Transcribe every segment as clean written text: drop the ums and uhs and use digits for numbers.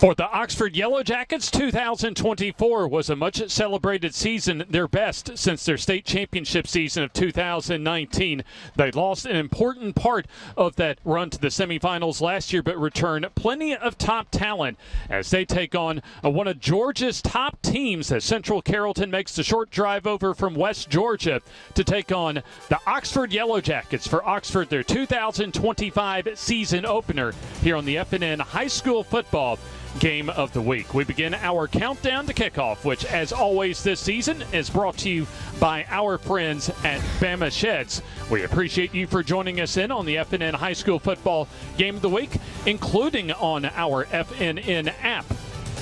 For the Oxford Yellow Jackets, 2024 was a much-celebrated season, their best since their state championship season of 2019. They lost an important part of that run to the semifinals last year, but return plenty of top talent as they take on one of Georgia's top teams as Central Carrollton makes the short drive over from West Georgia to take on the Oxford Yellow Jackets for Oxford, their 2025 season opener here on the FNN High School Football Game of the Week. We begin our countdown to kickoff, which, as always this season, is brought to you by our friends at Bama Sheds. We appreciate you for joining us in on the FNN High School Football Game of the Week, including on our FNN app.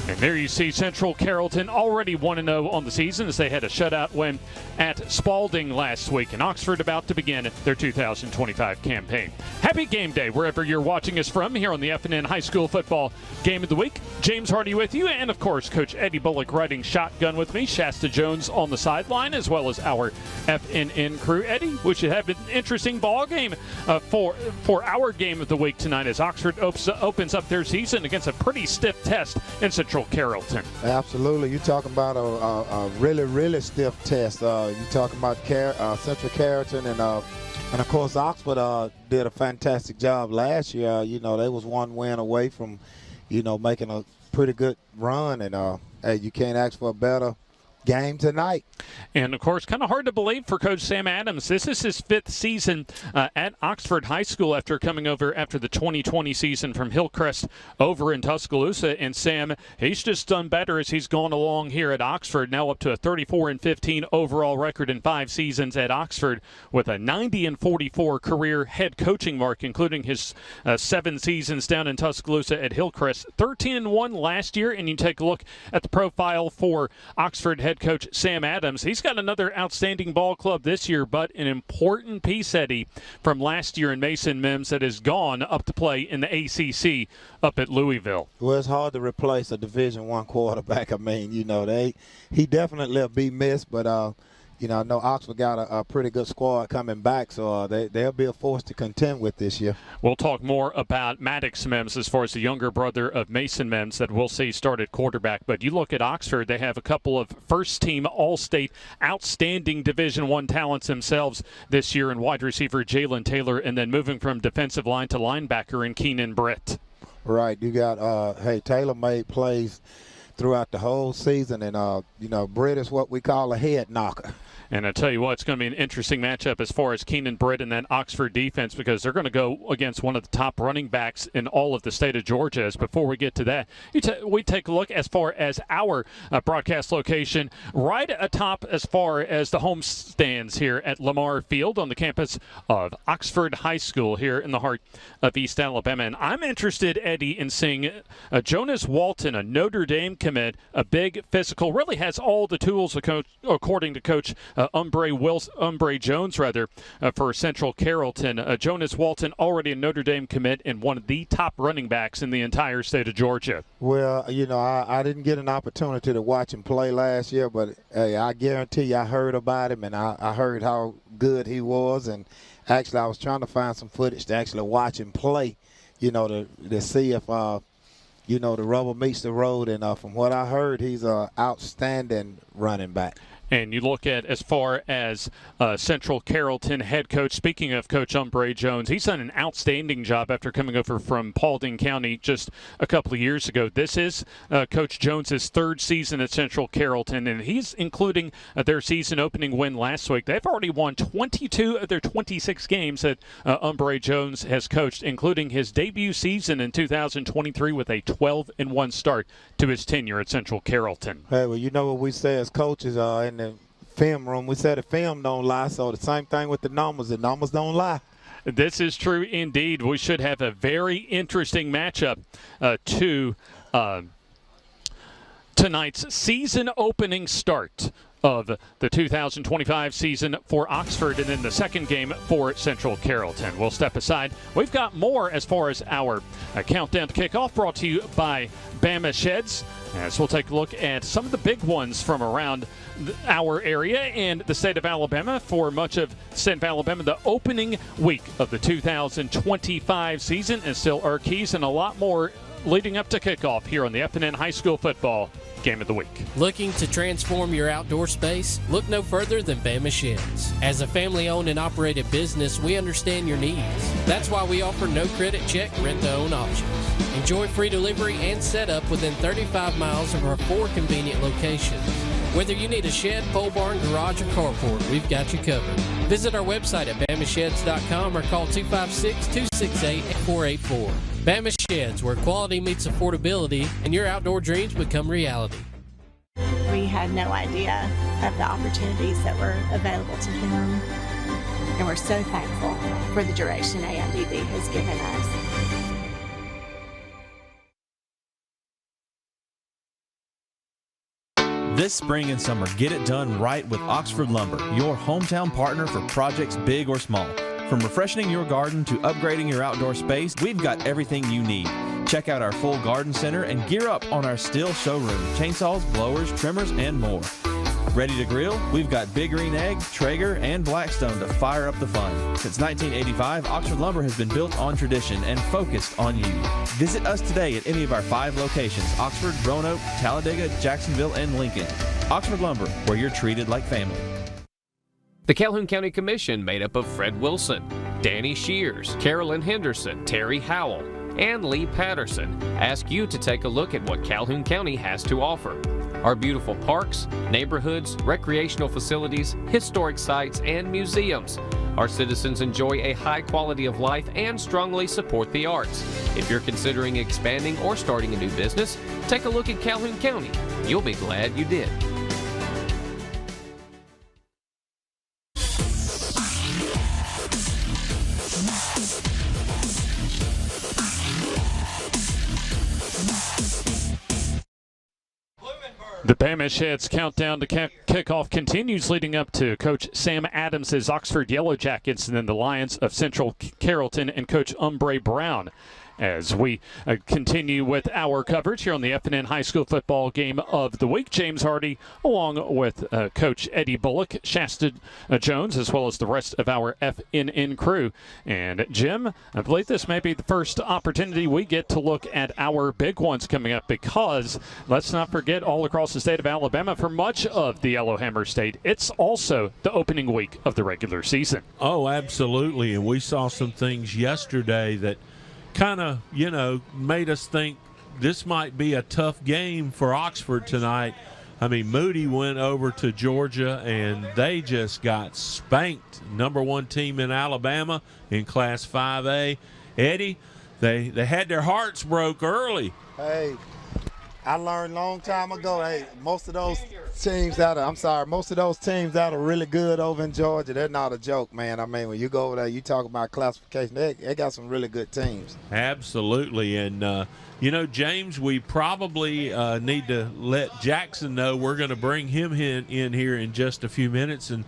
And there you see Central Carrollton already 1-0 on the season as they had a shutout win at Spalding last week. And Oxford about to begin their 2025 campaign. Happy game day wherever you're watching us from here on the FNN High School Football Game of the Week. James Hardy with you, and of course Coach Eddie Bullock riding shotgun with me. Shasta Jones on the sideline, as well as our FNN crew. Eddie, we should have an interesting ball game for our Game of the Week tonight as Oxford opens up their season against a pretty stiff test in Central Carrollton. Absolutely. You're talking about a really, really stiff test. You're talking about Central Carrollton, and of course Oxford did a fantastic job last year. They was one win away from, making a pretty good run, and hey, you can't ask for a better game tonight. And, of course, kind of hard to believe for Coach Sam Adams. This is his fifth season at Oxford High School after coming over after the 2020 season from Hillcrest over in Tuscaloosa. And Sam, he's just done better as he's gone along here at Oxford, now up to a 34-15 overall record in 5 seasons at Oxford with a 90-44 career head coaching mark, including his 7 seasons down in Tuscaloosa at Hillcrest. 13-1 last year, and you take a look at the profile for Oxford head coach Sam Adams. He's got another outstanding ball club this year, but an important piece, Eddie, from last year in Mason Mims that has gone up to play in the ACC up at Louisville. Well, it's hard to replace a Division I quarterback. I mean, he definitely be missed, but I know Oxford got a pretty good squad coming back, so they'll be a force to contend with this year. We'll talk more about Maddox Mims as far as the younger brother of Mason Mims that we'll see started quarterback. But you look at Oxford, they have a couple of first-team All-State outstanding Division I talents themselves this year in wide receiver Jalen Taylor, and then moving from defensive line to linebacker in Keenan Britt. Right. You got, Taylor made plays throughout the whole season, and, Britt is what we call a head knocker. And I tell you what, it's going to be an interesting matchup as far as Keenan Britt and that Oxford defense, because they're going to go against one of the top running backs in all of the state of Georgia. As before we get to that, we take a look as far as our broadcast location, right atop as far as the home stands here at Lamar Field on the campus of Oxford High School here in the heart of East Alabama. And I'm interested, Eddie, in seeing Jonas Walton, a Notre Dame commit, a big physical, really has all the tools, according to Coach Umbre Jones, for Central Carrollton. Jonas Walton, already a Notre Dame commit and one of the top running backs in the entire state of Georgia. Well, I didn't get an opportunity to watch him play last year, but hey, I guarantee you I heard about him, and I heard how good he was. And actually, I was trying to find some footage to actually watch him play, to see if, the rubber meets the road. And from what I heard, he's an outstanding running back. And you look at as far as Central Carrollton head coach, speaking of Coach Umbre Jones, he's done an outstanding job after coming over from Paulding County just a couple of years ago. This is Coach Jones's 3rd season at Central Carrollton, and he's including their season opening win last week. They've already won 22 of their 26 games that Umbre Jones has coached, including his debut season in 2023 with a 12-1 start to his tenure at Central Carrollton. Hey, well, you know what we say as coaches in the film room, we said the film don't lie, so the same thing with the numbers don't lie. This is true indeed. We should have a very interesting matchup to tonight's season opening start of the 2025 season for Oxford, and then the second game for Central Carrollton. We'll step aside. We've got more as far as our countdown to kickoff, brought to you by Bama Sheds, as we'll take a look at some of the big ones from around our area and the state of Alabama. For much of the state of Alabama, the opening week of the 2025 season, and still our keys and a lot more leading up to kickoff here on the F&N High School Football Game of the Week. Looking to transform your outdoor space? Look no further than Bama Sheds. As a family-owned and operated business, we understand your needs. That's why we offer no credit check, rent-to-own options. Enjoy free delivery and setup within 35 miles of our 4 convenient locations. Whether you need a shed, pole barn, garage, or carport, we've got you covered. Visit our website at bamasheds.com or call 256-268-8484. Bama Sheds, where quality meets affordability and your outdoor dreams become reality. We had no idea of the opportunities that were available to him, and we're so thankful for the direction AMDB has given us. This spring and summer, get it done right with Oxford Lumber, your hometown partner for projects big or small. From refreshing your garden to upgrading your outdoor space, we've got everything you need. Check out our full garden center and gear up on our Stihl showroom, chainsaws, blowers, trimmers, and more. Ready to grill? We've got Big Green Egg, Traeger, and Blackstone to fire up the fun. Since 1985, Oxford Lumber has been built on tradition and focused on you. Visit us today at any of our 5 locations: Oxford, Roanoke, Talladega, Jacksonville, and Lincoln. Oxford Lumber, where you're treated like family. The Calhoun County Commission, made up of Fred Wilson, Danny Shears, Carolyn Henderson, Terry Howell, and Lee Patterson, ask you to take a look at what Calhoun County has to offer. Our beautiful parks, neighborhoods, recreational facilities, historic sites, and museums. Our citizens enjoy a high quality of life and strongly support the arts. If you're considering expanding or starting a new business, take a look at Calhoun County. You'll be glad you did. The Bama Sheds countdown to kickoff continues, leading up to Coach Sam Adams' Oxford Yellow Jackets and then the Lions of Central Carrollton and Coach Umbre Brown. As we continue with our coverage here on the F&N High School Football Game of the Week, James Hardy, along with Coach Eddie Bullock, Shasta Jones, as well as the rest of our FNN crew. And Jim, I believe this may be the first opportunity we get to look at our big ones coming up, because let's not forget, all across the state of Alabama, for much of the Yellowhammer State, it's also the opening week of the regular season. Oh, absolutely. And we saw some things yesterday that kind of, made us think this might be a tough game for Oxford tonight. I mean, Moody went over to Georgia, and they just got spanked. Number 1 team in Alabama in Class 5A. Eddie, they had their hearts broke early. Hey, I learned a long time ago, hey, most of those teams that are really good over in Georgia, they're not a joke, man. I mean, when you go over there, you talk about classification, they got some really good teams. Absolutely. And, James, we probably need to let Jackson know we're going to bring him in here in just a few minutes and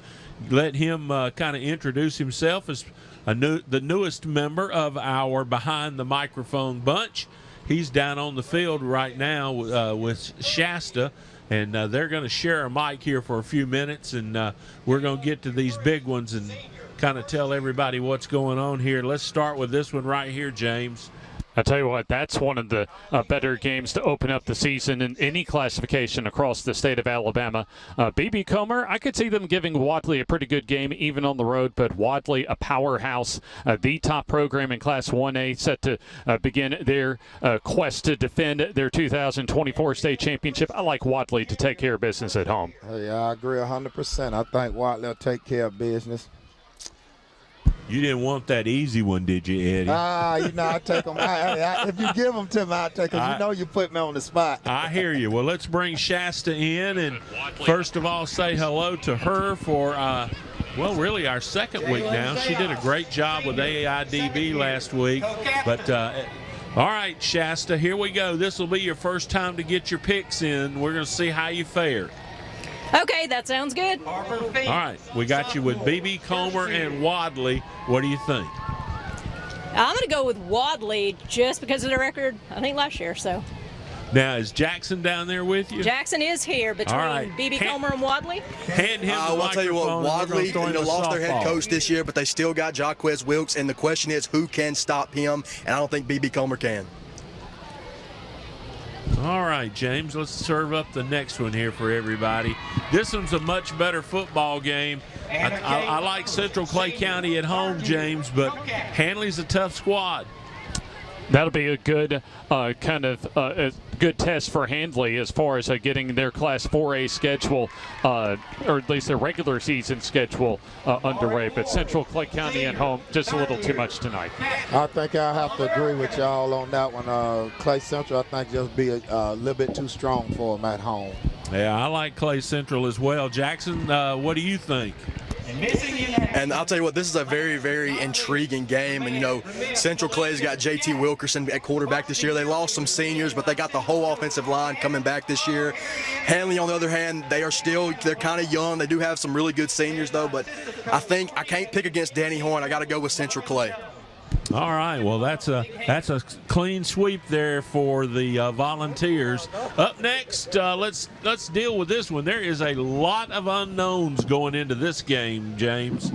let him kind of introduce himself as the newest member of our Behind the Microphone bunch. He's down on the field right now with Shasta, and they're going to share a mic here for a few minutes, and we're going to get to these big ones and kind of tell everybody what's going on here. Let's start with this one right here, James. I tell you what, that's one of the better games to open up the season in any classification across the state of Alabama. B.B. Comer, I could see them giving Wadley a pretty good game even on the road, but Wadley, a powerhouse, the top program in Class 1A, set to begin their quest to defend their 2024 state championship. I like Wadley to take care of business at home. Yeah, I agree 100%. I think Wadley will take care of business. You didn't want that easy one, did you, Eddie? I take them. If you give them to me, I take them. You put me on the spot. I hear you. Well, let's bring Shasta in, and first of all, say hello to her for, really our second week now. She did a great job with AIDB last week. But, all right, Shasta, here we go. This will be your first time to get your picks in. We're going to see how you fare. Okay, that sounds good. All right, we got you with B.B. Comer and Wadley. What do you think? I'm going to go with Wadley just because of the record, I think, last year. So. Now, is Jackson down there with you? Jackson is here between B.B. Comer and Wadley. Hand him the I'll tell you what, Wadley lost their head coach this year, but they still got Jaquez Wilkes, and the question is who can stop him, and I don't think B.B. Comer can. All right, James, let's serve up the next one here for everybody. This one's a much better football game. I like Central Clay County at home, James, but Hanley's a tough squad. That'll be a good a good test for Handley as far as getting their Class 4A schedule, or at least their regular season schedule underway. But Central Clay County at home, just a little too much tonight. I think I'll have to agree with y'all on that one. Clay Central, I think, just be a little bit too strong for them at home. Yeah, I like Clay Central as well. Jackson, what do you think? And I'll tell you what, this is a very, very intriguing game. And, you know, Central Clay's got J.T. Wilkerson at quarterback this year. They lost some seniors, but they got the whole offensive line coming back this year. Hanley, on the other hand, they're kind of young. They do have some really good seniors, though. But I think I can't pick against Danny Horn. I got to go with Central Clay. All right, well, that's a clean sweep there for the Volunteers. Up next, let's deal with this one. There is a lot of unknowns going into this game, James.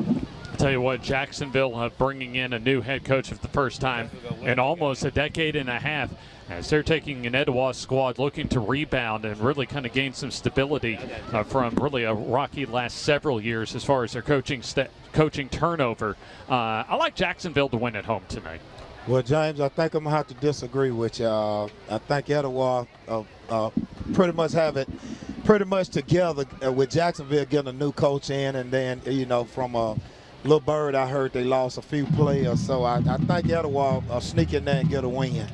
I'll tell you what, Jacksonville bringing in a new head coach for the first time in almost a decade and a half, as they're taking an Etowah squad looking to rebound and really kind of gain some stability from really a rocky last several years as far as their coaching turnover. I like Jacksonville to win at home tonight. Well, James, I think I'm going to have to disagree with you. I think Etowah pretty much have it pretty much together with Jacksonville getting a new coach in, and then, you know, from a little bird, I heard they lost a few players. So I think Etowah will sneak in there and get a win.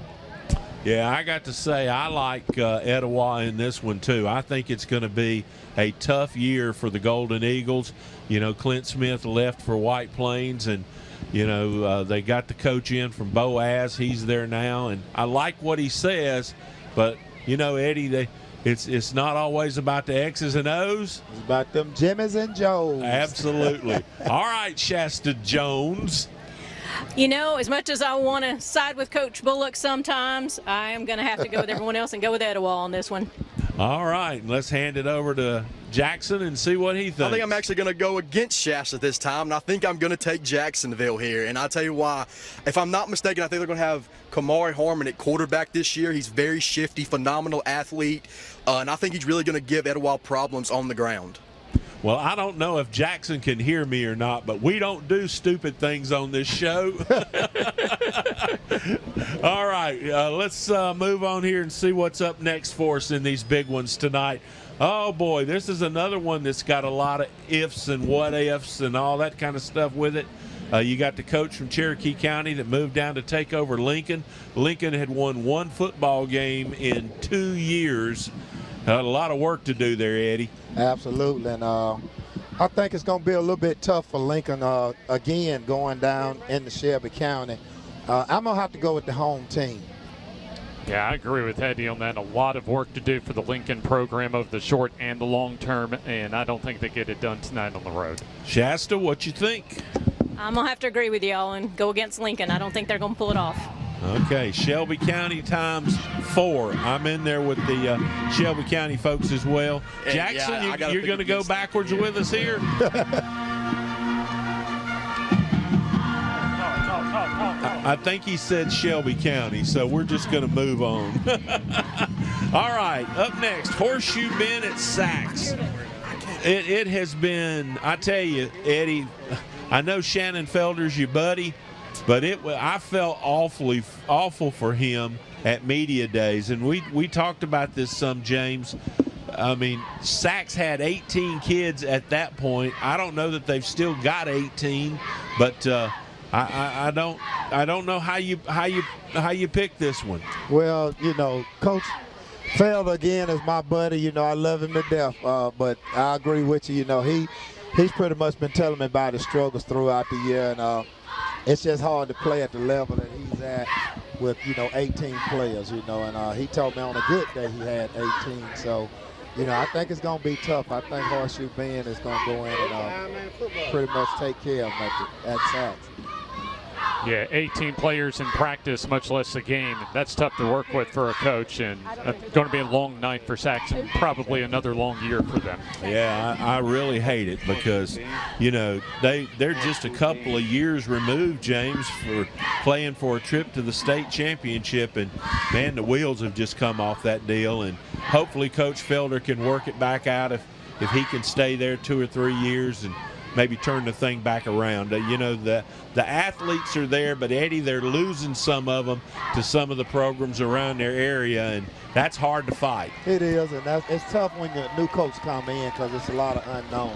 Yeah, I got to say I like Etowah in this one too. I think it's going to be a tough year for the Golden Eagles. You know, Clint Smith left for White Plains, and you know they got the coach in from Boaz. He's there now, and I like what he says. But you know, Eddie, it's not always about the X's and O's. It's about them Jimmys and Joes. Absolutely. All right, Shasta Jones. You know, as much as I want to side with Coach Bullock sometimes, I am going to have to go with everyone else and go with Etowah on this one. All right, let's hand it over to Jackson and see what he thinks. I think I'm actually going to go against Shasta this time, and I think I'm going to take Jacksonville here. And I'll tell you why. If I'm not mistaken, I think they're going to have Kamari Harmon at quarterback this year. He's very shifty, phenomenal athlete, and I think he's really going to give Etowah problems on the ground. Well, I don't know if Jackson can hear me or not, but we don't do stupid things on this show. All right, let's move on here and see what's up next for us in these big ones tonight. Oh, boy, this is another one that's got a lot of ifs and what ifs and all that kind of stuff with it. You got the coach from Cherokee County that moved down to take over Lincoln. Lincoln had won one football game in 2 years. A lot of work to do there, Eddie. Absolutely, and I think it's going to be a little bit tough for Lincoln again going down into Shelby County. I'm going to have to go with the home team. Yeah, I agree with Eddie on that. A lot of work to do for the Lincoln program over the short and the long term, and I don't think they get it done tonight on the road. Shasta, what you think? I'm going to have to agree with y'all and go against Lincoln. I don't think they're going to pull it off. Okay, Shelby County times 4. I'm in there with the Shelby County folks as well. And Jackson, yeah, you're going to go backwards with us here? I think he said Shelby County, so we're just going to move on. All right, up next, Horseshoe Bend at Sachs. It has been, I tell you, Eddie, I know Shannon Felder's your buddy, but I felt awful for him at media days, and we talked about this some, James. I mean, Sachs had 18 kids at that point. I don't know that they've still got 18, but I don't know how you pick this one. Well, you know, Coach Felder again is my buddy. You know, I love him to death, but I agree with you. You know, he's pretty much been telling me about his struggles throughout the year, and it's just hard to play at the level that he's at with, you know, 18 players, you know, and he told me on a good day he had 18. So, you know, I think it's going to be tough. I think Horseshoe Bend is going to go in and pretty much take care of him at Sachs. Yeah, 18 players in practice, much less a game. That's tough to work with for a coach, and going to be a long night for Saxon, probably another long year for them. Yeah, I really hate it because, you know, they're just a couple of years removed, James, for playing for a trip to the state championship, and, man, the wheels have just come off that deal, and hopefully Coach Felder can work it back out if he can stay there 2 or 3 years and maybe turn the thing back around. You know, the athletes are there, but Eddie, they're losing some of them to some of the programs around their area, and that's hard to fight. It is, and it's tough when the new coach come in because it's a lot of unknowns.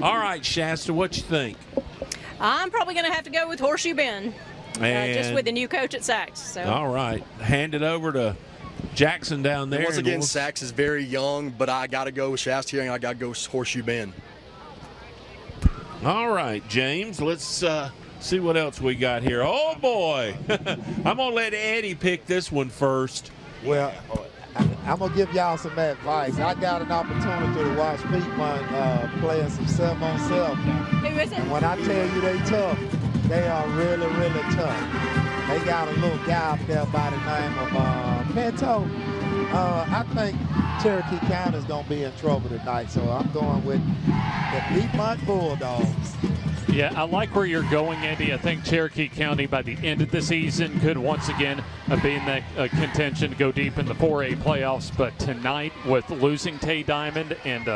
All right, Shasta, what you think? I'm probably going to have to go with Horseshoe Bend, just with the new coach at Sax. So. All right, hand it over to Jackson down there. Once again, Sax is very young, but I got to go with Shasta here, and I got to go with Horseshoe Bend. All right, James, let's see what else we got here. Oh, boy. I'm going to let Eddie pick this one first. Well, I'm going to give y'all some advice. I got an opportunity to watch Piedmont playing some 7-on-7. Who is it? And when I tell you they tough, they are really, really tough. They got a little guy up there by the name of Pinto. I think Cherokee County is going to be in trouble tonight, so I'm going with the Piedmont Bulldogs. Yeah, I like where you're going, Andy. I think Cherokee County by the end of the season could once again be in that contention to go deep in the 4A playoffs. But tonight, with losing Tay Diamond and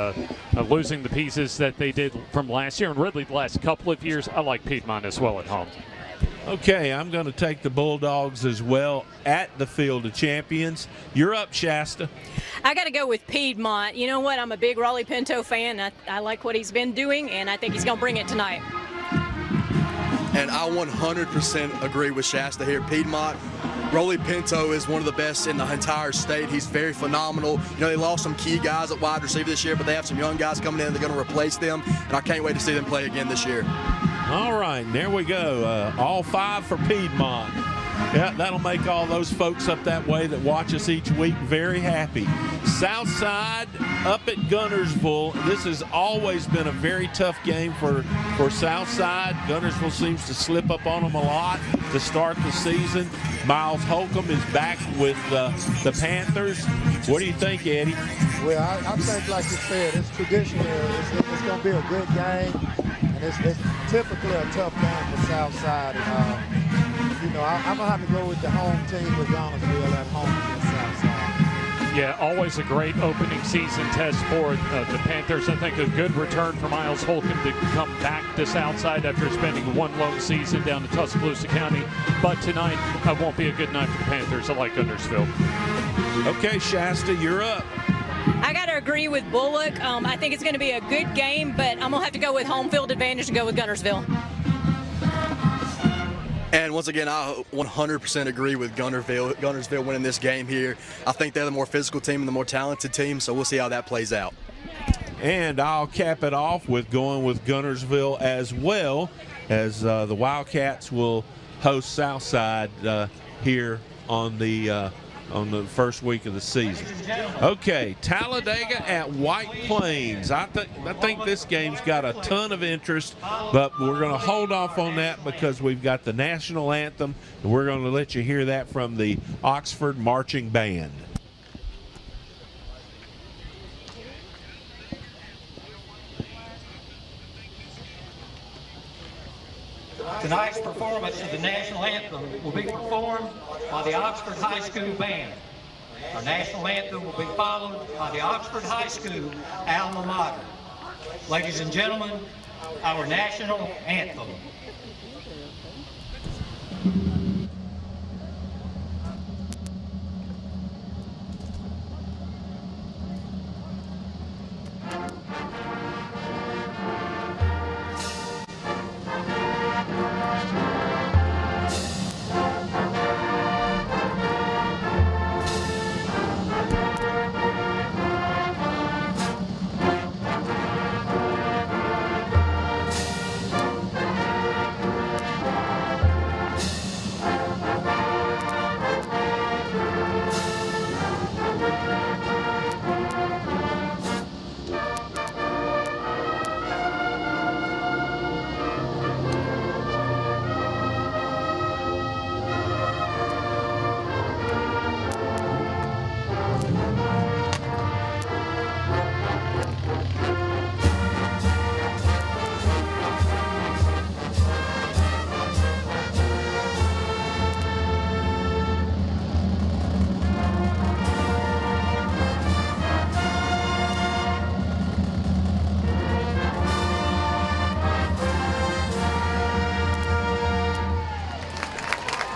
losing the pieces that they did from last year and really the last couple of years, I like Piedmont as well at home. Okay, I'm going to take the Bulldogs as well at the Field of Champions. You're up, Shasta. I got to go with Piedmont. You know what? I'm a big Raleigh Pinto fan. I like what he's been doing, and I think he's going to bring it tonight. And I 100% agree with Shasta here. Piedmont, Raleigh Pinto is one of the best in the entire state. He's very phenomenal. You know, they lost some key guys at wide receiver this year, but they have some young guys coming in. They're going to replace them, and I can't wait to see them play again this year. All right, there we go. All 5 for Piedmont. Yeah, that'll make all those folks up that way that watch us each week very happy. Southside up at Guntersville. This has always been a very tough game for Southside. Guntersville seems to slip up on them a lot to start the season. Miles Holcomb is back with the Panthers. What do you think, Eddie? Well, I think, like you said, it's traditional. It's going to be a good game, and it's typically a tough game for Southside. And, you know, I'm going to have to go with the home team with Guntersville at home against Southside. Yeah, always a great opening season test for the Panthers. I think a good return for Miles Holcomb to come back to Southside after spending one lone season down to Tuscaloosa County. But tonight won't be a good night for the Panthers. I like Guntersville. Okay, Shasta, you're up. I got to agree with Bullock. I think it's going to be a good game, but I'm going to have to go with home field advantage and go with Guntersville. And once again, I 100% agree with Guntersville winning this game here. I think they're the more physical team and the more talented team, so we'll see how that plays out. And I'll cap it off with going with Guntersville as well, as the Wildcats will host Southside here on the first week of the season. Okay, Talladega at White Plains. I think this game's got a ton of interest, but we're going to hold off on that because we've got the national anthem, and we're going to let you hear that from the Oxford Marching Band. Tonight's performance of the national anthem will be performed by the Oxford High School Band. Our national anthem will be followed by the Oxford High School alma mater. Ladies and gentlemen, our national anthem.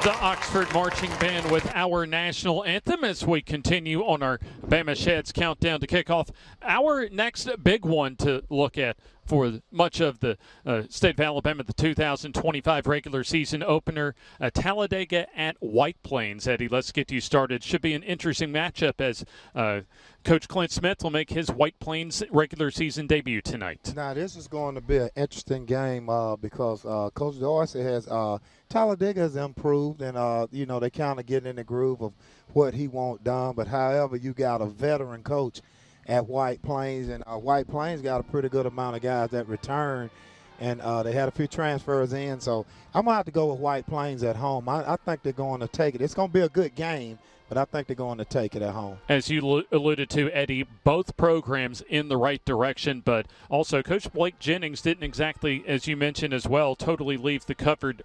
The Oxford Marching Band with our national anthem as we continue on our Bama Sheds countdown to kickoff. Our next big one to look at for much of the state of Alabama, the 2025 regular season opener, Talladega at White Plains. Eddie, let's get you started. Should be an interesting matchup as Coach Clint Smith will make his White Plains regular season debut tonight. Now, this is going to be an interesting game because Coach Dorsey has Talladega has improved, and, they kind of get in the groove of what he wants done. But, however, you got a veteran coach at White Plains, and White Plains got a pretty good amount of guys that return, and they had a few transfers in. So I'm going to have to go with White Plains at home. I think they're going to take it. It's going to be a good game, but I think they're going to take it at home. As you alluded to, Eddie, both programs in the right direction, but also Coach Blake Jennings didn't exactly, as you mentioned as well, totally leave the cupboard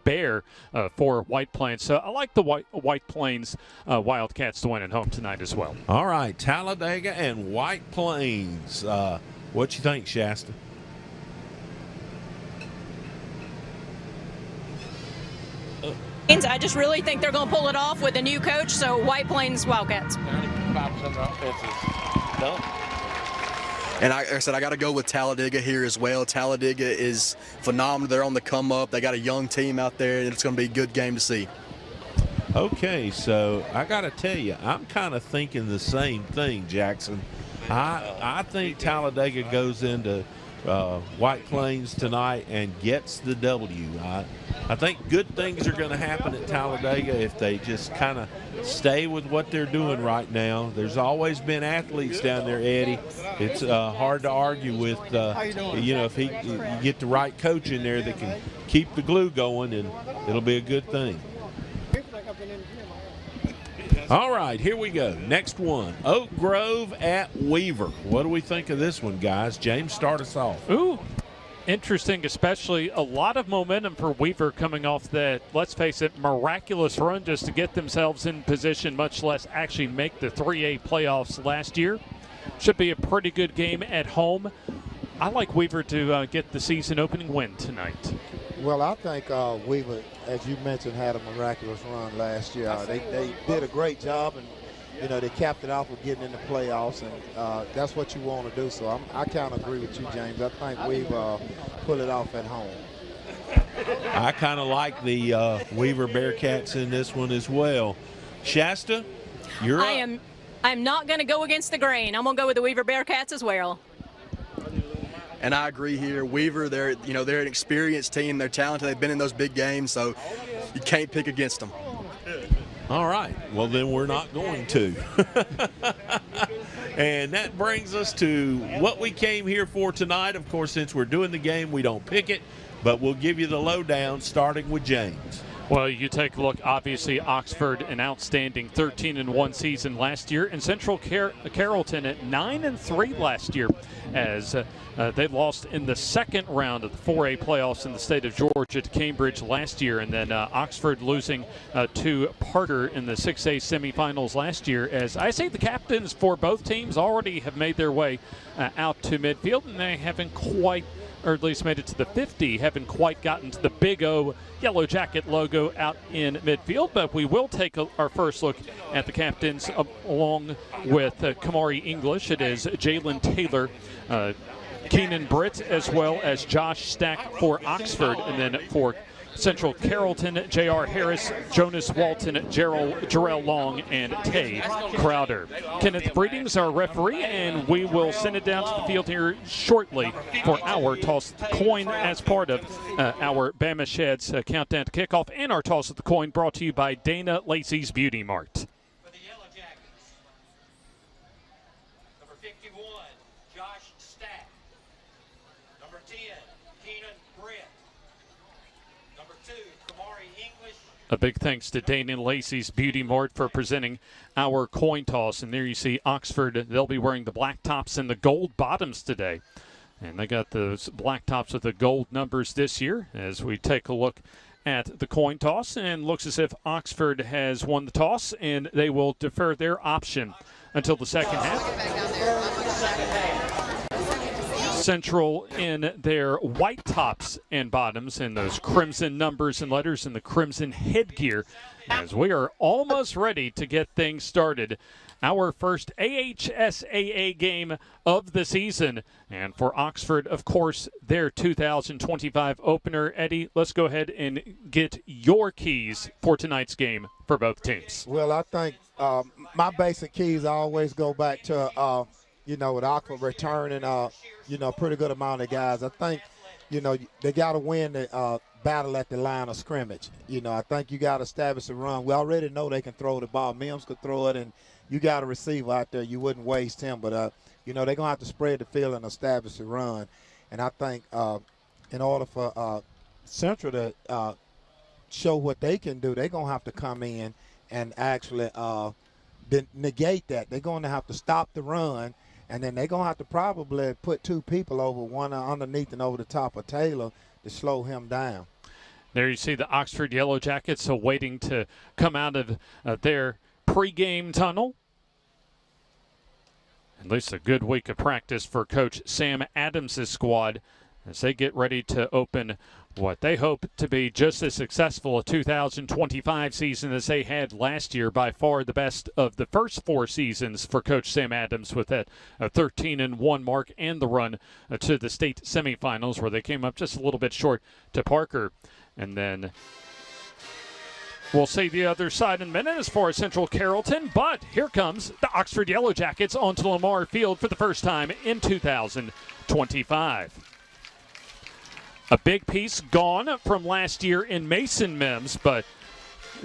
bare for White Plains. So I like the White Plains Wildcats to win at home tonight as well. All right, Talladega and White Plains. What you think, Shasta? I just really think they're going to pull it off with a new coach, so White Plains Wildcats. 95% of the offense is done. And like I said, I got to go with Talladega here as well. Talladega is phenomenal. They're on the come up. They got a young team out there, and it's going to be a good game to see. Okay, so I got to tell you, I'm kind of thinking the same thing, Jackson. I think Talladega goes into White Plains tonight and gets the W. I think good things are going to happen at Talladega if they just kind of stay with what they're doing right now. There's always been athletes down there, Eddie. It's hard to argue with, if you get the right coach in there that can keep the glue going, and it'll be a good thing. All right, here we go. Next one, Oak Grove at Weaver. What do we think of this one, guys? James, start us off. Ooh, interesting, especially a lot of momentum for Weaver coming off that, let's face it, miraculous run just to get themselves in position, much less actually make the 3A playoffs last year. Should be a pretty good game at home. I like Weaver to get the season opening win tonight. Well, I think Weaver, as you mentioned, had a miraculous run last year. They did a great job, and they capped it off with getting in the playoffs, and that's what you want to do. So I kind of agree with you, James. I think Weaver pull it off at home. I kind of like the Weaver Bearcats in this one as well. Shasta, you're up. I'm not going to go against the grain. I'm going to go with the Weaver Bearcats as well. And I agree here. Weaver, they're an experienced team. They're talented. They've been in those big games, so you can't pick against them. All right. Well, then we're not going to. And that brings us to what we came here for tonight. Of course, since we're doing the game, we don't pick it, but we'll give you the lowdown, starting with James. Well, you take a look, obviously, Oxford, an outstanding 13-1 season last year, and Central Carrollton at 9-3 last year as they lost in the second round of the 4A playoffs in the state of Georgia to Cambridge last year, and then Oxford losing to Parter in the 6A semifinals last year. As I say, the captains for both teams already have made their way out to midfield, and they haven't quite, or at least made it to the 50, haven't quite gotten to the Big O Yellow Jacket logo out in midfield, but we will take our first look at the captains along with Kamari English. It is Jalen Taylor, Keenan Britt, as well as Josh Stack for Oxford, and then for Central Carrollton, J.R. Harris, Jonas Walton, Jarrell Long, and Tay Crowder. Kenneth Breeding's our referee, and we will send it down to the field here shortly for our toss of the coin as part of our Bama Sheds countdown to kickoff, and our toss of the coin brought to you by Dana Lacey's Beauty Mart. For the Yellow Jackets, number 51, Josh Stack. Number 10, Keenan Britt. Number 2, Kamari English. A big thanks to Dana Lacey's Beauty Mart for presenting our coin toss. And there you see Oxford. They'll be wearing the black tops and the gold bottoms today. And they got those black tops with the gold numbers this year as we take a look at the coin toss. And looks as if Oxford has won the toss, and they will defer their option until the second half. Central in their white tops and bottoms and those crimson numbers and letters and the crimson headgear, as we are almost ready to get things started. Our first AHSAA game of the season. And for Oxford, of course, their 2025 opener. Eddie, let's go ahead and get your keys for tonight's game for both teams. Well, I think my basic keys always go back to, with Oxford returning, a pretty good amount of guys. I think, they got to win the battle at the line of scrimmage. I think you got to establish a run. We already know they can throw the ball. Mims could throw it, and you got a receiver out there. You wouldn't waste him. But, they're going to have to spread the field and establish a run. And I think in order for Central to show what they can do, they're going to have to come in and actually negate that. They're going to have to stop the run, and then they're going to have to probably put two people over, one underneath and over the top of Taylor to slow him down. There you see the Oxford Yellow Jackets waiting to come out of their pregame tunnel. At least a good week of practice for Coach Sam Adams' squad as they get ready to open what they hope to be just as successful a 2025 season as they had last year. By far the best of the first four seasons for Coach Sam Adams, with that 13-1 mark and the run to the state semifinals where they came up just a little bit short to Parker. And then we'll see the other side in a minute as far as Central Carrollton, but here comes the Oxford Yellow Jackets onto Lamar Field for the first time in 2025. A big piece gone from last year in Mason Mims, but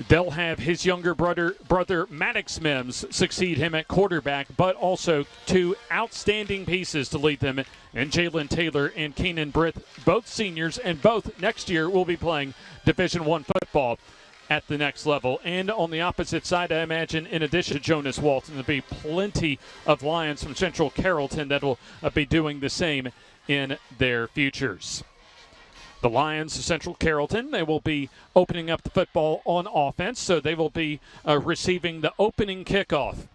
they'll have his younger brother Maddox Mims succeed him at quarterback, but also two outstanding pieces to lead them in Jalen Taylor and Keenan Brith, both seniors, and both next year will be playing Division I football at the next level. And on the opposite side, I imagine, in addition to Jonas Walton, there'll be plenty of Lions from Central Carrollton that will be doing the same in their futures. The Lions of Central Carrollton, they will be opening up the football on offense, so they will be receiving the opening kickoff.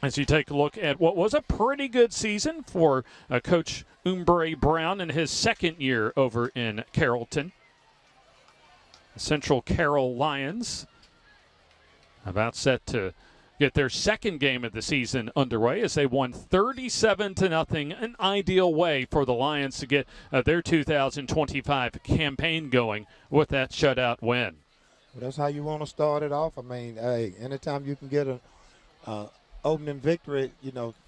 As you take a look at what was a pretty good season for Coach Umbre Brown in his second year over in Carrollton. The Central Carroll Lions about set to get their second game of the season underway as they won 37-0, an ideal way for the Lions to get their 2025 campaign going with that shutout win. Well, that's how you want to start it off. I mean, hey, anytime you can get a opening victory,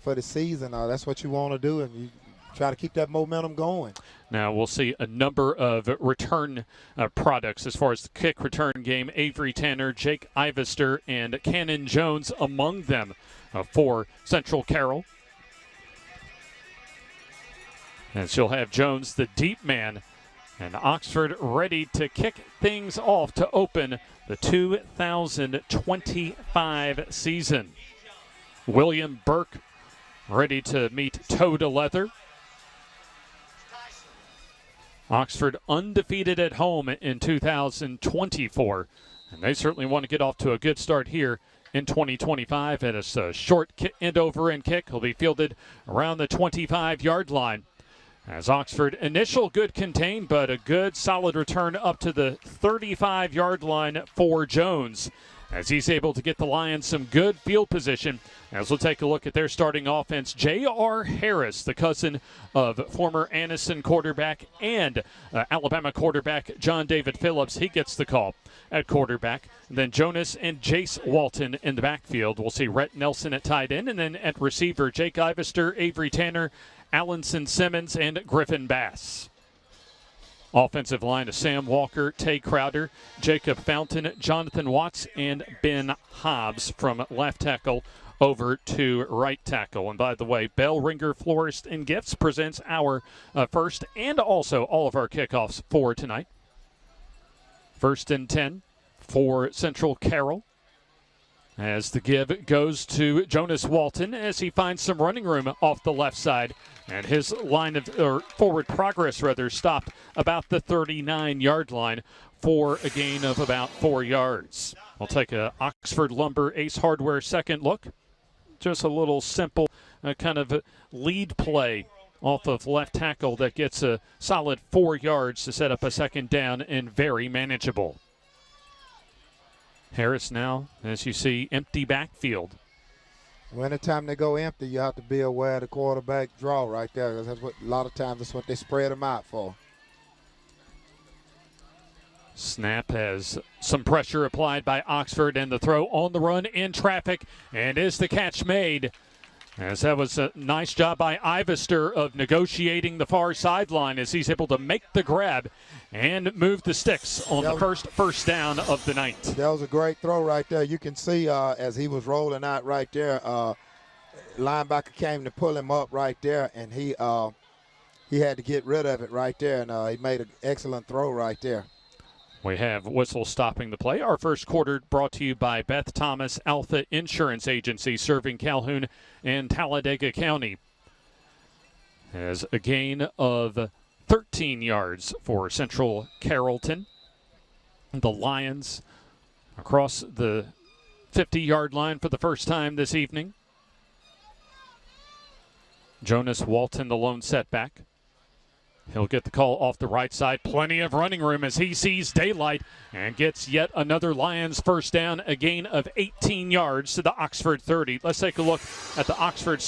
for the season, that's what you want to do, and you try to keep that momentum going. Now we'll see a number of return products as far as the kick return game. Avery Tanner, Jake Ivester, and Cannon Jones among them for Central Carroll. And she'll have Jones, the deep man, and Oxford ready to kick things off to open the 2025 season. William Burke ready to meet toe to leather. Oxford undefeated at home in 2024, and they certainly want to get off to a good start here in 2025. And it's a short end over end kick. Will be fielded around the 25-yard line. As Oxford, initial good contain, but a good solid return up to the 35-yard line for Jones, as he's able to get the Lions some good field position. As we'll take a look at their starting offense, J.R. Harris, the cousin of former Anniston quarterback and Alabama quarterback John David Phillips, he gets the call at quarterback. And then Jonas and Jace Walton in the backfield. We'll see Rhett Nelson at tight end, and then at receiver, Jake Ivester, Avery Tanner, Allenson Simmons, and Griffin Bass. Offensive line of Sam Walker, Tay Crowder, Jacob Fountain, Jonathan Watts, and Ben Hobbs from left tackle over to right tackle. And by the way, Bell Ringer Florist and Gifts presents our first and also all of our kickoffs for tonight. 1st and 10 for Central Carroll, as the give goes to Jonas Walton as he finds some running room off the left side. And his line of forward progress stopped about the 39-yard line for a gain of about 4 yards. We'll take a Oxford Lumber Ace Hardware second look. Just a little simple kind of lead play off of left tackle that gets a solid 4 yards to set up a second down and very manageable. Harris now, as you see, empty backfield. Well, anytime they go empty, you have to be aware of the quarterback draw right there, because that's what a lot of times that's what they spread them out for. Snap has some pressure applied by Oxford, and the throw on the run in traffic, and is the catch made? As that was a nice job by Ivester of negotiating the far sideline as he's able to make the grab and move the sticks on the first down of the night. That was a great throw right there. You can see as he was rolling out right there, linebacker came to pull him up right there, and he had to get rid of it right there, and he made an excellent throw right there. We have whistle stopping the play. Our first quarter brought to you by Beth Thomas Alpha Insurance Agency, serving Calhoun and Talladega County. As a gain of 13 yards for Central Carrollton. The Lions across the 50-yard line for the first time this evening. Jonas Walton, the lone setback. He'll get the call off the right side. Plenty of running room as he sees daylight and gets yet another Lions first down, a gain of 18 yards to the Oxford 30. Let's take a look at the Oxford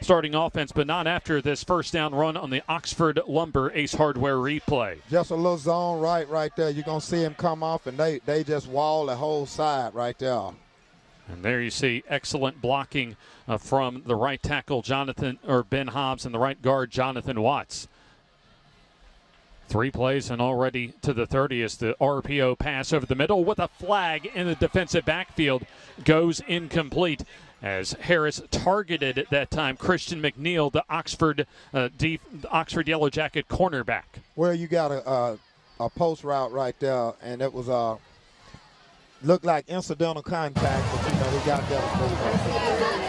starting offense, but not after this first down run on the Oxford Lumber Ace Hardware replay. Just a little zone right there. You're going to see him come off, and they just wall the whole side right there. And there you see excellent blocking from the right tackle, Ben Hobbs, and the right guard, Jonathan Watts. 3 plays and already to the 30 as the RPO pass over the middle with a flag in the defensive backfield goes incomplete as Harris targeted at that time Christian McNeil, the Oxford Yellow Jacket cornerback. Well, you got a post route right there, and it was looked like incidental contact, but he got that.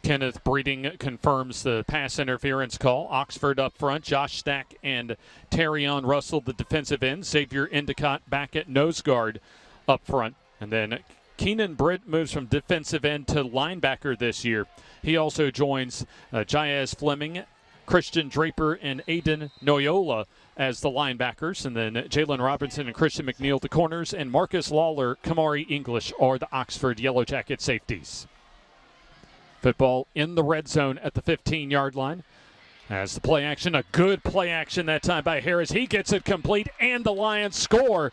Kenneth Breeding confirms the pass interference call. Oxford up front, Josh Stack and Terrion Russell, the defensive end. Xavier Endicott back at nose guard up front. And then Keenan Britt moves from defensive end to linebacker this year. He also joins Jaiz Fleming, Christian Draper, and Aiden Noyola as the linebackers. And then Jalen Robinson and Christian McNeil, the corners. And Marcus Lawler, Kamari English are the Oxford Yellow Jacket safeties. Football in the red zone at the 15-yard line. As the play action, a good play action that time by Harris. He gets it complete, and the Lions score.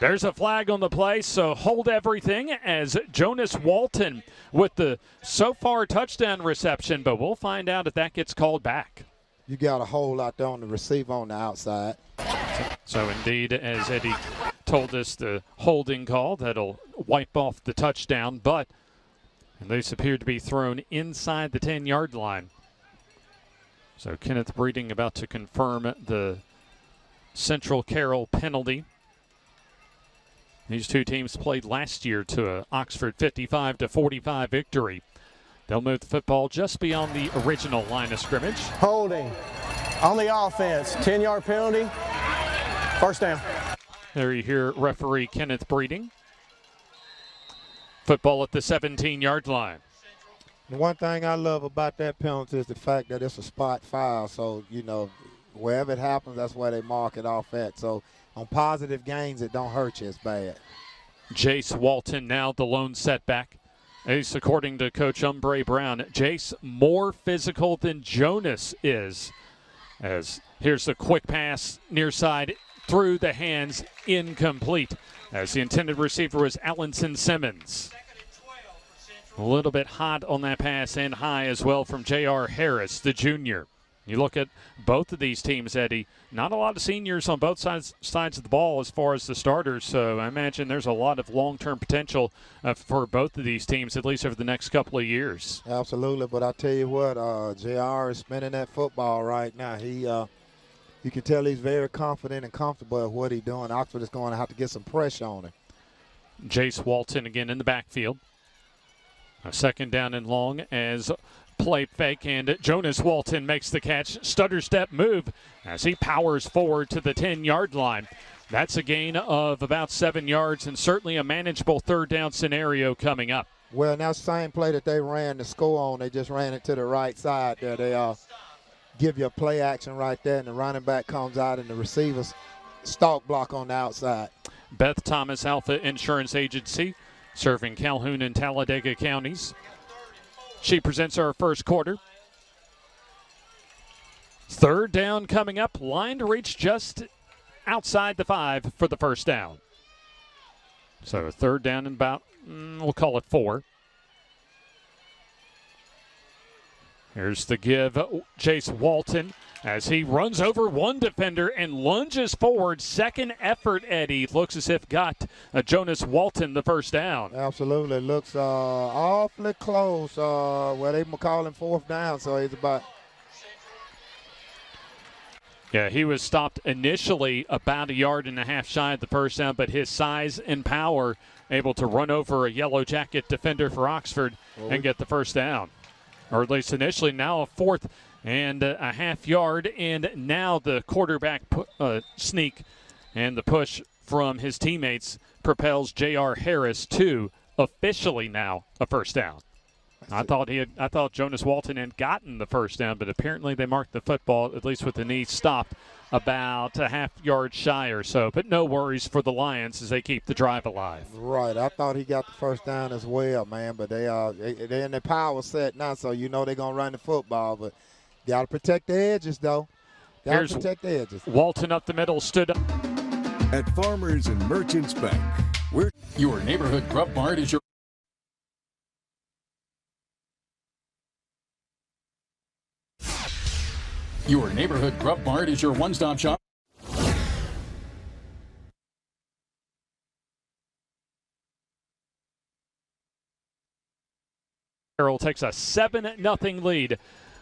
There's a flag on the play, so hold everything as Jonas Walton with the so far touchdown reception, but we'll find out if that gets called back. You got a hold out there on the receiver on the outside. So indeed, as Eddie told us, the holding call that'll wipe off the touchdown, but and these appear to be thrown inside the 10-yard line. So Kenneth Breeding about to confirm the Central Carroll penalty. These two teams played last year to an Oxford 55-45 victory. They'll move the football just beyond the original line of scrimmage. Holding on the offense. 10-yard penalty. First down. There you hear referee Kenneth Breeding. Football at the 17-yard line. The one thing I love about that penalty is the fact that it's a spot foul. So, wherever it happens, that's where they mark it off at. So, on positive gains, it don't hurt you as bad. Jace Walton now the lone setback. Ace, according to Coach Umbre Brown, Jace more physical than Jonas is. As here's the quick pass near side through the hands, incomplete. As the intended receiver was Allenson Simmons. A little bit hot on that pass and high as well from J.R. Harris, the junior. You look at both of these teams, Eddie, not a lot of seniors on both sides of the ball as far as the starters, so I imagine there's a lot of long-term potential for both of these teams, at least over the next couple of years. Absolutely, but I tell you what, J.R. is spinning that football right now. You can tell he's very confident and comfortable at what he's doing. Oxford is going to have to get some pressure on him. Jace Walton again in the backfield. A second down and long as play fake, and Jonas Walton makes the catch. Stutter step move as he powers forward to the 10-yard line. That's a gain of about 7 yards and certainly a manageable third down scenario coming up. Well, in that same play that they ran the score on, they just ran it to the right side there. They give you a play action right there, and the running back comes out, and the receivers stalk block on the outside. Beth Thomas Alpha Insurance Agency, serving Calhoun and Talladega counties. She presents our first quarter. Third down coming up. Line to reach just outside the 5 for the first down. So third down and about, we'll call it 4. Here's the give. Chase Walton as he runs over one defender and lunges forward. Second effort, Eddie. Looks as if got Jonas Walton the first down. Absolutely. Looks awfully close. Well, they call him fourth down, so he's about. Yeah, he was stopped initially about 1.5 yards shy of the first down, but his size and power able to run over a Yellow Jacket defender for Oxford and get the first down. Or at least initially, now a 4th and a half yard, and now the quarterback sneak and the push from his teammates propels J.R. Harris to officially now a first down. I thought Jonas Walton had gotten the first down, but apparently they marked the football, at least with the knee stopped, about a half yard shy or so. But no worries for the Lions as they keep the drive alive. Right. I thought he got the first down as well, man. But they're in their power set now, so you know they're going to run the football. But got to protect the edges, though. Got to protect the edges. Walton up the middle, stood up. At Farmers and Merchants Bank, your neighborhood Grub Mart is your neighborhood Grub Mart is your one-stop shop. Carroll takes a 7-0 lead.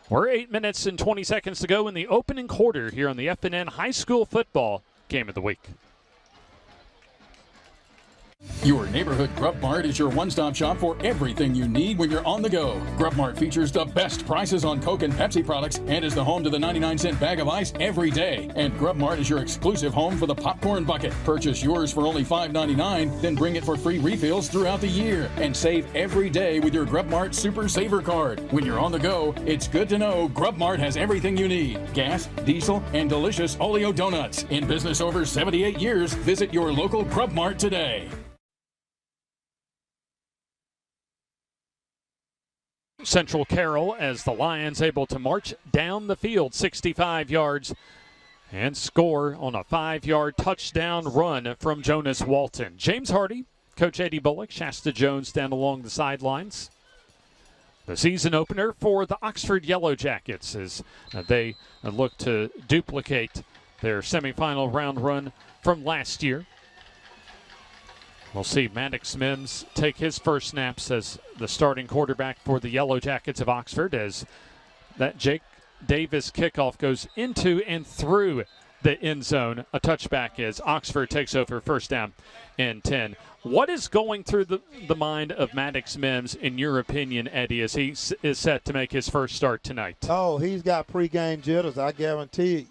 We're 8 minutes and 20 seconds to go in the opening quarter here on the FNN High School Football Game of the Week. Your neighborhood Grub Mart is your one-stop shop for everything you need when you're on the go. Grub Mart features the best prices on Coke and Pepsi products and is the home to the 99-cent bag of ice every day. And Grub Mart is your exclusive home for the popcorn bucket. Purchase yours for only $5.99, then bring it for free refills throughout the year. And save every day with your Grub Mart Super Saver card. When you're on the go, it's good to know Grub Mart has everything you need. Gas, diesel, and delicious Oleo donuts. In business over 78 years, visit your local Grub Mart today. Central Carroll as the Lions able to march down the field 65 yards and score on a 5-yard touchdown run from Jonas Walton. James Hardy, Coach Eddie Bullock, Shasta Jones down along the sidelines. The season opener for the Oxford Yellow Jackets as they look to duplicate their semifinal round run from last year. We'll see Maddox Mims take his first snaps as the starting quarterback for the Yellow Jackets of Oxford as that Jake Davis kickoff goes into and through the end zone. A touchback as Oxford takes over first down and 10. What is going through the mind of Maddox Mims, in your opinion, Eddie, as he is set to make his first start tonight? Oh, he's got pregame jitters. I guarantee,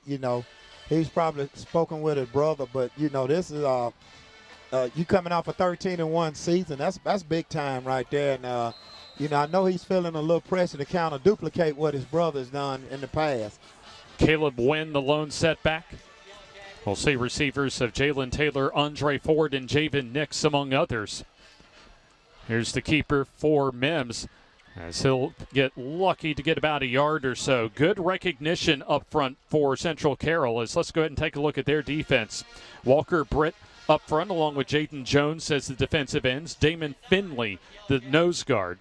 he's probably spoken with his brother, but, this is you coming off a 13-1 season. That's big time right there. And, I know he's feeling a little pressure to kind of duplicate what his brother's done in the past. Caleb Wynn, the lone setback. We'll see receivers of Jalen Taylor, Andre Ford, and Javen Nix, among others. Here's the keeper for Mims as he'll get lucky to get about 1 yard or so. Good recognition up front for Central Carroll. Let's go ahead and take a look at their defense. Walker Britt up front, along with Jaden Jones as the defensive ends. Damon Finley, the nose guard.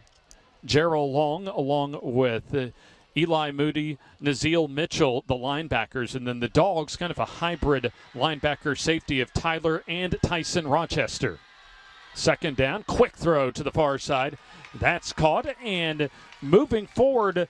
Gerald Long, along with Eli Moody, Nazeel Mitchell, the linebackers. And then the Dogs, kind of a hybrid linebacker safety of Tyler and Tyson Rochester. Second down, quick throw to the far side. That's caught and moving forward.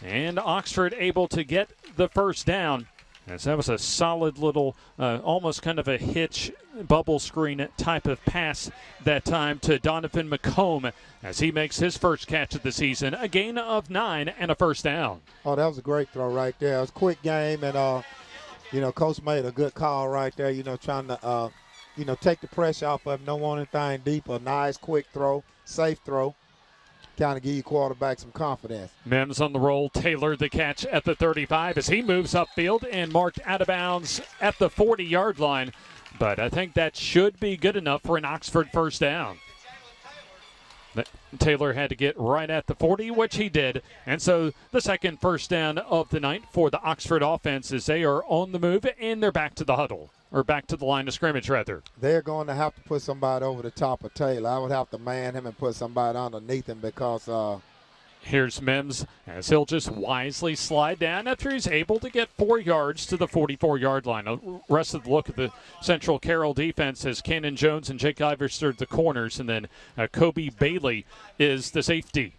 And Oxford able to get the first down. As that was a solid little, almost kind of a hitch bubble screen type of pass that time to Donovan McComb as he makes his first catch of the season. A gain of 9 and a first down. Oh, that was a great throw right there. It was a quick game, and, Coach made a good call right there, trying to, take the pressure off of him. Don't want anything deep. A nice quick throw, safe throw. kind of give your quarterback some confidence. Mims on the roll. Taylor the catch at the 35 as he moves upfield and marked out of bounds at the 40-yard line. But I think that should be good enough for an Oxford first down. Taylor had to get right at the 40, which he did. And so the second first down of the night for the Oxford offense as they are on the move and they're back to the huddle, or back to the line of scrimmage, rather. They're going to have to put somebody over the top of Taylor. I would have to man him and put somebody underneath him because here's Mims as he'll just wisely slide down after he's able to get 4 yards to the 44-yard line. The rest of the look at the Central Carroll defense as Cannon Jones and Jake Ivers are the corners, and then Kobe Bailey is the safety.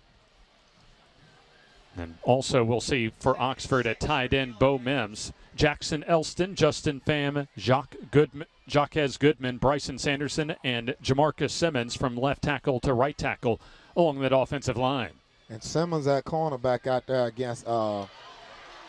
And also we'll see for Oxford at tight end Bo Mims, Jackson Elston, Justin Pham, Jaquez Goodman, Bryson Sanderson, and Jamarcus Simmons from left tackle to right tackle along that offensive line. And Simmons at cornerback out there against oh,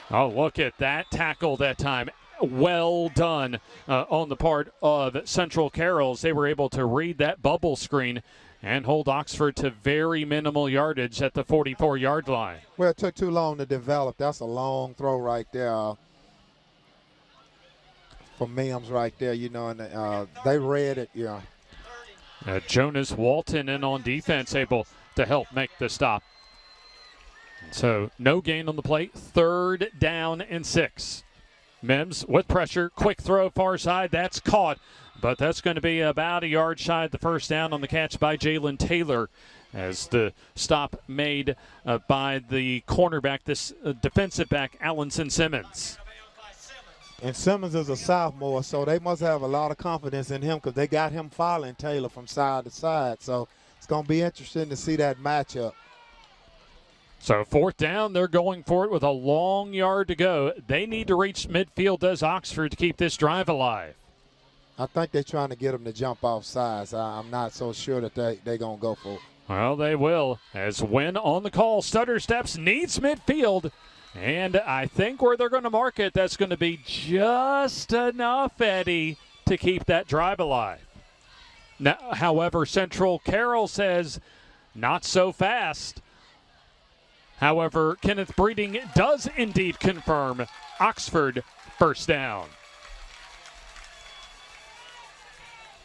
look at that tackle that time. Well done on the part of Central Carroll. They were able to read that bubble screen and hold Oxford to very minimal yardage at the 44-yard line. Well, it took too long to develop. That's a long throw right there for Mims right there, you know, and they read it, yeah. Jonas Walton in on defense, able to help make the stop. So no gain on the play. 3rd down and 6. Mims with pressure. Quick throw far side. That's caught. But that's going to be about a yard shy of the first down on the catch by Jalen Taylor as the stop made by the cornerback, this defensive back, Allenson Simmons. And Simmons is a sophomore, so they must have a lot of confidence in him because they got him following Taylor from side to side. So it's going to be interesting to see that matchup. So 4th down, they're going for it with a long yard to go. They need to reach midfield, does Oxford, to keep this drive alive. I think they're trying to get them to jump off sides. I'm not so sure that they're going to go for it. Well, they will, as Wynn on the call. Stutter steps, needs midfield. And I think where they're going to mark it, that's going to be just enough, Eddie, to keep that drive alive. Now, however, Central Carroll says not so fast. However, Kenneth Breeding does indeed confirm Oxford first down.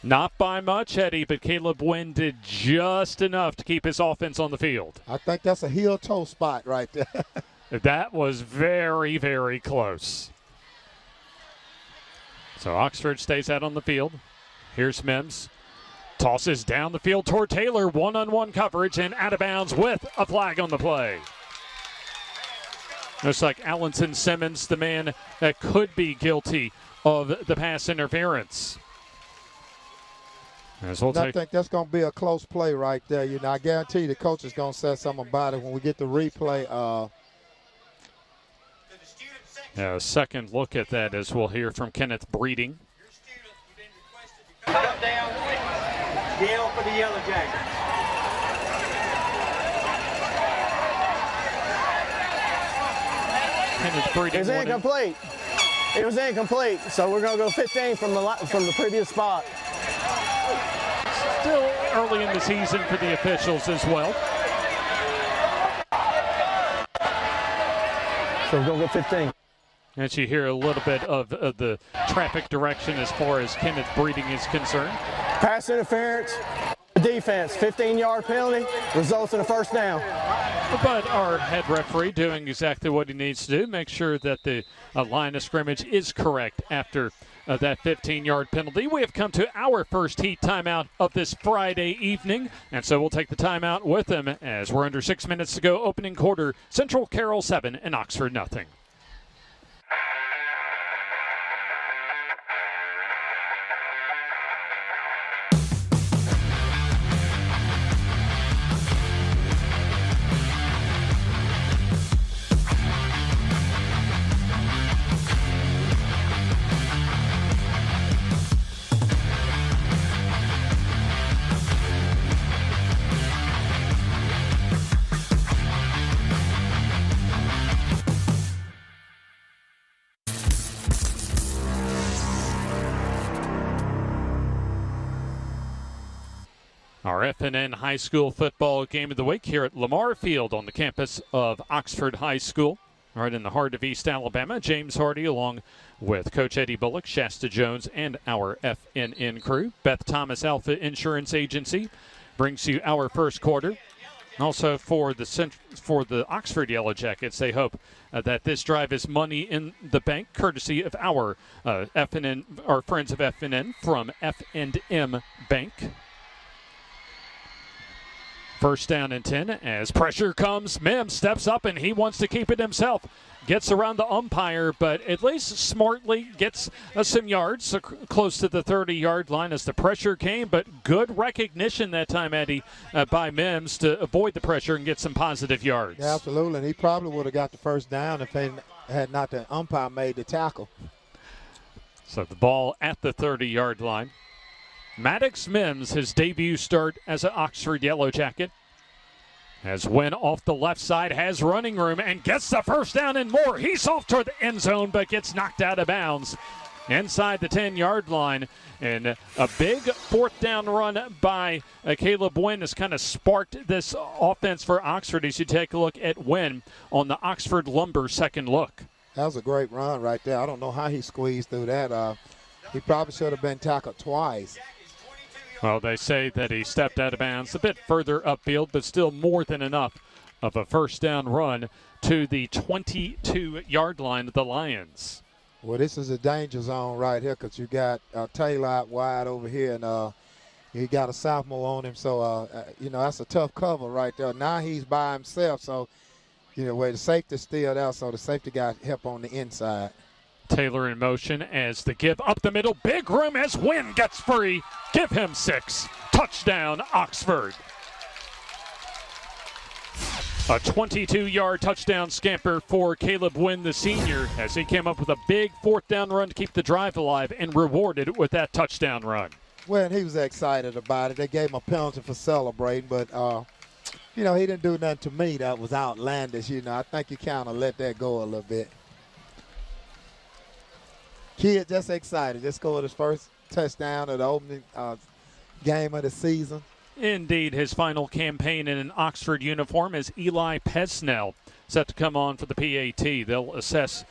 Not by much, Eddie, but Caleb Wynn did just enough to keep his offense on the field. I think that's a heel-toe spot right there. That was very, very close. So Oxford stays out on the field. Here's Mims. Tosses down the field toward Taylor. One-on-one coverage and out of bounds with a flag on the play. Looks like Allenson Simmons, the man that could be guilty of the pass interference. I think that's going to be a close play right there. You know, I guarantee the coach is going to say something about it when we get the replay. A second look at that as we'll hear from Kenneth Breeding. Come down, yell for the Yellow Jackets. Kenneth Breeding. It's incomplete. It was incomplete, so we're going to go 15 from the previous spot. Still early in the season for the officials as well. So we're going to go 15. And you hear a little bit of the traffic direction as far as Kenneth Breeding is concerned. Pass interference, defense, 15-yard penalty, results in a first down. But our head referee doing exactly what he needs to do, make sure that the line of scrimmage is correct after that 15-yard penalty. We have come to our first heat timeout of this Friday evening, and so we'll take the timeout with them as we're under 6 minutes to go. Opening quarter, Central Carroll 7 and Oxford nothing. Our FNN High School football game of the week here at Lamar Field on the campus of Oxford High School, right in the heart of East Alabama. James Hardy along with Coach Eddie Bullock, Shasta Jones, and our FNN crew. Beth Thomas Alpha Insurance Agency brings you our first quarter. Also for the Oxford Yellow Jackets, they hope that this drive is money in the bank, courtesy of our FNN, our friends of FNN from F&M Bank. First down and 10 as pressure comes. Mims steps up and he wants to keep it himself. Gets around the umpire, but at least smartly gets some yards close to the 30-yard line as the pressure came. But good recognition that time, Eddie, by Mims to avoid the pressure and get some positive yards. Yeah, absolutely. And he probably would have got the first down if they had not the umpire made the tackle. So the ball at the 30-yard line. Maddox Mims, his debut start as an Oxford Yellow Jacket. As Wynn off the left side has running room and gets the first down and more. He's off toward the end zone but gets knocked out of bounds inside the 10-yard line. And a big fourth down run by Caleb Wynn has kind of sparked this offense for Oxford as you take a look at Wynn on the Oxford Lumber second look. That was a great run right there. I don't know how he squeezed through that. He probably should have been tackled twice. Well, they say that he stepped out of bounds a bit further upfield, but still more than enough of a first down run to the 22-yard line of the Lions. Well, this is a danger zone right here because you got Taylor out wide over here, and he got a sophomore on him. So, that's a tough cover right there. Now he's by himself, so, where the safety's still there, so the safety got help on the inside. Taylor in motion as the give up the middle. Big room as Wynn gets free. Give him 6. Touchdown, Oxford. A 22-yard touchdown scamper for Caleb Wynn, the senior, as he came up with a big fourth down run to keep the drive alive and rewarded with that touchdown run. Well, he was excited about it. They gave him a penalty for celebrating, but, he didn't do nothing to me that was outlandish. I think you kind of let that go a little bit. Kid just excited. Just scored his first touchdown of the opening game of the season. Indeed, his final campaign in an Oxford uniform is Eli Pesnell, set to come on for the PAT. They'll assess.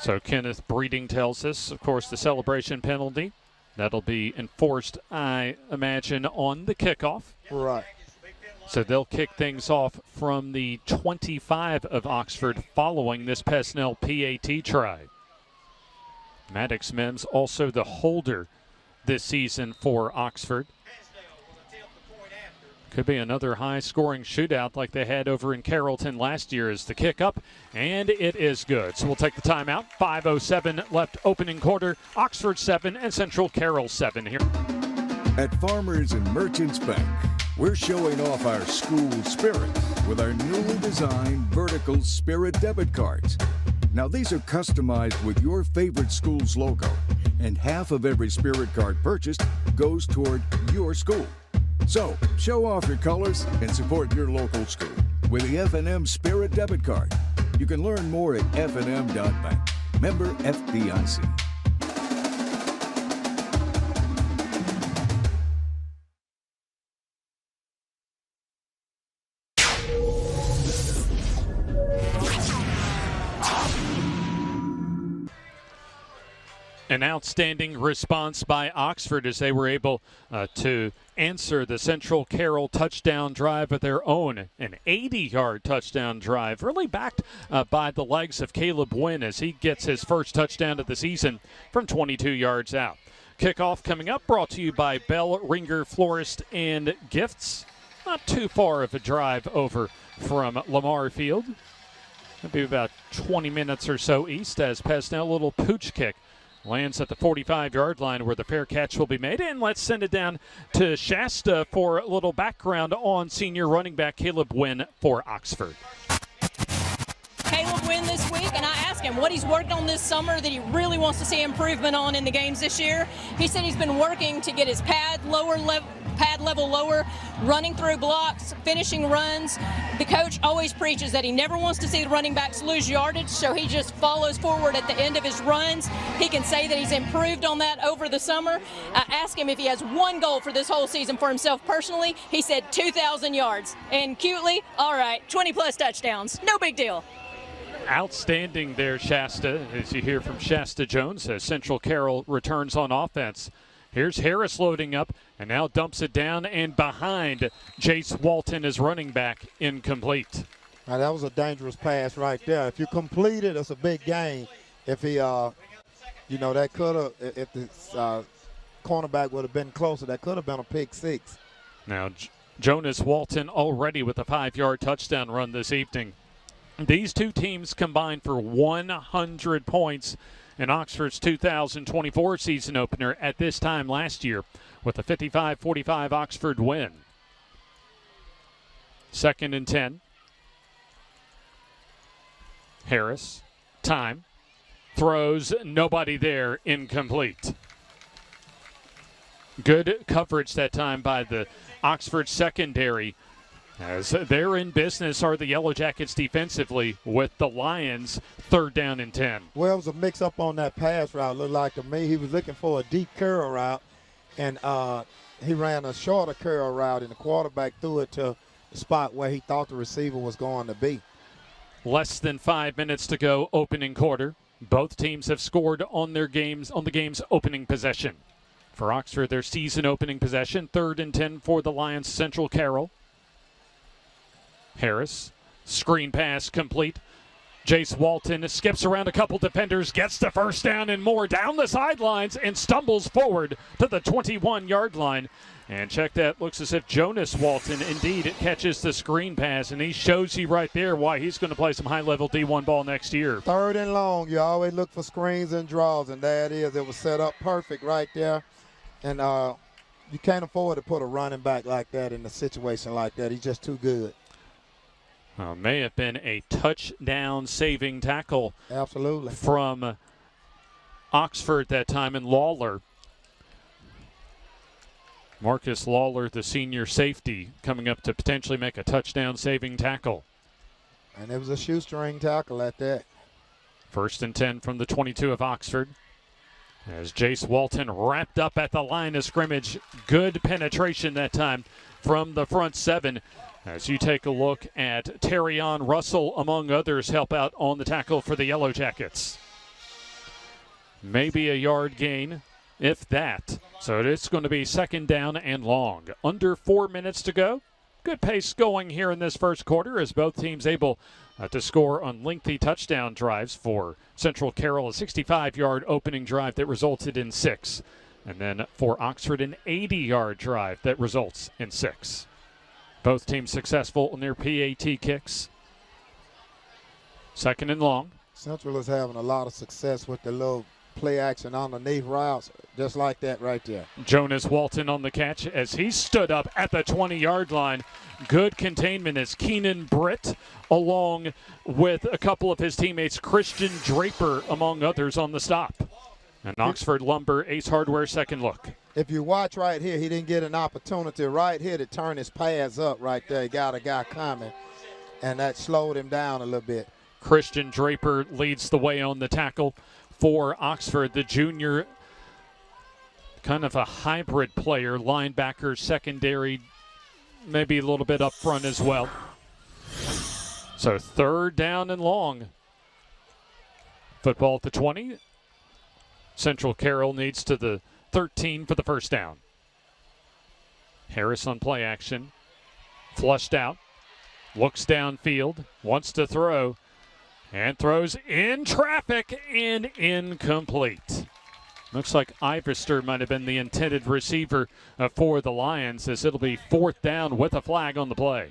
So Kenneth Breeding tells us, of course, the celebration penalty. That'll be enforced, I imagine, on the kickoff. Right. So they'll kick things off from the 25 of Oxford following this Pesnell PAT try. Maddox Mims also the holder this season for Oxford. Could be another high-scoring shootout like they had over in Carrollton last year as the kick up, and it is good. So we'll take the timeout. 5:07 left opening quarter. Oxford 7 and Central Carroll 7 here. At Farmers and Merchants Bank, we're showing off our school spirit with our newly designed vertical Spirit debit cards. Now, these are customized with your favorite school's logo, and half of every Spirit card purchased goes toward your school. So, show off your colors and support your local school with the F&M Spirit debit card. You can learn more at fnm.bank. Member FDIC. An outstanding response by Oxford as they were able to answer the Central Carroll touchdown drive of their own. An 80-yard touchdown drive, really backed by the legs of Caleb Wynn as he gets his first touchdown of the season from 22 yards out. Kickoff coming up, brought to you by Bell Ringer Florist and Gifts. Not too far of a drive over from Lamar Field. It'll be about 20 minutes or so east as Pesnell, a little pooch kick, lands at the 45-yard line where the fair catch will be made. And let's send it down to Shasta for a little background on senior running back Caleb Wynn for Oxford. Caleb Wynn this week, and I asked him what he's worked on this summer that he really wants to see improvement on in the games this year. He said he's been working to get his pad lower pad level lower, running through blocks, finishing runs. The coach always preaches that he never wants to see the running backs lose yardage, so he just follows forward at the end of his runs. He can say that he's improved on that over the summer. I asked him if he has one goal for this whole season for himself personally. He said 2,000 yards. And cutely, all right, 20-plus touchdowns. No big deal. Outstanding there, Shasta, as you hear from Shasta Jones as Central Carroll returns on offense. Here's Harris loading up and now dumps it down and behind Jace Walton as running back, incomplete. Now, that was a dangerous pass right there. If you complete it, it's a big gain. If he, that could have, if the cornerback would have been closer, that could have been a pick six. Now, Jonas Walton already with a 5-yard touchdown run this evening. These two teams combined for 100 points in Oxford's 2024 season opener at this time last year with a 55-45 Oxford win. 2nd and 10. Harris, time, throws, nobody there, incomplete. Good coverage that time by the Oxford secondary. As they're in business are the Yellow Jackets defensively with the Lions 3rd down and 10. Well, it was a mix-up on that pass route. Looked like to me he was looking for a deep curl route, and he ran a shorter curl route, and the quarterback threw it to the spot where he thought the receiver was going to be. Less than 5 minutes to go, opening quarter. Both teams have scored on the game's opening possession. For Oxford, their season opening possession, 3rd and 10 for the Lions, Central Carroll. Harris, screen pass complete. Jace Walton skips around a couple defenders, gets the 1st down and more down the sidelines and stumbles forward to the 21-yard line. And check that, looks as if Jonas Walton indeed catches the screen pass, and he shows you right there why he's going to play some high-level D1 ball next year. 3rd and long, you always look for screens and draws, and there it is. It was set up perfect right there. And you can't afford to put a running back like that in a situation like that. He's just too good. May have been a touchdown saving tackle. Absolutely. From Oxford that time, and Lawler. Marcus Lawler, the senior safety, coming up to potentially make a touchdown saving tackle. And it was a shoestring tackle at that. 1st and 10 from the 22 of Oxford. As Jace Walton wrapped up at the line of scrimmage. Good penetration that time from the front 7. As you take a look at Terrion Russell, among others, help out on the tackle for the Yellow Jackets. Maybe a yard gain, if that. So it's going to be 2nd down and long. Under 4 minutes to go. Good pace going here in this first quarter as both teams able to score on lengthy touchdown drives. For Central Carroll, a 65-yard opening drive that resulted in 6. And then for Oxford, an 80-yard drive that results in 6. Both teams successful in their PAT kicks. 2nd and long. Central is having a lot of success with the little play action underneath routes, just like that right there. Jonas Walton on the catch as he stood up at the 20-yard line. Good containment as Keenan Britt, along with a couple of his teammates, Christian Draper, among others, on the stop. And Oxford Lumber, Ace Hardware, 2nd look. If you watch right here, he didn't get an opportunity right here to turn his pads up right there. He got a guy coming, and that slowed him down a little bit. Christian Draper leads the way on the tackle for Oxford, the junior, kind of a hybrid player, linebacker, secondary, maybe a little bit up front as well. So 3rd down and long. Football at the 20. Central Carroll needs to the 13 for the 1st down. Harris on play action. Flushed out. Looks downfield. Wants to throw. And throws in traffic and incomplete. Looks like Ivester might have been the intended receiver for the Lions, as it'll be 4th down with a flag on the play.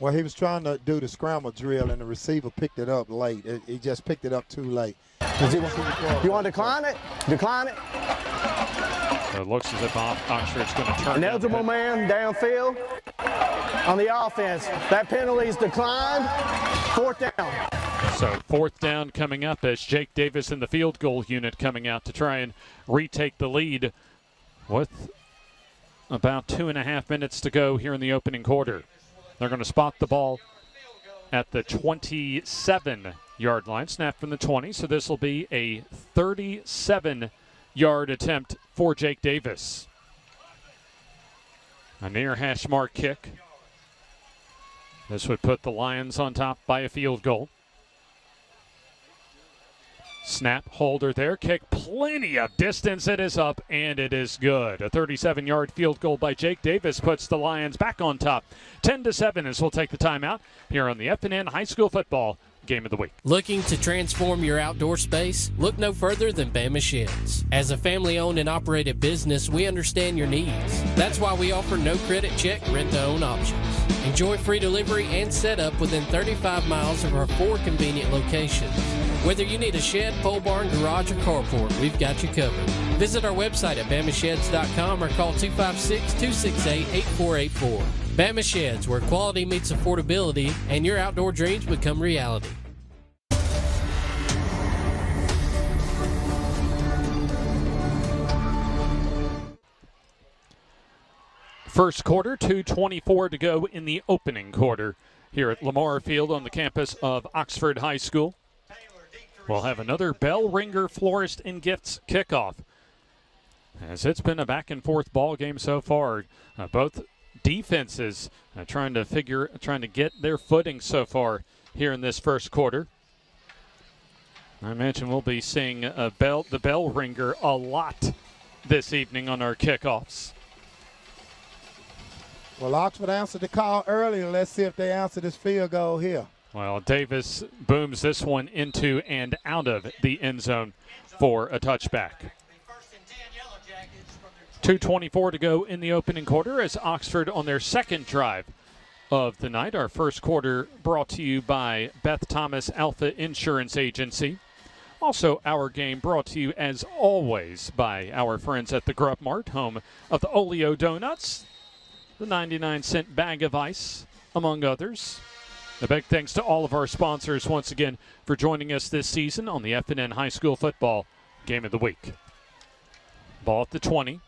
Well, he was trying to do the scramble drill, and the receiver picked it up late. He just picked it up too late. You want to decline it? Decline it. So it looks as if Oxford's going to turn. An eligible man downfield on the offense. That penalty is declined. 4th down. So 4th down coming up as Jake Davis in the field goal unit coming out to try and retake the lead with about 2.5 minutes to go here in the opening quarter. They're going to spot the ball at the 27-yard line, snap from the 20, so this will be a 37-yard attempt for Jake Davis. A near hash mark kick. This would put the Lions on top by a field goal. Snap, holder there, kick, plenty of distance. It is up, and it is good. A 37-yard field goal by Jake Davis puts the Lions back on top. 10-7 as we'll take the timeout here on the FNN High School Football Game of the Week. Looking to transform your outdoor space? Look no further than Bama Sheds. As a family-owned and operated business, we understand your needs. That's why we offer no credit check, rent-to-own options. Enjoy free delivery and setup within 35 miles of our 4 convenient locations. Whether you need a shed, pole barn, garage, or carport, we've got you covered. Visit our website at BamaSheds.com or call 256-268-8484. Bama Sheds, where quality meets affordability and your outdoor dreams become reality. First quarter, 2:24 to go in the opening quarter here at Lamar Field on the campus of Oxford High School. We'll have another bell ringer, florist, and gifts kickoff, as it's been a back-and-forth ball game so far. Both defenses trying to get their footing so far here in this first quarter. I imagine we'll be seeing the bell ringer a lot this evening on our kickoffs. Well, Oxford answered the call earlier. Let's see if they answer this field goal here. Well, Davis booms this one into and out of the end zone for a touchback. 2:24 to go in the opening quarter as Oxford on their second drive of the night. Our first quarter brought to you by Beth Thomas Alpha Insurance Agency. Also, our game brought to you, as always, by our friends at the Grub Mart, home of the Oleo Donuts, the 99-cent bag of ice, among others. A big thanks to all of our sponsors once again for joining us this season on the FNN High School Football Game of the Week. Ball at the 20.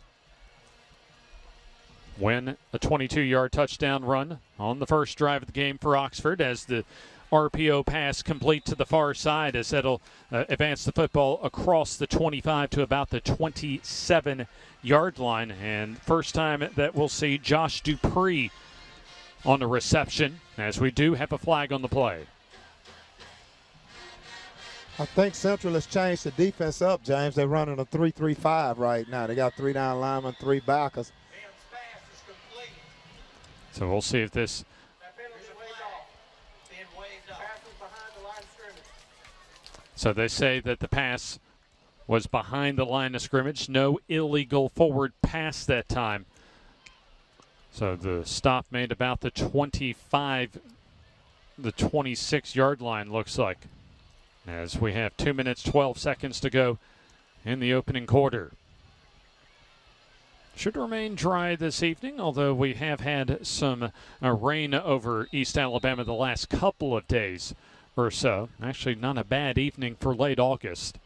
Win a 22-yard touchdown run on the first drive of the game for Oxford as the RPO pass complete to the far side as it'll advance the football across the 25 to about the 27-yard line. And first time that we'll see Josh Dupree on the reception, as we do have a flag on the play. I think Central has changed the defense up, James. They're running a 3-3-5 right now. They got 3 down linemen, 3 backers. So we'll see if this... So they say that the pass was behind the line of scrimmage. No illegal forward pass that time. So the stop made about the 26-yard line, looks like, as we have 2 minutes, 12 seconds to go in the opening quarter. Should remain dry this evening, although we have had some rain over East Alabama the last couple of days or so. Actually, not a bad evening for late August.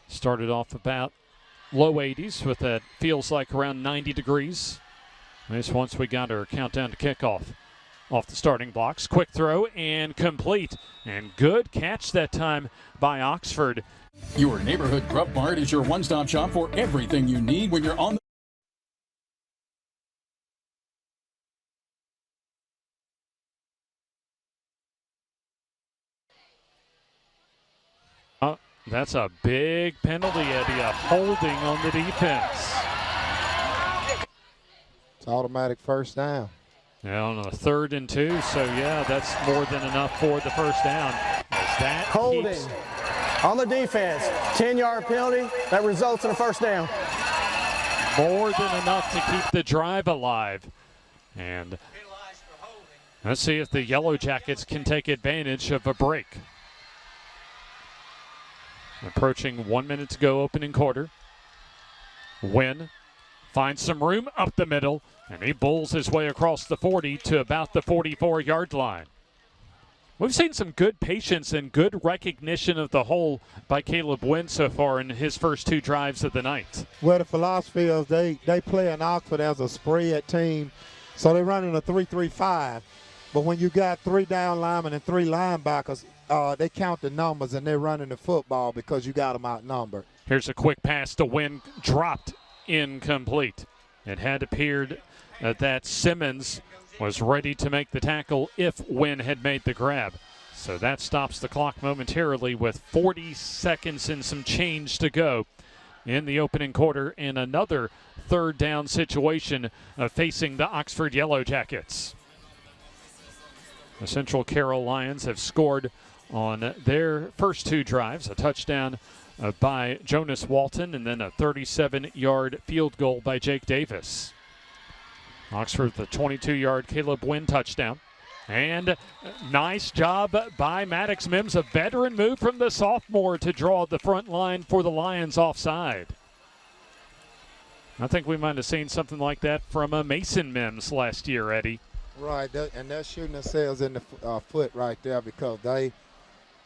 Started off about low 80s with that feels like around 90 degrees. This once we got our countdown to kickoff off the starting blocks. Quick throw and complete. And good catch that time by Oxford. Your neighborhood Grub Mart is your one-stop shop for everything you need when you're on the That's a big penalty, Eddie, a holding on the defense. It's automatic first down. Yeah, on a 3rd and 2, so yeah, that's more than enough for the first down. That holding on the defense, 10-yard penalty, that results in a first down. More than enough to keep the drive alive. And let's see if the Yellow Jackets can take advantage of a break. Approaching 1 minute to go opening quarter. Wynn finds some room up the middle, and he bowls his way across the 40 to about the 44-yard line. We've seen some good patience and good recognition of the hole by Caleb Wynn so far in his first 2 drives of the night. Well, the philosophy is they play in Oxford as a spread team, so they're running a 3-3-5. But when you got 3 down linemen and 3 linebackers, they count the numbers and they're running the football because you got them outnumbered. Here's a quick pass to Wynn, dropped, incomplete. It had appeared that Simmons was ready to make the tackle if Wynn had made the grab. So that stops the clock momentarily with 40 seconds and some change to go in the opening quarter, and another 3rd down situation facing the Oxford Yellow Jackets. The Central Carroll Lions have scored on their first 2 drives, a touchdown by Jonas Walton and then a 37-yard field goal by Jake Davis. Oxford, the 22-yard Caleb Wynn touchdown. And nice job by Maddox Mims, a veteran move from the sophomore to draw the front line for the Lions offside. I think we might have seen something like that from Mason Mims last year, Eddie. Right, and they're shooting themselves in the foot right there because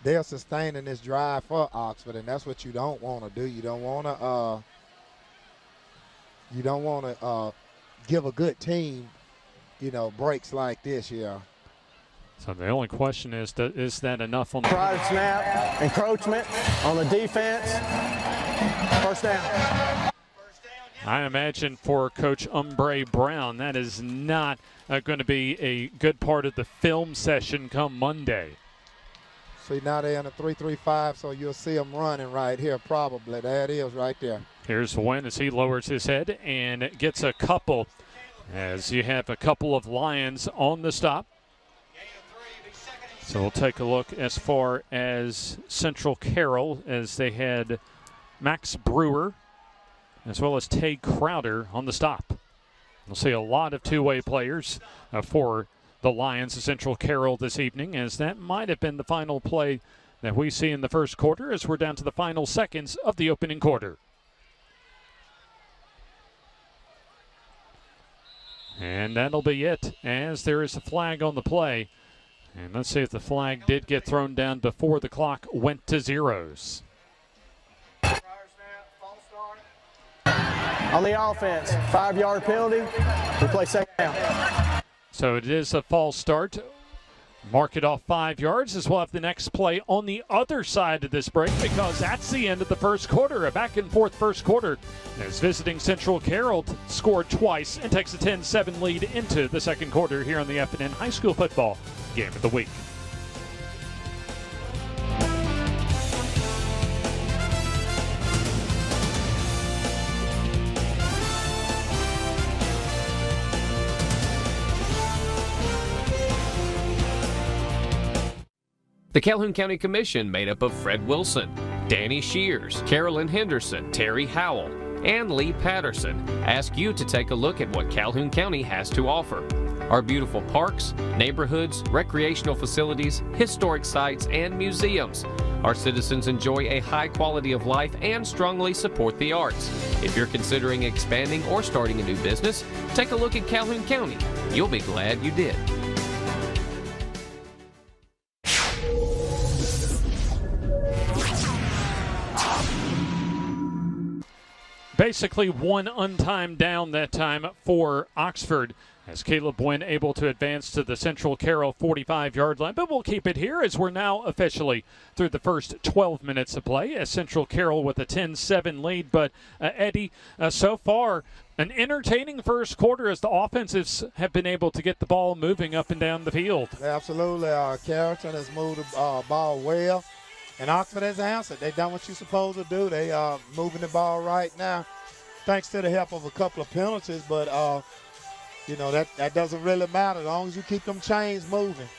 they're sustaining this drive for Oxford, and that's what you don't want to do. You don't want to give a good team, breaks like this here. So the only question is that enough on the prior snap, encroachment on the defense, first down. I imagine for Coach Umbre Brown, that is not going to be a good part of the film session come Monday. See, now they're in a 3-3-5, so you'll see them running right here probably. There it is right there. Here's Wynn as he lowers his head and gets a couple, as you have a couple of Lions on the stop. So we'll take a look as far as Central Carroll, as they had Max Brewer as well as Tay Crowder on the stop. We'll see a lot of two-way players for the Lions of Central Carroll this evening, as that might have been the final play that we see in the first quarter as we're down to the final seconds of the opening quarter. And that'll be it, as there is a flag on the play. And let's see if the flag did get thrown down before the clock went to zeros. On the offense, 5-yard penalty, we play second down. So it is a false start. Mark it off 5 yards as we'll have the next play on the other side of this break, because that's the end of the first quarter. A back and forth first quarter as visiting Central Carroll scored twice and takes a 10-7 lead into the second quarter here on the F&N High School Football Game of the Week. The Calhoun County Commission, made up of Fred Wilson, Danny Shears, Carolyn Henderson, Terry Howell, and Lee Patterson, ask you to take a look at what Calhoun County has to offer. Our beautiful parks, neighborhoods, recreational facilities, historic sites, and museums. Our citizens enjoy a high quality of life and strongly support the arts. If you're considering expanding or starting a new business, take a look at Calhoun County. You'll be glad you did. Basically one untimed down that time for Oxford, as Caleb Wynn able to advance to the Central Carroll 45-yard line. But we'll keep it here as we're now officially through the first 12 minutes of play, as Central Carroll with a 10-7 lead. But Eddie, so far an entertaining first quarter as the offensives have been able to get the ball moving up and down the field. Absolutely. Carrollton has moved the ball well. And Oxford has answered. They've done what you're supposed to do. They are moving the ball right now, thanks to the help of a couple of penalties. But, that doesn't really matter as long as you keep them chains moving.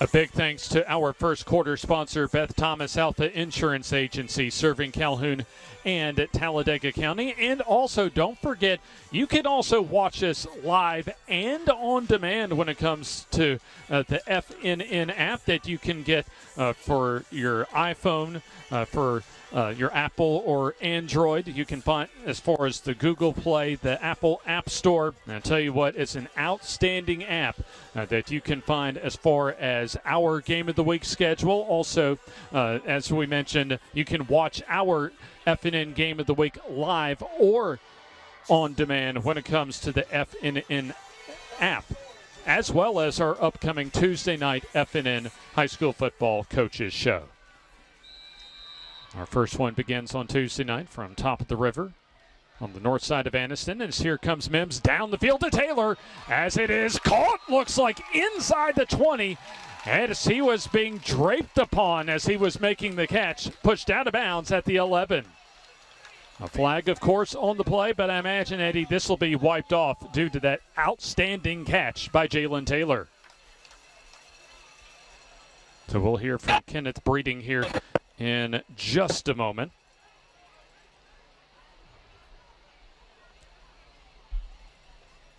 A big thanks to our first quarter sponsor, Beth Thomas Alpha Insurance Agency, serving Calhoun and Talladega County. And also, don't forget, you can also watch us live and on demand when it comes to the FNN app that you can get for your iPhone, for your Apple or Android. You can find, as far as the Google Play, the Apple App Store. And I'll tell you what, it's an outstanding app that you can find as far as our Game of the Week schedule. Also, as we mentioned, you can watch our FNN Game of the Week live or on demand when it comes to the FNN app, as well as our upcoming Tuesday night FNN High School Football Coaches Show. Our first one begins on Tuesday night from top of the river on the north side of Anniston. And here comes Mims down the field to Taylor as it is caught, looks like inside the 20. And as he was being draped upon as he was making the catch, pushed out of bounds at the 11. A flag, of course, on the play, but I imagine, Eddie, this will be wiped off due to that outstanding catch by Jalen Taylor. So we'll hear from Kenneth Breeding here in just a moment.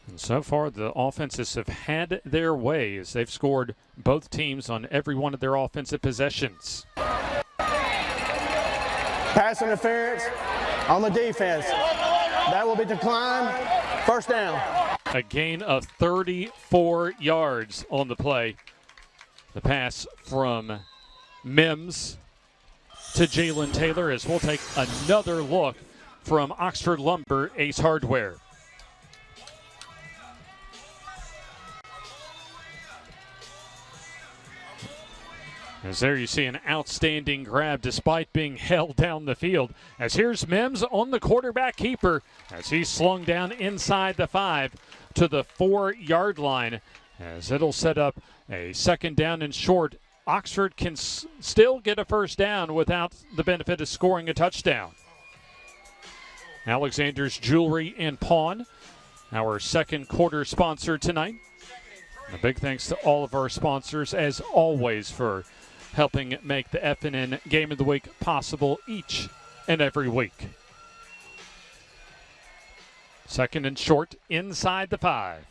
And so far, the offenses have had their way as they've scored both teams on every one of their offensive possessions. Pass interference on the defense. That will be declined. First down. A gain of 34 yards on the play. The pass from Mims to Jalen Taylor, as we'll take another look from Oxford Lumber Ace Hardware. As there you see an outstanding grab despite being held down the field. As here's Mims on the quarterback keeper as he's slung down inside the 5 to the 4-yard line. As it'll set up a second down and short. Oxford can still get a first down without the benefit of scoring a touchdown. Alexander's Jewelry and Pawn, our second quarter sponsor tonight. A big thanks to all of our sponsors, as always, for helping make the FNN Game of the Week possible each and every week. Second and short inside the 5.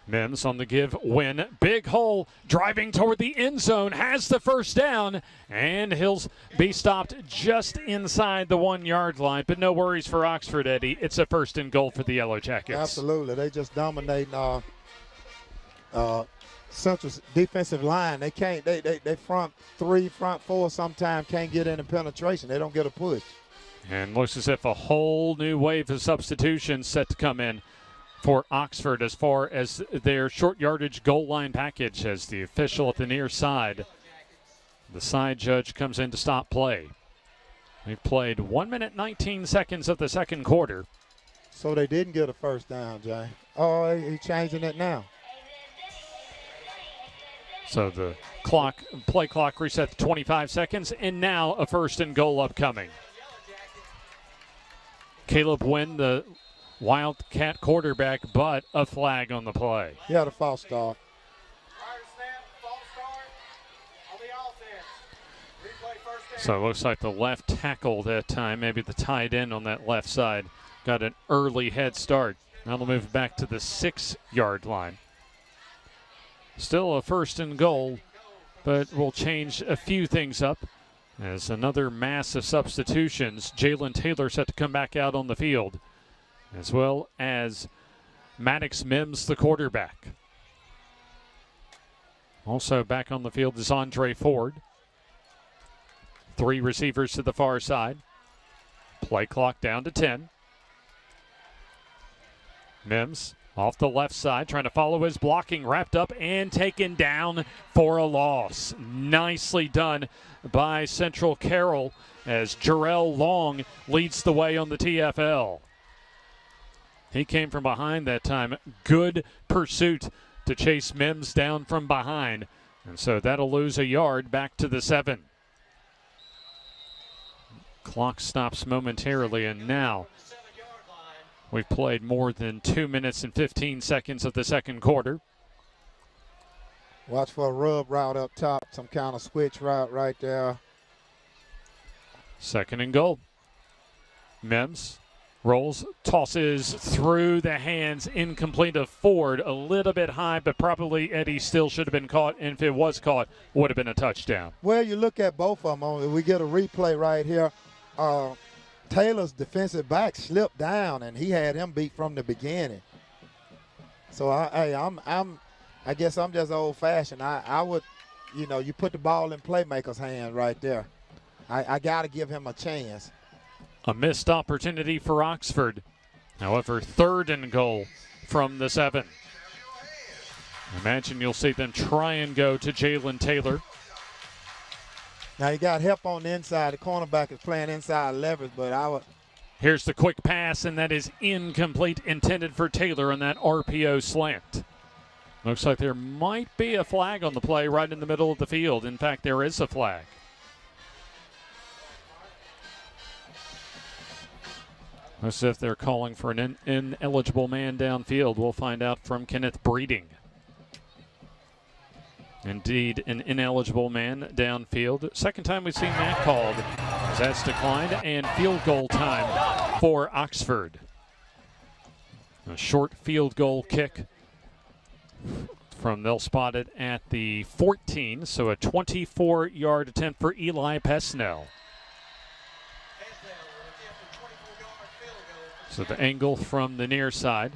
Mims on the give, win, big hole, driving toward the end zone, has the first down, and he'll be stopped just inside the 1-yard line. But no worries for Oxford, Eddie. It's a first and goal for the Yellow Jackets. Absolutely. They just dominating Central defensive line. They can't. They front 3, front 4 sometimes can't get into penetration. They don't get a push. And looks as if a whole new wave of substitutions set to come in for Oxford as far as their short yardage goal line package, as the official at the near side, the side judge, comes in to stop play. We've played 1 minute 19 seconds of the second quarter. So they didn't get a first down, Jay. Oh, he's changing it now. So the play clock reset to 25 seconds, and now a first and goal upcoming. Caleb Wynn, the Wildcat quarterback, but a flag on the play. He had a false start. So it looks like the left tackle that time, maybe the tight end on that left side, got an early head start. Now they'll move back to the 6-yard line. Still a first and goal, but we'll change a few things up as another mass of substitutions. Jalen Taylor set to come back out on the field, as well as Maddox Mims, the quarterback. Also back on the field is Andre Ford. 3 receivers to the far side. Play clock down to 10. Mims off the left side, trying to follow his blocking, wrapped up and taken down for a loss. Nicely done by Central Carroll as Jarrell Long leads the way on the TFL. He came from behind that time. Good pursuit to chase Mims down from behind. And so that'll lose a yard back to the 7. Clock stops momentarily, and now we've played more than 2 minutes and 15 seconds of the second quarter. Watch for a rub route up top, some kind of switch route right there. Second and goal. Mims Rolls, tosses through the hands, incomplete of Ford. A little bit high, but probably Eddie still should have been caught. And if it was caught, would have been a touchdown. Well, you look at both of them. We get a replay right here. Taylor's defensive back slipped down, and he had him beat from the beginning. So, I guess I'm just old-fashioned. I would, you put the ball in playmaker's hand right there. I got to give him a chance. A missed opportunity for Oxford. However, 3rd and goal from the 7. Imagine you'll see them try and go to Jalen Taylor. Now you got help on the inside. The cornerback is playing inside leverage, but Here's the quick pass, and that is incomplete, intended for Taylor on that RPO slant. Looks like there might be a flag on the play right in the middle of the field. In fact, there is a flag. As if they're calling for an ineligible man downfield. We'll find out from Kenneth Breeding. Indeed, an ineligible man downfield. Second time we've seen that called. As that's declined, and field goal time for Oxford. A short field goal kick they'll spot it at the 14, so a 24-yard attempt for Eli Pesnell. So the angle from the near side.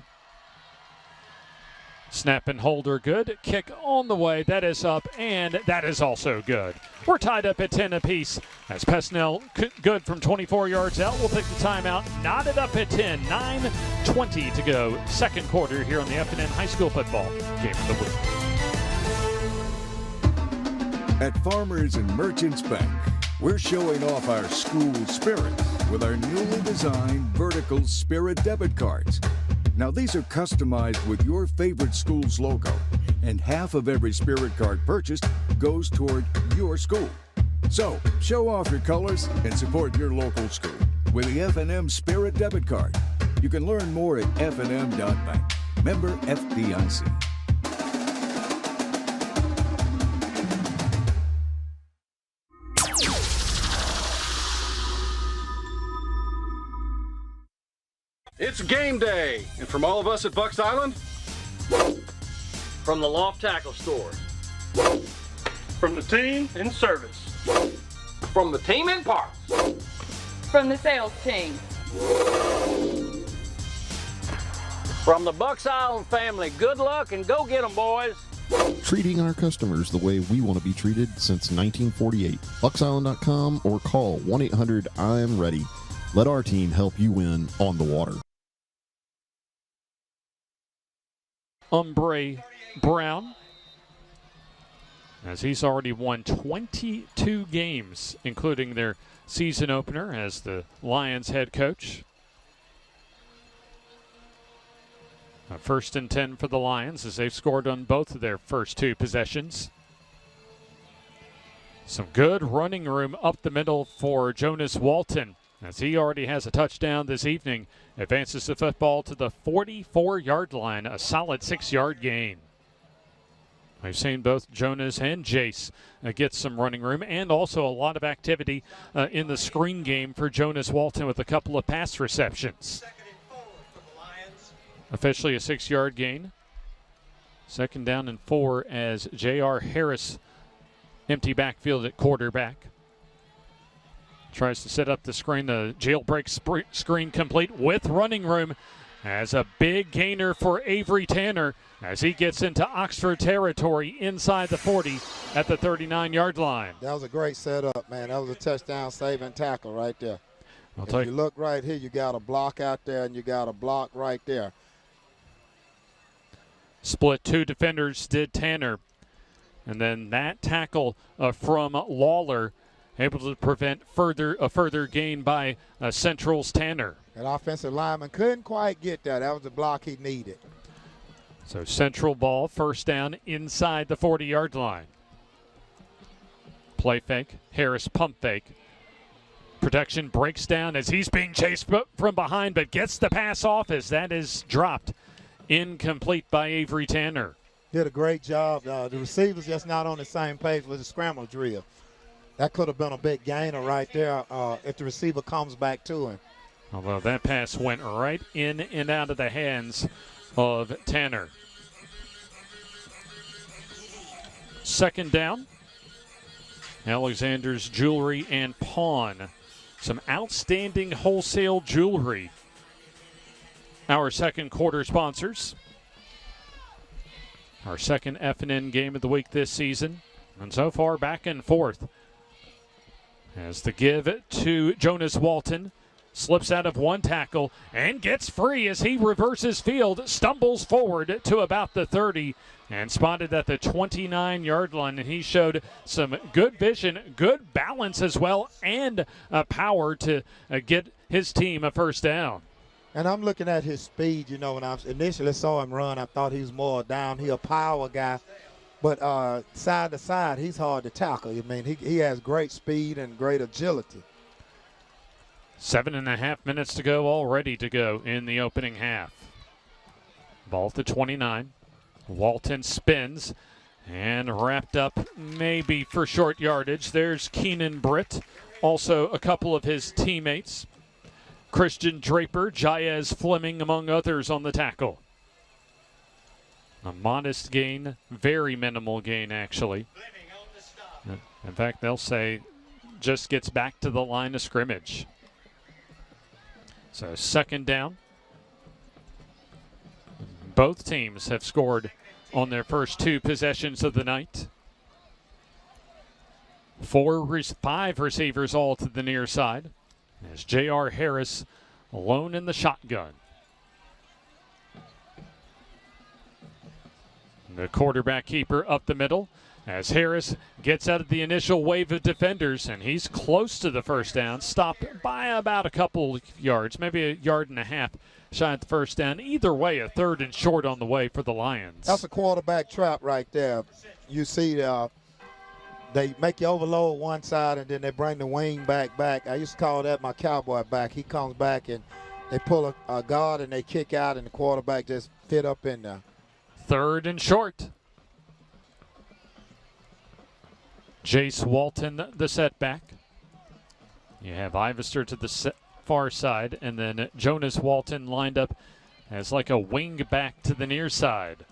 Snap and hold are good. Kick on the way. That is up, and that is also good. We're tied up at 10 apiece as Pesnell good from 24 yards out. We'll take the timeout. Knotted up at 10. 9:20 to go. Second quarter here on the F&N High School Football Game of the Week. At Farmers and Merchants Bank, we're showing off our school spirit with our newly designed vertical Spirit debit cards. Now, these are customized with your favorite school's logo, and half of every Spirit card purchased goes toward your school. So, show off your colors and support your local school with the F&M Spirit debit card. You can learn more at fnm.bank. Member FDIC. It's game day, and from all of us at Bucks Island, from the Loft Tackle Store, from the team in service, from the team in parts, from the sales team, from the Bucks Island family, good luck and go get 'em, boys. Treating our customers the way we want to be treated since 1948. BucksIsland.com or call 1-800-I'm-READY. Let our team help you win on the water. Umbre Brown, as he's already won 22 games, including their season opener as the Lions head coach. A 1st and 10 for the Lions as they've scored on both of their first 2 possessions. Some good running room up the middle for Jonas Walton, as he already has a touchdown this evening. Advances the football to the 44-yard line, a solid 6-yard gain. We've seen both Jonas and Jace get some running room, and also a lot of activity in the screen game for Jonas Walton with a couple of pass receptions. Officially a 6-yard gain. 2nd down and 4 as J.R. Harris empty backfield at quarterback. Tries to set up the screen, the jailbreak screen complete with running room as a big gainer for Avery Tanner as he gets into Oxford territory inside the 40 at the 39-yard line. That was a great setup, man. That was a touchdown saving tackle right there. If you look right here, you got a block out there and you got a block right there. Split 2 defenders did Tanner. And then that tackle from Lawler able to prevent a further gain by Central's Tanner. That offensive lineman couldn't quite get that. That was the block he needed. So Central ball, 1st down inside the 40-yard line. Play fake, Harris pump fake. Protection breaks down as he's being chased from behind, but gets the pass off as that is dropped. Incomplete by Avery Tanner. Did a great job. The receivers just not on the same page with the scramble drill. That could have been a big gainer right there if the receiver comes back to him. Although that pass went right in and out of the hands of Tanner. Second down. Alexander's Jewelry and Pawn. Some outstanding wholesale jewelry. Our second quarter sponsors. Our second F&N game of the week this season. And so far back and forth. As the give to Jonas Walton. Slips out of one tackle and gets free as he reverses field. Stumbles forward to about the 30 and spotted at the 29-yard line. And he showed some good vision, good balance as well, and power to get his team a first down. And I'm looking at his speed. You know, when I initially saw him run, I thought he was more a downhill power guy. But side to side, he's hard to tackle. I mean, he has great speed and great agility. 7.5 minutes to go, all ready to go in the opening half. Ball at the 29. Walton spins and wrapped up maybe for short yardage. There's Keenan Britt, also a couple of his teammates. Christian Draper, Jaez Fleming, among others on the tackle. A modest gain, very minimal gain actually. In fact, they'll say just gets back to the line of scrimmage. So second down. Both teams have scored on their first two possessions of the night. 5 receivers all to the near side. As J.R. Harris alone in the shotgun. The quarterback keeper up the middle as Harris gets out of the initial wave of defenders, and he's close to the first down, stopped by about a couple yards, maybe a yard and a half shy at the first down. Either way, a third and short on the way for the Lions. That's a quarterback trap right there. You see they make you overload one side, and then they bring the wing back. I used to call that my cowboy back. He comes back, and they pull a guard, and they kick out, and the quarterback just fit up in there. Third and short. Jace Walton, the setback. You have Ivester to the far side, and then Jonas Walton lined up as like a wing back to the near side.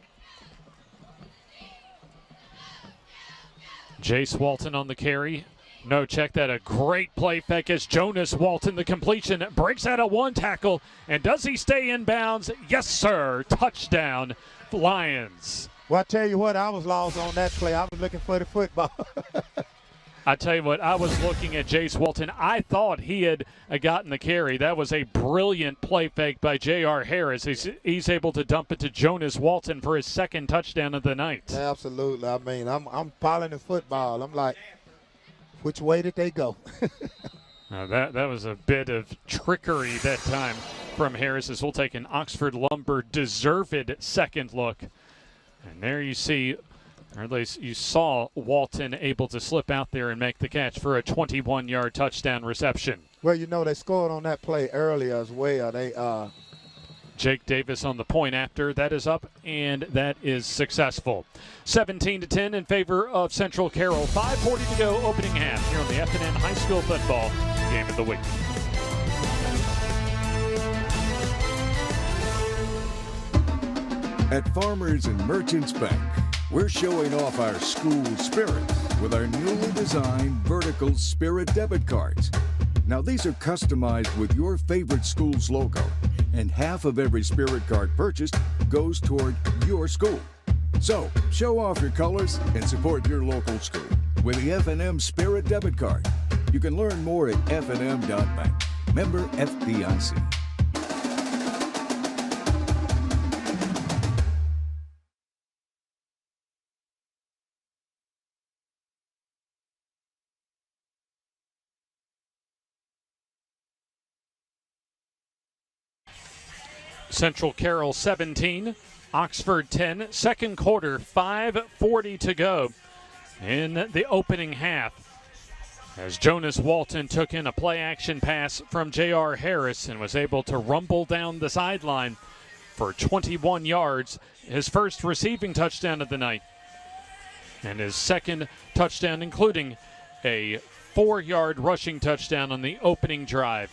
Jace Walton on the carry. No, check that. A great play fake as Jonas Walton, the completion, breaks out of one tackle. And does he stay in bounds? Yes, sir. Touchdown, Lions. Well, I tell you what, I was lost on that play. I was looking for the football. I tell you what, I was looking at Jace Walton. I thought he had gotten the carry. That was a brilliant play fake by J.R. Harris. He's able to dump it to Jonas Walton for his second touchdown of the night. Absolutely. I mean, I'm following the football. I'm like, which way did they go? That was a bit of trickery that time from Harris, as we'll take an Oxford Lumber deserved second look. And there you see, or at least you saw, Walton able to slip out there and make the catch for a 21-yard touchdown reception. Well, you know, they scored on that play earlier as well. Jake Davis on the point after. That is up, and that is successful. 17-10 in favor of Central Carroll. 5:40 to go, opening half here on the F&N High School Football Game of the Week. At Farmers and Merchants Bank, we're showing off our school spirit with our newly designed vertical Spirit debit cards. Now, these are customized with your favorite school's logo, and half of every Spirit card purchased goes toward your school. So, show off your colors and support your local school with the F&M Spirit debit card. You can learn more at fnm.bank. Member FDIC. Central Carroll 17, Oxford 10. Second quarter, 5:40 to go in the opening half. As Jonas Walton took in a play-action pass from J.R. Harris and was able to rumble down the sideline for 21 yards, his first receiving touchdown of the night, and his second touchdown, including a 4-yard rushing touchdown on the opening drive.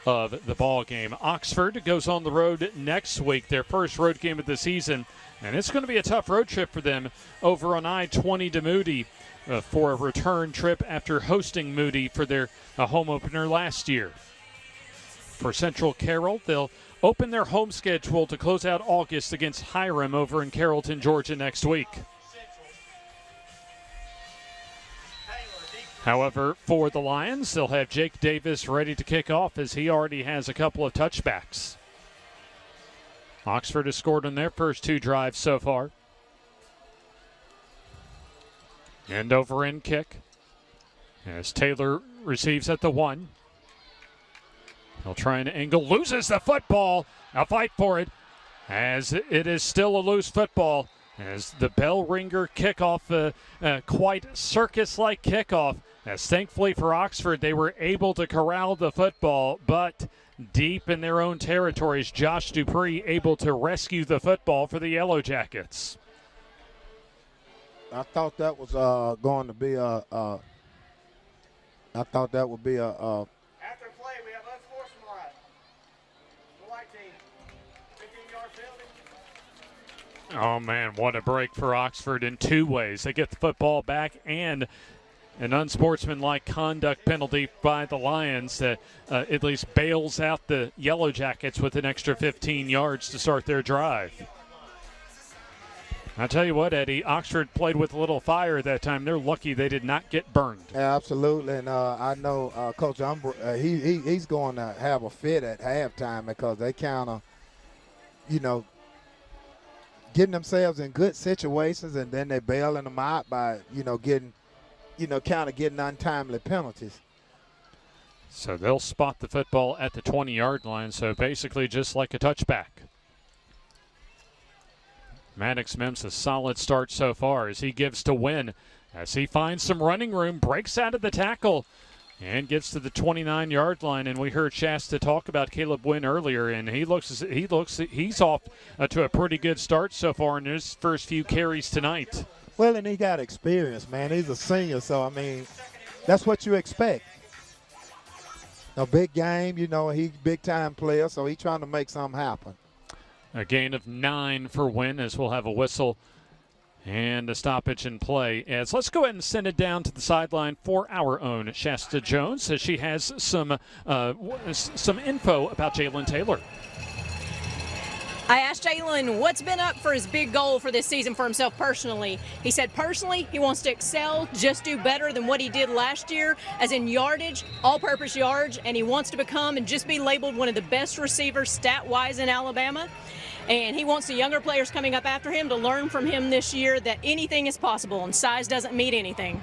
of the ball game. Oxford goes on the road next week, their first road game of the season, and it's going to be a tough road trip for them over on I-20 to Moody for a return trip after hosting Moody for their home opener last year. For Central Carroll, they'll open their home schedule to close out August against Hiram over in Carrollton, Georgia next week. However, for the Lions, they'll have Jake Davis ready to kick off as he already has a couple of touchbacks. Oxford has scored on their first 2 drives so far. End over end kick as Taylor receives at the 1. He'll try an angle, loses the football. A fight for it as it is still a loose football as the bell ringer kickoff, quite circus-like kickoff. As thankfully for Oxford, they were able to corral the football, but deep in their own territories, Josh Dupree able to rescue the football for the Yellow Jackets. I thought that was going to be a. I thought that would be a. After play, we have unsportsmanlike. The white team, 15-yard penalty. Oh, man, what a break for Oxford in 2 ways. They get the football back and an unsportsmanlike conduct penalty by the Lions that at least bails out the Yellow Jackets with an extra 15 yards to start their drive. I'll tell you what, Eddie, Oxford played with a little fire that time. They're lucky they did not get burned. Yeah, absolutely, and I know Coach he's going to have a fit at halftime because they kind of, getting themselves in good situations, and then they're bailing them out by, getting untimely penalties. So they'll spot the football at the 20-yard line, so basically just like a touchback. Maddox Mims a solid start so far as he gives to Wynn as he finds some running room, breaks out of the tackle, and gets to the 29-yard line. And we heard Shasta talk about Caleb Wynn earlier, and he's off to a pretty good start so far in his first few carries tonight. Well, and he got experience, man. He's a senior, so, I mean, that's what you expect. A big game, he's a big-time player, so he's trying to make something happen. A gain of 9 for Wynn as we'll have a whistle and a stoppage in play. As let's go ahead and send it down to the sideline for our own Shasta Jones as she has some info about Jalen Taylor. I asked Jalen what's been up for his big goal for this season for himself personally. He said personally he wants to excel, just do better than what he did last year, as in yardage, all-purpose yards, and he wants to become and just be labeled one of the best receivers stat-wise in Alabama. And he wants the younger players coming up after him to learn from him this year that anything is possible and size doesn't mean anything.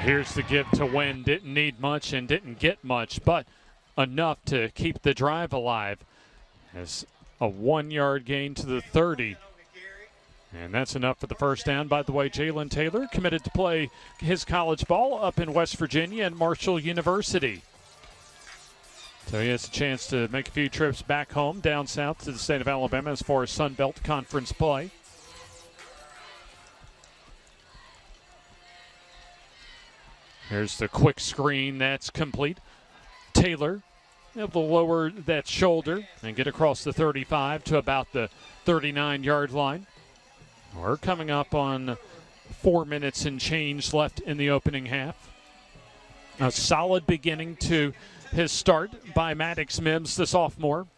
Here's the give to Wynn. Didn't need much and didn't get much, but enough to keep the drive alive. As a 1-yard gain to the 30. And that's enough for the first down. By the way, Jalen Taylor committed to play his college ball up in West Virginia and Marshall University. So he has a chance to make a few trips back home, down south to the state of Alabama as far as Sun Belt Conference play. Here's the quick screen that's complete. Taylor able to lower that shoulder and get across the 35 to about the 39-yard line. We're coming up on 4 minutes and change left in the opening half. A solid beginning to his start by Maddox Mims, the sophomore.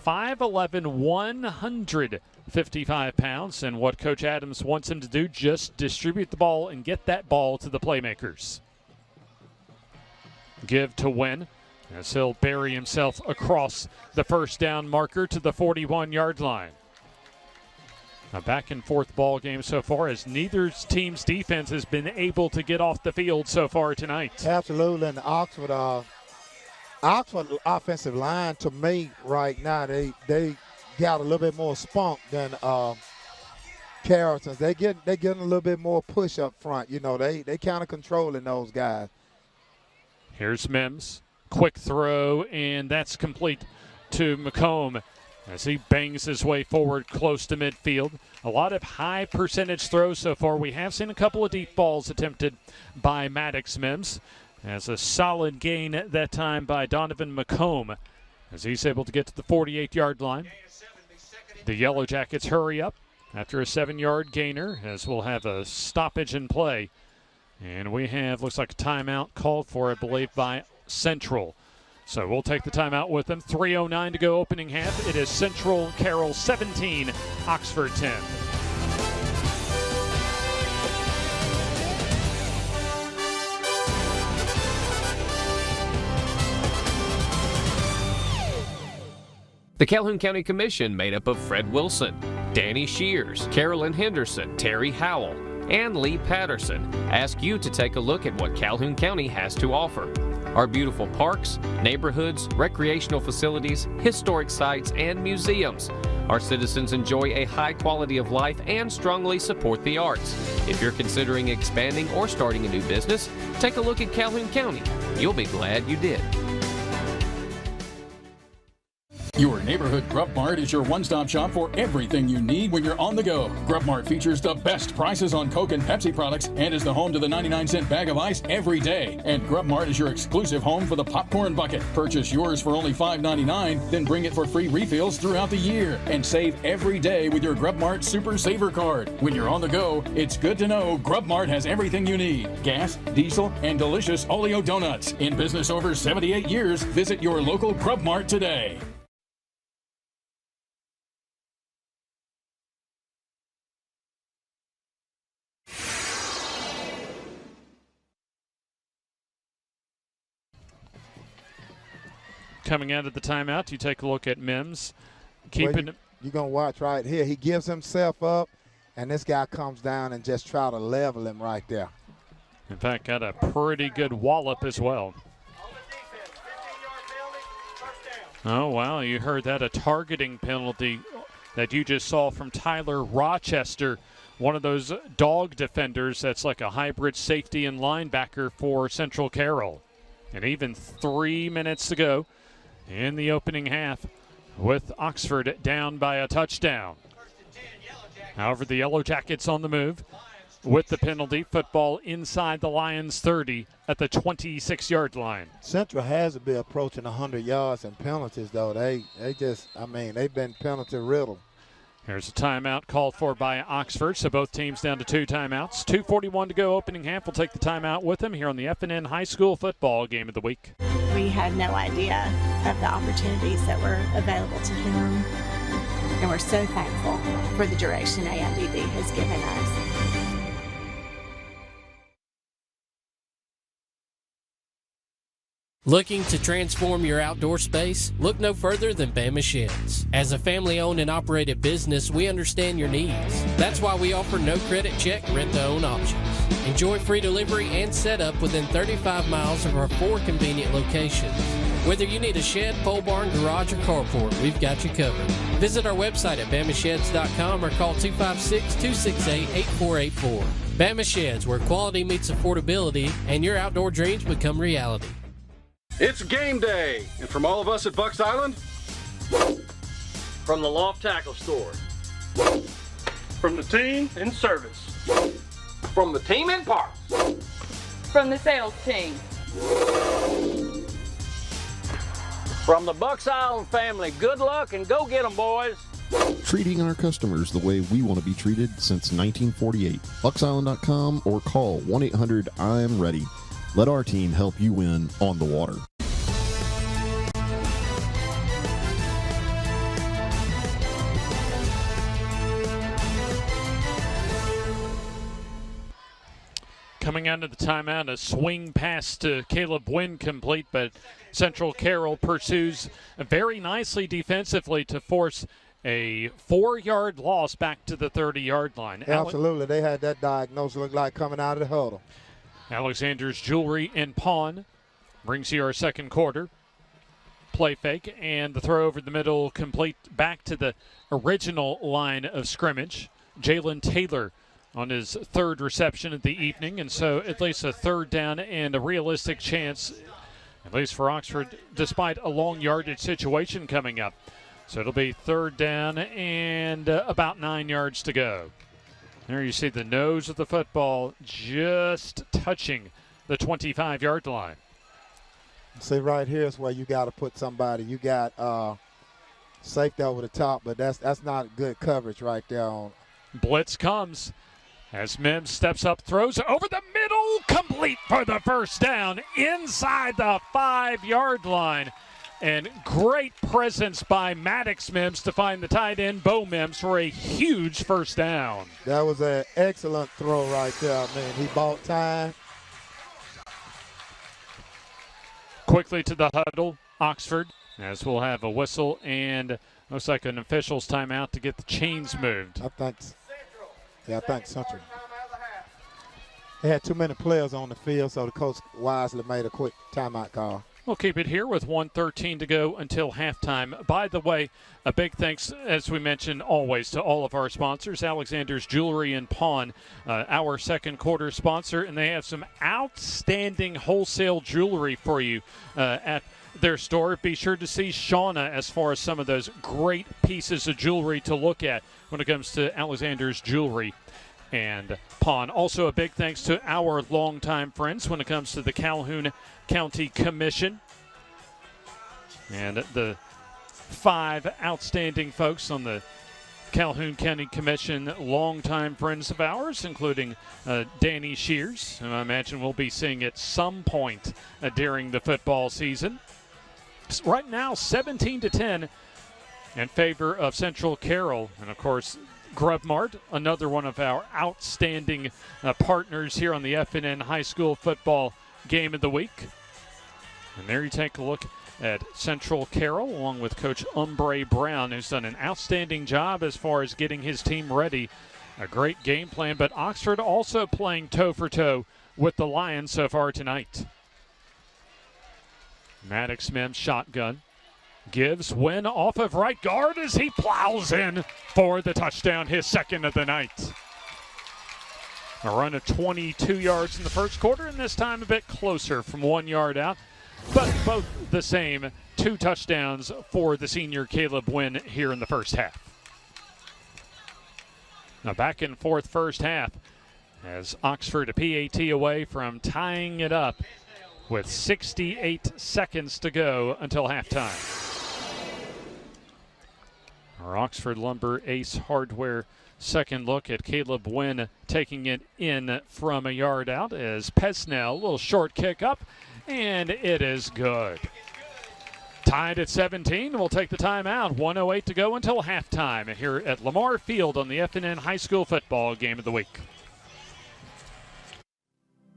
5'11", 155 pounds, and what Coach Adams wants him to do, just distribute the ball and get that ball to the playmakers. Give to Wynn as he'll bury himself across the first down marker to the 41-yard line. A back-and-forth ball game so far as neither team's defense has been able to get off the field so far tonight. Absolutely, and the Oxford offensive line, to me right now, they got a little bit more spunk than Carrollton's. They're getting a little bit more push up front. They kind of controlling those guys. Here's Mims. Quick throw, and that's complete to McComb as he bangs his way forward close to midfield. A lot of high percentage throws so far. We have seen a couple of deep balls attempted by Maddox Mims. As a solid gain at that time by Donovan McComb as he's able to get to the 48-yard line. The Yellow Jackets hurry up after a 7-yard gainer as we'll have a stoppage in play. And we have, looks like a timeout called for, I believe, by Central. So we'll take the timeout with them. 3:09 to go opening half. It is Central Carroll 17, Oxford 10. The Calhoun County Commission, made up of Fred Wilson, Danny Shears, Carolyn Henderson, Terry Howell, and Lee Patterson, ask you to take a look at what Calhoun County has to offer. Our beautiful parks, neighborhoods, recreational facilities, historic sites, and museums. Our citizens enjoy a high quality of life and strongly support the arts. If you're considering expanding or starting a new business, take a look at Calhoun County. You'll be glad you did. Your neighborhood Grub Mart is your one-stop shop for everything you need when you're on the go. Grub Mart features the best prices on Coke and Pepsi products and is the home to the 99-cent bag of ice every day. And Grub Mart is your exclusive home for the popcorn bucket. Purchase yours for only $5.99, then bring it for free refills throughout the year. And save every day with your Grub Mart Super Saver card. When you're on the go, it's good to know Grub Mart has everything you need. Gas, diesel, and delicious Oleo donuts. In business over 78 years, visit your local Grub Mart today. Coming out of the timeout, you take a look at Mims. You're going to watch right here. He gives himself up, and this guy comes down and just try to level him right there. In fact, got a pretty good wallop as well. Oh, wow, you heard that, a targeting penalty that you just saw from Tyler Rochester, one of those dog defenders that's like a hybrid safety and linebacker for Central Carroll. And even 3 minutes to go in the opening half with Oxford down by a touchdown. However, the Yellow Jackets on the move with the penalty. Football inside the Lions 30 at the 26-yard line. Central has to be approaching 100 yards in penalties, though. They've been penalty riddled. Here's a timeout called for by Oxford, so both teams down to 2 timeouts. 2:41 to go opening half. We'll take the timeout with them here on the F&N High School Football Game of the Week. We had no idea of the opportunities that were available to him, and we're so thankful for the direction AMDB has given us. Looking to transform your outdoor space? Look no further than Bama Sheds. As a family-owned and operated business, we understand your needs. That's why we offer no credit check, rent-to-own options. Enjoy free delivery and setup within 35 miles of our 4 convenient locations. Whether you need a shed, pole barn, garage, or carport, we've got you covered. Visit our website at bamasheds.com or call 256-268-8484. Bama Sheds, where quality meets affordability and your outdoor dreams become reality. It's game day, and from all of us at Bucks Island, from the Loft Tackle Store, from the team in service, from the team in parks, from the sales team, from the Bucks Island family. Good luck and go get 'em, boys. Treating our customers the way we want to be treated since 1948. BucksIsland.com or call 1-800-I'm-READY. Let our team help you win on the water. Coming out of the timeout, a swing pass to Caleb Wynn complete, but Central Carroll pursues very nicely defensively to force a 4-yard loss back to the 30-yard line. Absolutely. They had that diagnosis look like coming out of the huddle. Alexander's Jewelry and Pawn brings you our second quarter. Play fake and the throw over the middle complete back to the original line of scrimmage. Jalen Taylor on his 3rd reception of the evening, and so at least a 3rd down and a realistic chance, at least for Oxford, despite a long yardage situation coming up. So it'll be 3rd down and about 9 yards to go. There you see the nose of the football just touching the 25-yard line. See, right here is where you got to put somebody. You got safety over the top, but that's not good coverage right there. On blitz comes as Mims steps up, throws over the middle, complete for the first down inside the 5-yard line. And great presence by Maddox Mims to find the tight end, Bo Mims, for a huge first down. That was an excellent throw right there. I mean, he bought time. Quickly to the huddle, Oxford, as we'll have a whistle and looks like an official's timeout to get the chains moved. I think Central. They had too many players on the field, so the coach wisely made a quick timeout call. We'll keep it here with 1:13 to go until halftime. By the way, a big thanks, as we mentioned always, to all of our sponsors. Alexander's Jewelry and Pawn, our second quarter sponsor, and they have some outstanding wholesale jewelry for you at their store. Be sure to see Shauna as far as some of those great pieces of jewelry to look at when it comes to Alexander's Jewelry and Pawn. Also, a big thanks to our longtime friends when it comes to the Calhoun County Commission and the 5 outstanding folks on the Calhoun County Commission, longtime friends of ours, including Danny Shears, who I imagine we'll be seeing at some point during the football season. Right now, 17-10 in favor of Central Carroll, and of course, Grub Mart, another one of our outstanding partners here on the FNN High School Football Game of the Week. And there you take a look at Central Carroll, along with Coach Umbre Brown, who's done an outstanding job as far as getting his team ready. A great game plan, but Oxford also playing toe-for-toe with the Lions so far tonight. Maddox Mims shotgun. Gives Wynn off of right guard as he plows in for the touchdown, his second of the night. A run of 22 yards in the first quarter, and this time a bit closer from 1 yard out. But both the same, 2 touchdowns for the senior Caleb Wynn here in the first half. Now back and forth first half as Oxford a PAT away from tying it up with 68 seconds to go until halftime. Our Oxford Lumber Ace Hardware second look at Caleb Wynn taking it in from a yard out as Pesnell, a little short kick up, and it is good. Tied at 17, we'll take the timeout. 1:08 to go until halftime here at Lamar Field on the FNN High School Football Game of the Week.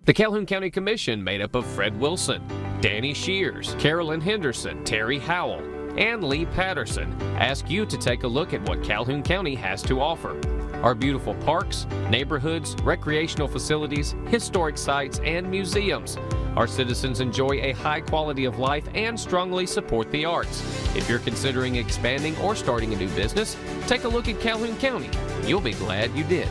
The Calhoun County Commission, made up of Fred Wilson, Danny Shears, Carolyn Henderson, Terry Howell, and Lee Patterson, ask you to take a look at what Calhoun County has to offer. Our beautiful parks, neighborhoods, recreational facilities, historic sites, and museums. Our citizens enjoy a high quality of life and strongly support the arts. If you're considering expanding or starting a new business, take a look at Calhoun County. You'll be glad you did.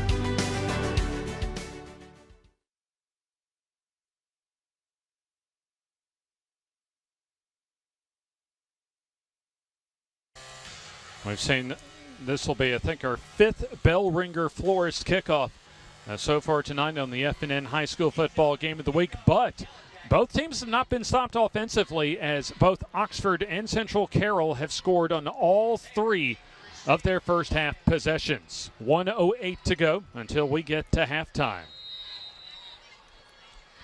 We've seen this will be, I think, our 5th bell ringer florist kickoff so far tonight on the FNN High School Football Game of the Week. But both teams have not been stopped offensively as both Oxford and Central Carroll have scored on all 3 of their first half possessions. 1:08 to go until we get to halftime.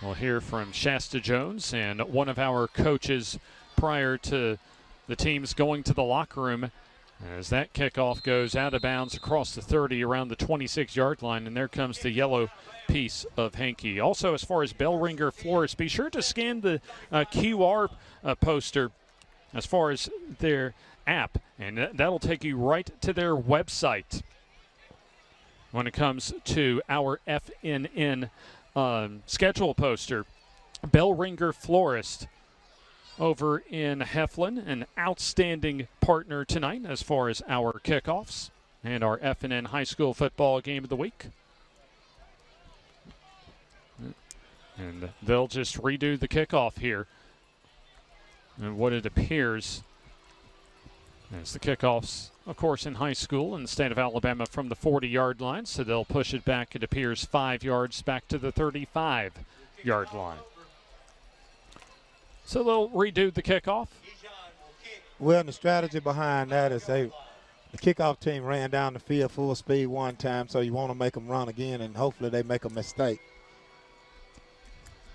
We'll hear from Shasta Jones and one of our coaches prior to the teams going to the locker room as that kickoff goes out of bounds across the 30 around the 26-yard line, and there comes the yellow piece of hanky. Also, as far as bell ringer florists, be sure to scan the QR poster as far as their app, and that'll take you right to their website when it comes to our FNN schedule poster. Bell ringer florist over in Heflin, an outstanding partner tonight as far as our kickoffs and our FNN High School Football Game of the Week. And they'll just redo the kickoff here. And what it appears as the kickoffs, of course, in high school in the state of Alabama from the 40-yard line, so they'll push it back, it appears, 5 yards back to the 35-yard line. So they'll redo the kickoff? Well, the strategy behind that is the kickoff team ran down the field full speed one time, so you want to make them run again, and hopefully they make a mistake.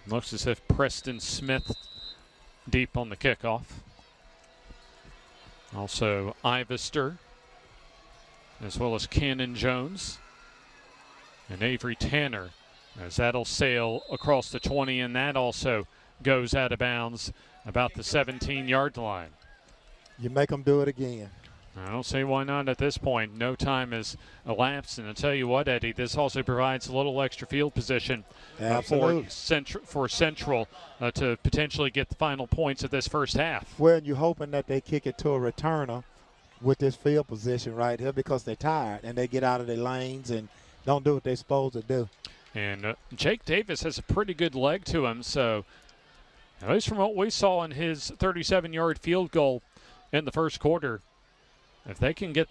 Looks as if Preston Smith deep on the kickoff. Also Ivester, as well as Cannon Jones and Avery Tanner, as that'll sail across the 20, and that also goes out of bounds about the 17-yard line. You make them do it again. I don't see why not at this point. No time has elapsed, and I'll tell you what, Eddie, this also provides a little extra field position for Central to potentially get the final points of this first half. Well, you're hoping that they kick it to a returner with this field position right here because they're tired and they get out of their lanes and don't do what they're supposed to do. And Jake Davis has a pretty good leg to him, so at least from what we saw in his 37-yard field goal in the first quarter, if they can get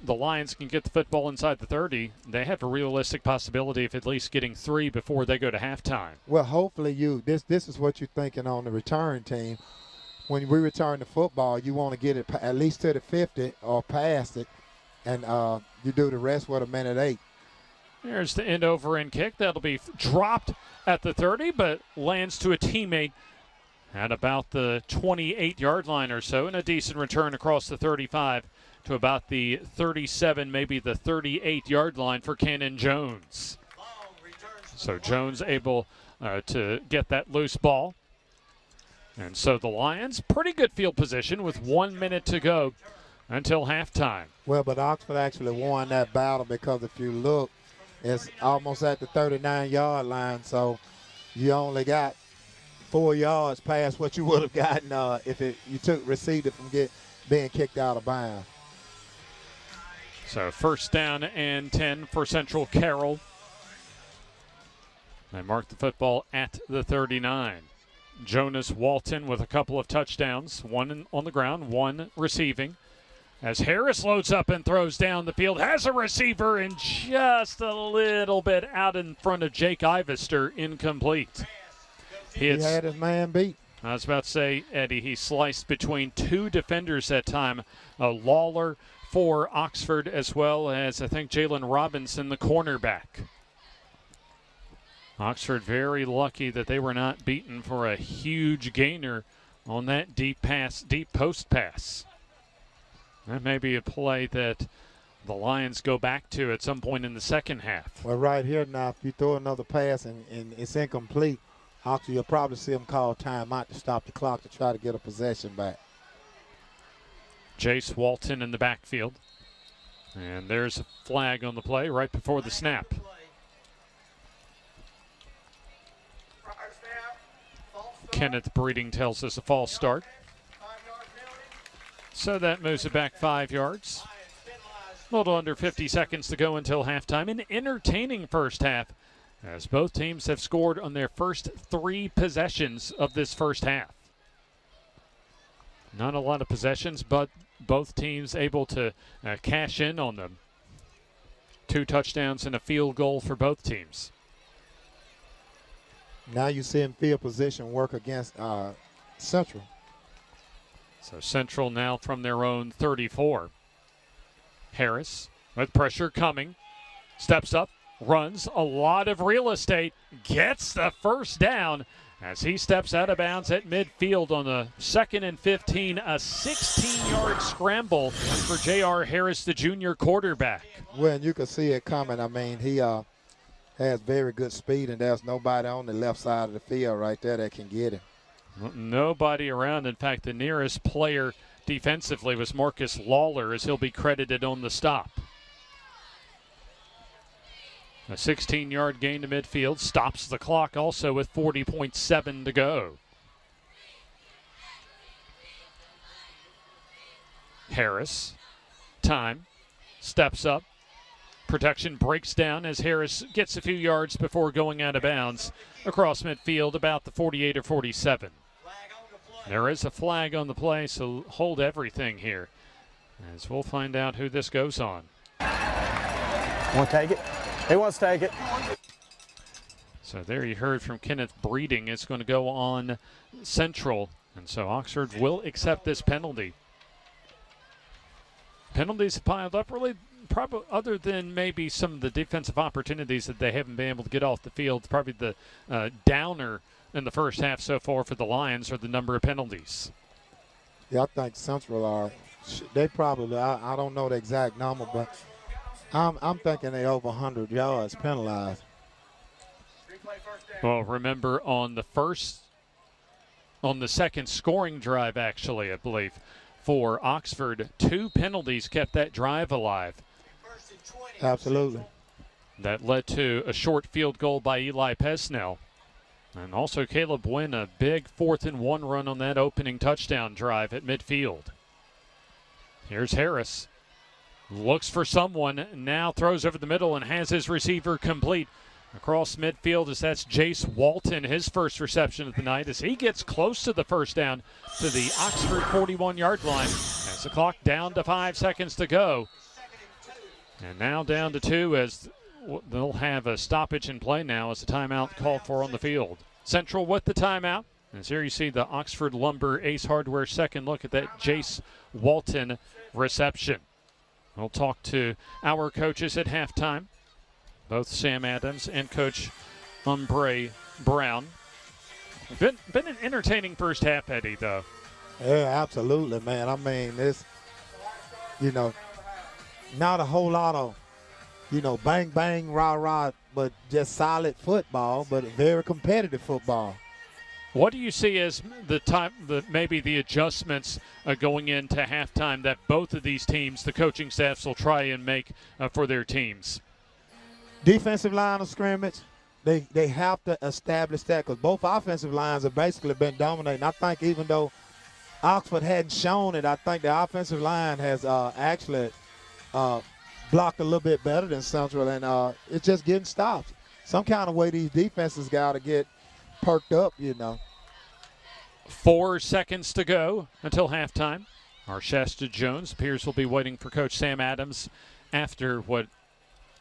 the Lions can get the football inside the 30, they have a realistic possibility of at least getting 3 before they go to halftime. Well, hopefully this is what you're thinking on the return team. When we return the football, you want to get it at least to the 50 or past it, and you do the rest with a minute 8. There's the end over end kick. That'll be dropped at the 30, but lands to a teammate at about the 28-yard line or so, and a decent return across the 35 to about the 37, maybe the 38-yard line for Cannon Jones. So Jones able to get that loose ball. And so the Lions, pretty good field position with 1 minute to go until halftime. Well, but Oxford actually won that battle because if you look, it's almost at the 39-yard line, so you only got 4 yards past what you would have gotten if you received it from being kicked out of bounds. So first down and 10 for Central Carroll. They mark the football at the 39. Jonas Walton with a couple of touchdowns, one on the ground, one receiving. As Harris loads up and throws down the field, has a receiver and just a little bit out in front of Jake Ivester, incomplete. He had his man beat. I was about to say, Eddie, he sliced between 2 defenders that time. Lawler for Oxford, as well as I think Jalen Robinson, the cornerback. Oxford very lucky that they were not beaten for a huge gainer on that deep post pass. That may be a play that the Lions go back to at some point in the second half. Well, right here now, if you throw another pass and it's incomplete, Oxford, you'll probably see them call timeout to stop the clock to try to get a possession back. Jace Walton in the backfield. And there's a flag on the play right before the snap. Kenneth Breeding tells us a false start. So that moves it back 5 yards. A little under 50 seconds to go until halftime. An entertaining first half, as both teams have scored on their first 3 possessions of this first half. Not a lot of possessions, but both teams able to cash in on them. 2 touchdowns and a field goal for both teams. Now you see him field position work against Central. So Central now from their own 34. Harris with pressure coming. Steps up, runs a lot of real estate, gets the first down as he steps out of bounds at midfield on the 2nd and 15, a 16-yard scramble for J.R. Harris, the junior quarterback. Well, and you can see it coming. I mean, he has very good speed, and there's nobody on the left side of the field right there that can get him. Nobody around. In fact, the nearest player defensively was Marcus Lawler, as he'll be credited on the stop. A 16-yard gain to midfield stops the clock also with 40.7 to go. Harris, time, steps up. Protection breaks down as Harris gets a few yards before going out of bounds across midfield about the 48 or 47. There is a flag on the play, so hold everything here as we'll find out who this goes on. Want to take it? He wants to take it. So there you heard from Kenneth Breeding. It's going to go on Central And so Oxford will accept this penalty. Penalties piled up really, probably other than maybe some of the defensive opportunities that they haven't been able to get off the field. Probably the downer in the first half so far for the Lions are the number of penalties. Yeah, I think Central are. They probably, I don't know the exact number, but I'm thinking they over 100 yards penalized. Well, remember on the second scoring drive, actually, I believe, for Oxford, 2 penalties kept that drive alive. Absolutely. That led to a short field goal by Eli Pesnell. And also Caleb Wynn, a big 4th-and-1 run on that opening touchdown drive at midfield. Here's Harris. Looks for someone, now throws over the middle and has his receiver complete. Across midfield as that's Jace Walton, his first reception of the night as he gets close to the first down to the Oxford 41-yard line. As the clock down to 5 seconds to go. And now down to 2 as they'll have a stoppage in play now as the timeout called for on the field. Central with the timeout. As here you see the Oxford Lumber Ace Hardware second look at that Jace Walton reception. We'll talk to our coaches at halftime. Both Sam Adams and Coach Umbre Brown. Been an entertaining first half, Eddie, though. Yeah, absolutely, man. I mean, it's, not a whole lot of, bang, bang, rah, rah, but just solid football, but very competitive football. What do you see as maybe the adjustments going into halftime that both of these teams, the coaching staffs, will try and make for their teams? Defensive line of scrimmage, they have to establish that because both offensive lines have basically been dominating. I think even though Oxford hadn't shown it, I think the offensive line has actually blocked a little bit better than Central, and it's just getting stopped. Some kind of way these defenses got to get perked up, 4 seconds to go until halftime. Our Shasta Jones appears will be waiting for Coach Sam Adams after what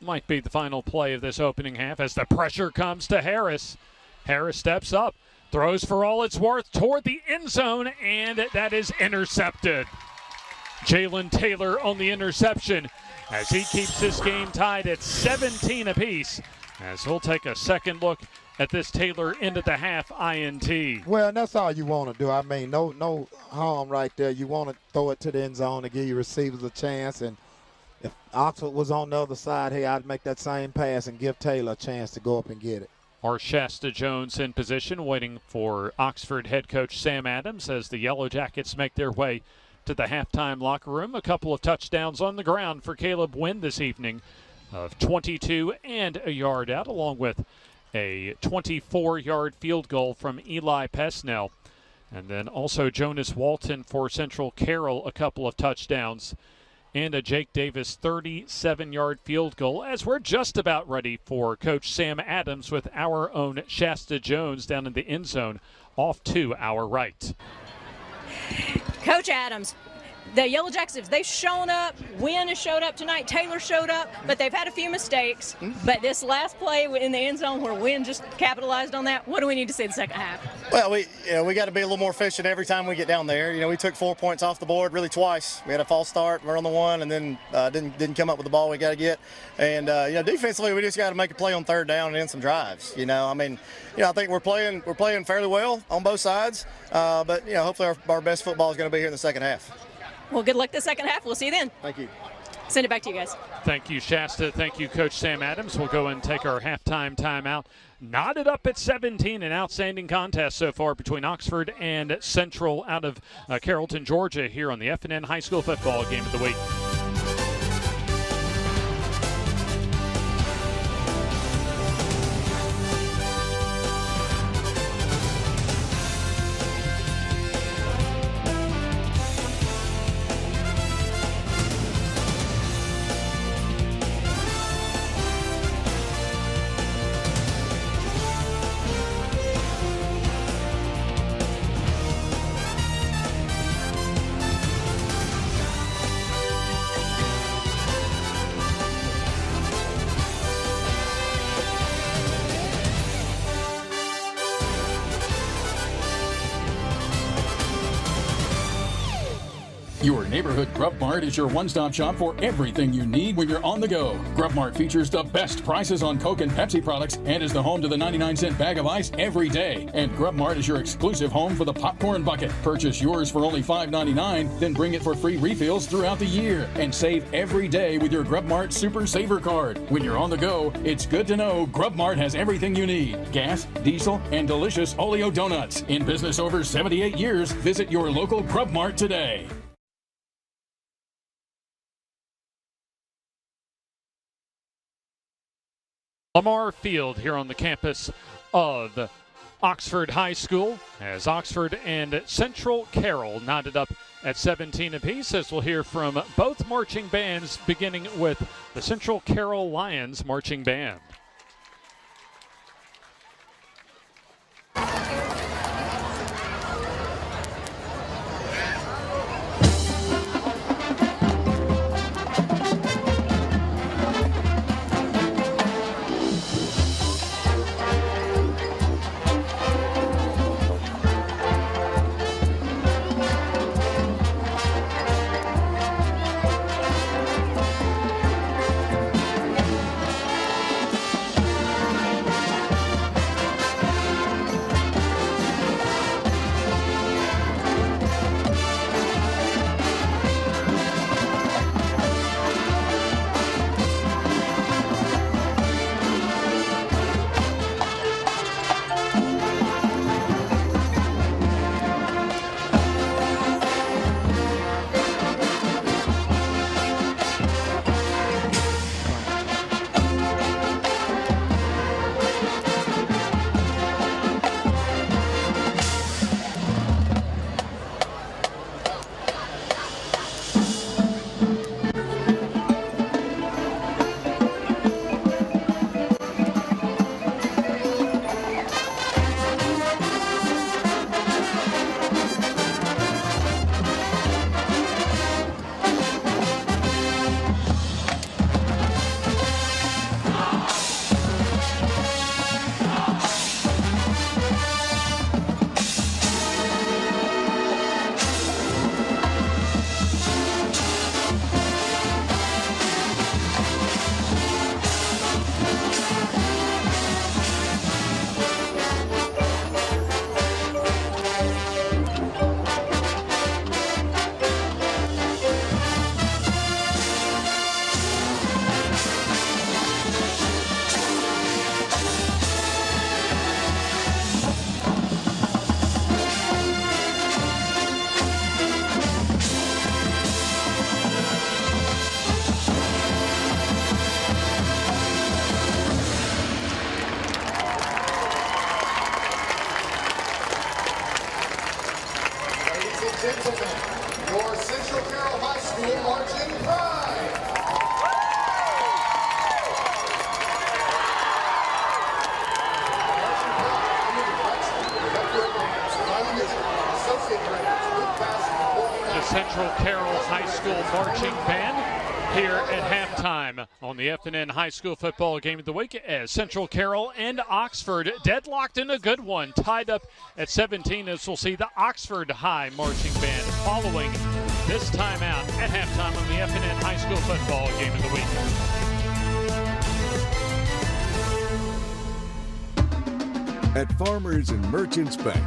might be the final play of this opening half as the pressure comes to Harris. Harris steps up, throws for all it's worth toward the end zone, and that is intercepted. Jalen Taylor on the interception as he keeps this game tied at 17 apiece as he'll take a second look at this Taylor into the half INT. Well, that's all you want to do. I mean, no harm right there. You want to throw it to the end zone to give your receivers a chance, and if Oxford was on the other side, hey, I'd make that same pass and give Taylor a chance to go up and get it. Our Shasta Jones in position, waiting for Oxford head coach Sam Adams as the Yellow Jackets make their way to the halftime locker room. A couple of touchdowns on the ground for Caleb Wynn this evening of 22 and a yard out, along with a 24-yard field goal from Eli Pesnell. And then also Jonas Walton for Central Carroll, a couple of touchdowns. And a Jake Davis 37-yard field goal as we're just about ready for Coach Sam Adams with our own Shasta Jones down in the end zone off to our right. Coach Adams, the Yellow Jackets, they've shown up. Wynn has showed up tonight. Taylor showed up, but they've had a few mistakes. But this last play in the end zone where Wynn just capitalized on that, what do we need to see in the second half? Well, we got to be a little more efficient every time we get down there. We took 4 points off the board really twice. We had a false start, we're on the one, and then didn't come up with the ball we got to get. And defensively, we just got to make a play on third down and end some drives. I think we're playing fairly well on both sides. But hopefully our best football is going to be here in the second half. Well, good luck the second half. We'll see you then. Thank you. Send it back to you guys. Thank you, Shasta. Thank you, Coach Sam Adams. We'll go and take our halftime timeout. Knotted up at 17, an outstanding contest so far between Oxford and Central out of Carrollton, Georgia, here on the F&N High School Football Game of the Week. Your neighborhood Grub Mart is your one-stop shop for everything you need when you're on the go. Grub Mart features the best prices on Coke and Pepsi products and is the home to the 99-cent bag of ice every day. And Grub Mart is your exclusive home for the popcorn bucket. Purchase yours for only $5.99, then bring it for free refills throughout the year. And save every day with your Grub Mart Super Saver card. When you're on the go, it's good to know Grub Mart has everything you need. Gas, diesel, and delicious Oleo donuts. In business over 78 years, visit your local Grub Mart today. Lamar Field here on the campus of Oxford High School as Oxford and Central Carroll knotted up at 17 apiece, as we'll hear from both marching bands, beginning with the Central Carroll Lions marching band. Your Central Carroll High School marching pride. The Central Carroll High School marching band here at halftime on the FNN High School football game of the week, as Central Carroll and Oxford deadlocked in a good one, tied up at 17, as we'll see the Oxford High marching band following this timeout at halftime on the FNN High School football game of the week. At Farmers and Merchants Bank,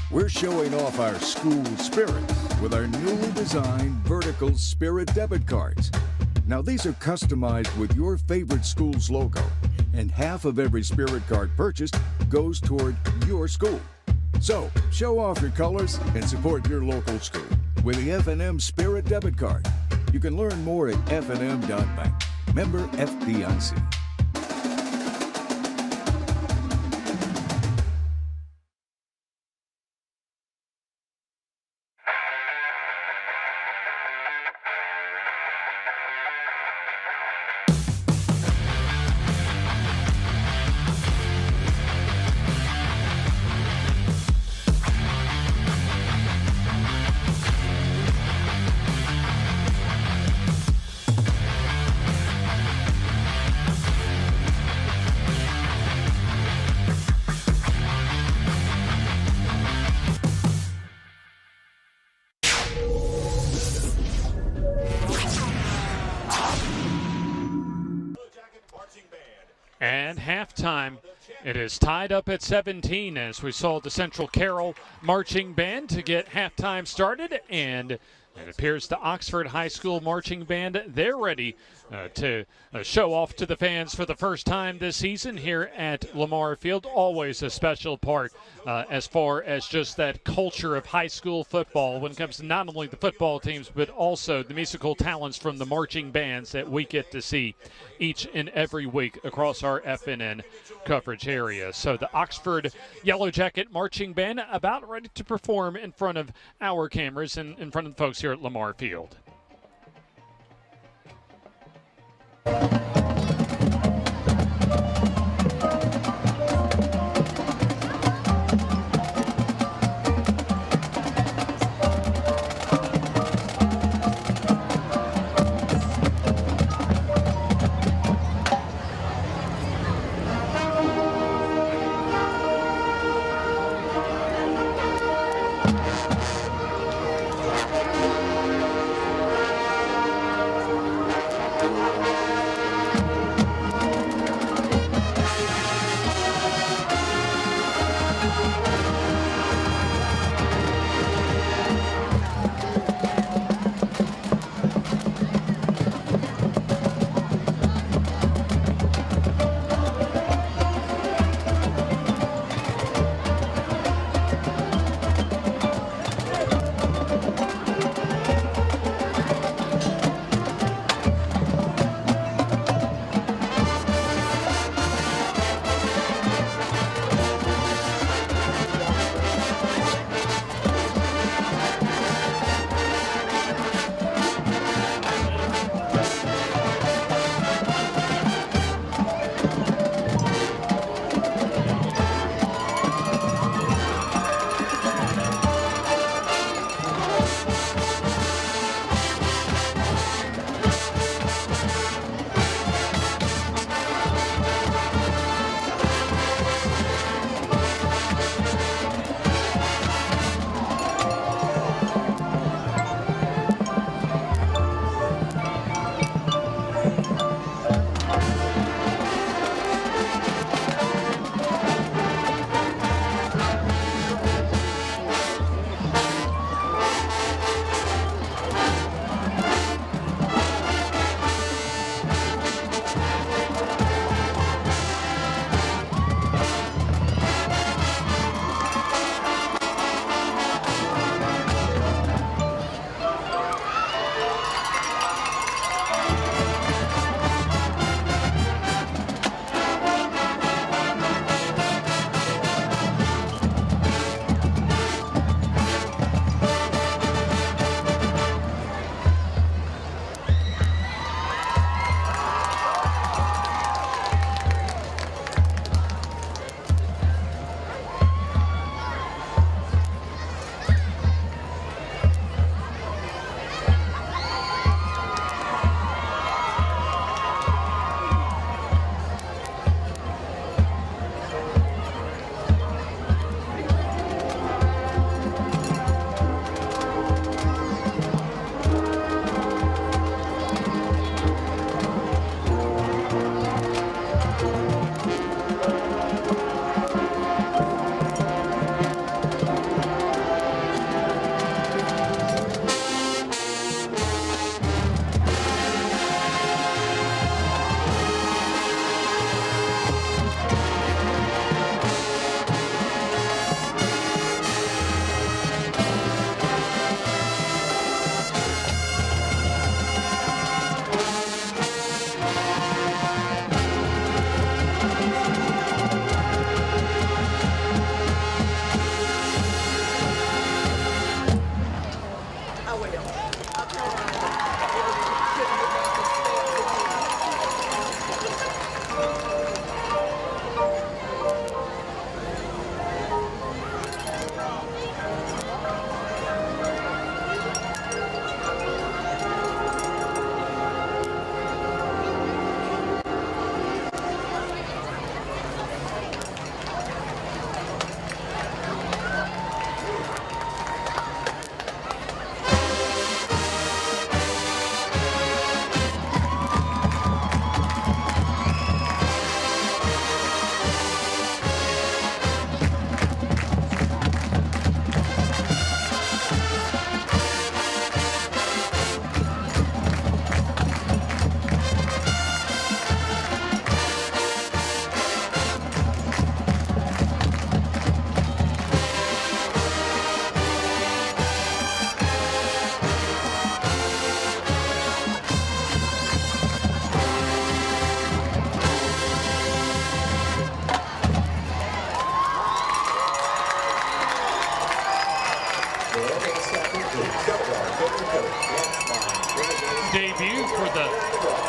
we're showing off our school spirit with our newly designed vertical Spirit debit cards. Now, these are customized with your favorite school's logo, and half of every Spirit card purchased goes toward your school. So, show off your colors and support your local school with the F&M Spirit debit card. You can learn more at fnm.bank. Member FDIC. And halftime, it is tied up at 17 as we saw the Central Carroll Marching Band to get halftime started, and it appears the Oxford High School Marching Band, they're ready to show off to the fans for the first time this season here at Lamar Field. Always a special part as far as just that culture of high school football when it comes to not only the football teams but also the musical talents from the marching bands that we get to see each and every week across our FNN coverage area. So the Oxford Yellow Jacket Marching Band about ready to perform in front of our cameras and in front of the folks here at Lamar Field. Debut for the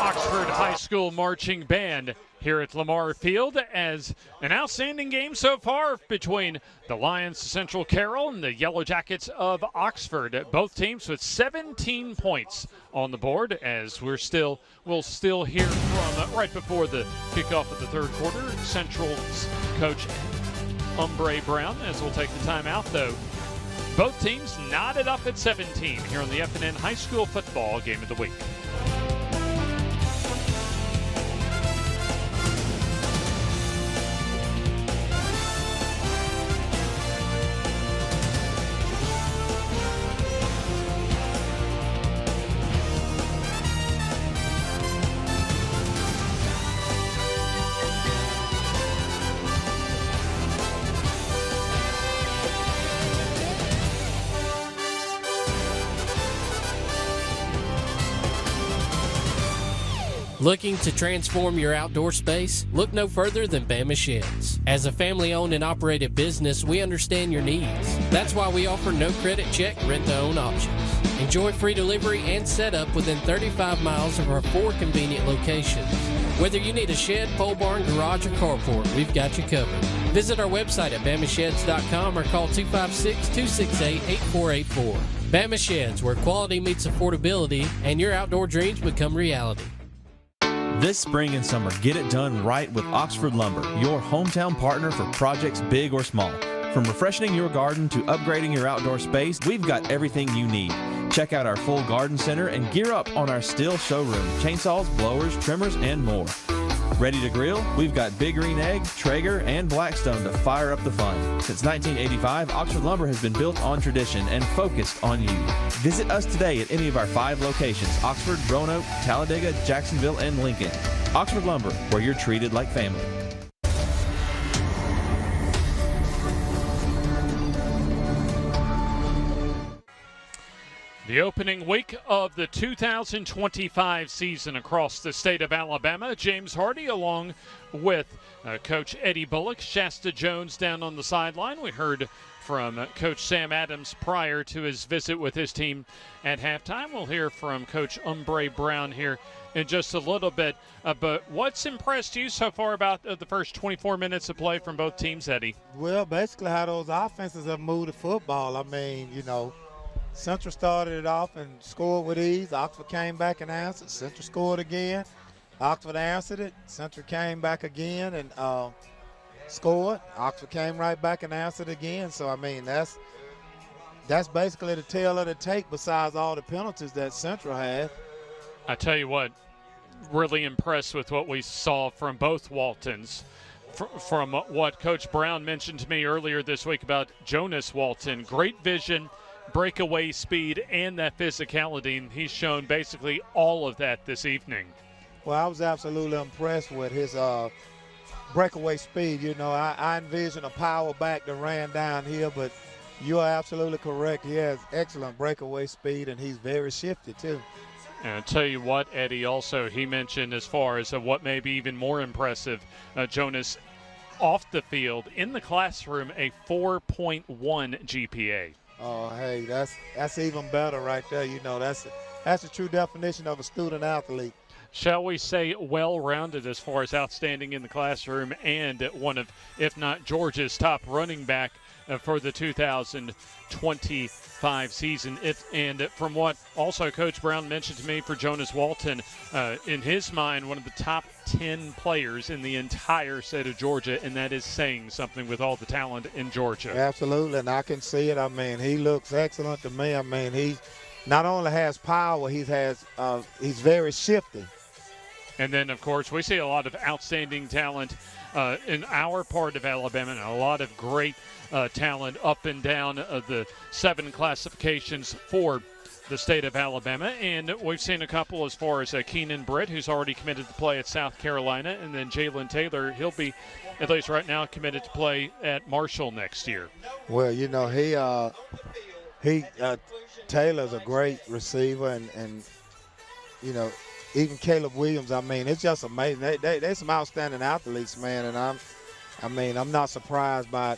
Oxford High School Marching Band here at Lamar Field, as an outstanding game so far between the Lions of Central Carroll and the Yellow Jackets of Oxford. Both teams with 17 points on the board, as we'll still hear from right before the kickoff of the third quarter Central's coach Umbre Brown, as we'll take the timeout though. Both teams knotted up at 17 here on the FNN High School Football Game of the Week. Looking to transform your outdoor space? Look no further than Bama Sheds. As a family-owned and operated business, we understand your needs. That's why we offer no credit check, rent-to-own options. Enjoy free delivery and setup within 35 miles of our 4 convenient locations. Whether you need a shed, pole barn, garage, or carport, we've got you covered. Visit our website at bamasheds.com or call 256-268-8484. Bama Sheds, where quality meets affordability and your outdoor dreams become reality. This spring and summer, get it done right with Oxford Lumber, your hometown partner for projects big or small. From refreshing your garden to upgrading your outdoor space, we've got everything you need. Check out our full garden center and gear up on our Stihl showroom, chainsaws, blowers, trimmers, and more. Ready to grill? We've got Big Green Egg, Traeger, and Blackstone to fire up the fun. Since 1985, Oxford Lumber has been built on tradition and focused on you. Visit us today at any of our 5 locations: Oxford, Roanoke, Talladega, Jacksonville, and Lincoln. Oxford Lumber, where you're treated like family. The opening week of the 2025 season across the state of Alabama. James Hardy along with Coach Eddie Bullock, Shasta Jones down on the sideline. We heard from Coach Sam Adams prior to his visit with his team at halftime. We'll hear from Coach Umbre Brown here in just a little bit. But what's impressed you so far about the first 24 minutes of play from both teams, Eddie? Well, basically how those offenses have moved the football. I mean, Central started it off and scored with ease. Oxford came back and answered. Central scored again. Oxford answered it. Central came back again and scored. Oxford came right back and answered again. So, I mean, that's basically the tail of the tape besides all the penalties that Central had. I tell you what, really impressed with what we saw from both Waltons. From what Coach Brown mentioned to me earlier this week about Jonas Walton. Great vision, breakaway speed, and that physicality, and he's shown basically all of that this evening. Well, I was absolutely impressed with his breakaway speed. I envision a power back that ran downhill, but you are absolutely correct. He has excellent breakaway speed, and he's very shifty too. And I'll tell you what, Eddie, also he mentioned as far as what may be even more impressive, Jonas off the field, in the classroom, a 4.1 GPA. Oh, hey, that's even better right there. That's the true definition of a student athlete. Shall we say well-rounded as far as outstanding in the classroom, and one of, if not Georgia's top running back for the 2025 season. And from what also Coach Brown mentioned to me for Jonas Walton, in his mind, one of the top 10 players in the entire state of Georgia, and that is saying something with all the talent in Georgia. Absolutely, and I can see it. I mean, he looks excellent to me. I mean, he not only has power, he's very shifty. And then, of course, we see a lot of outstanding talent in our part of Alabama, and a lot of great talent up and down the 7 classifications for the state of Alabama. And we've seen a couple as far as Keenan Britt, who's already committed to play at South Carolina, and then Jalen Taylor, he'll be, at least right now, committed to play at Marshall next year. Well, Taylor's a great receiver, and even Caleb Williams, I mean, it's just amazing. They're some outstanding athletes, man, and I'm not surprised by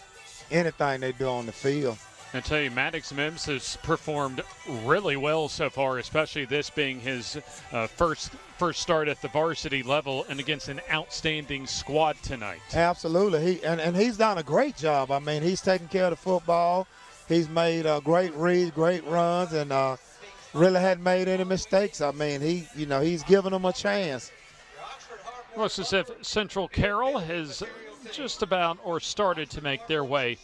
anything they do on the field. I tell you, Maddox Mims has performed really well so far, especially this being his first start at the varsity level and against an outstanding squad tonight. Absolutely. He's done a great job. I mean, he's taking care of the football. He's made great reads, great runs, and really hadn't made any mistakes. I mean, he's given them a chance. Well, it's as if Central Carroll has just about or started to make their way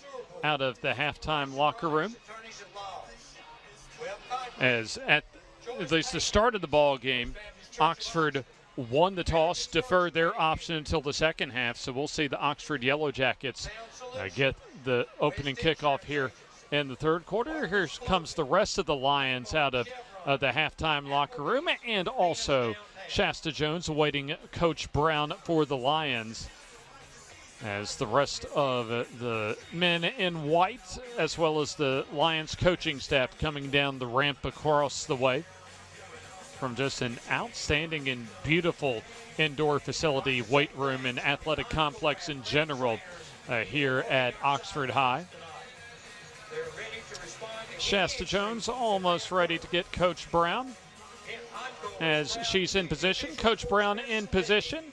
out of the halftime locker room. As at least the start of the ball game, Oxford won the toss, deferred their option until the second half. So we'll see the Oxford Yellow Jackets get the opening kickoff here in the third quarter. Here comes the rest of the Lions out of the halftime locker room, and also Shasta Jones awaiting Coach Brown for the Lions, as the rest of the men in white, as well as the Lions coaching staff, coming down the ramp across the way from just an outstanding and beautiful indoor facility, weight room, and athletic complex in general here at Oxford High. Shasta Jones almost ready to get Coach Brown as she's in position. Coach Brown in position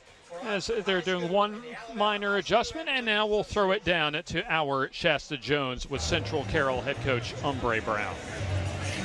as they're doing one minor adjustment, and now we'll throw it down to our Shasta Jones with Central Carroll head coach Umbre Brown.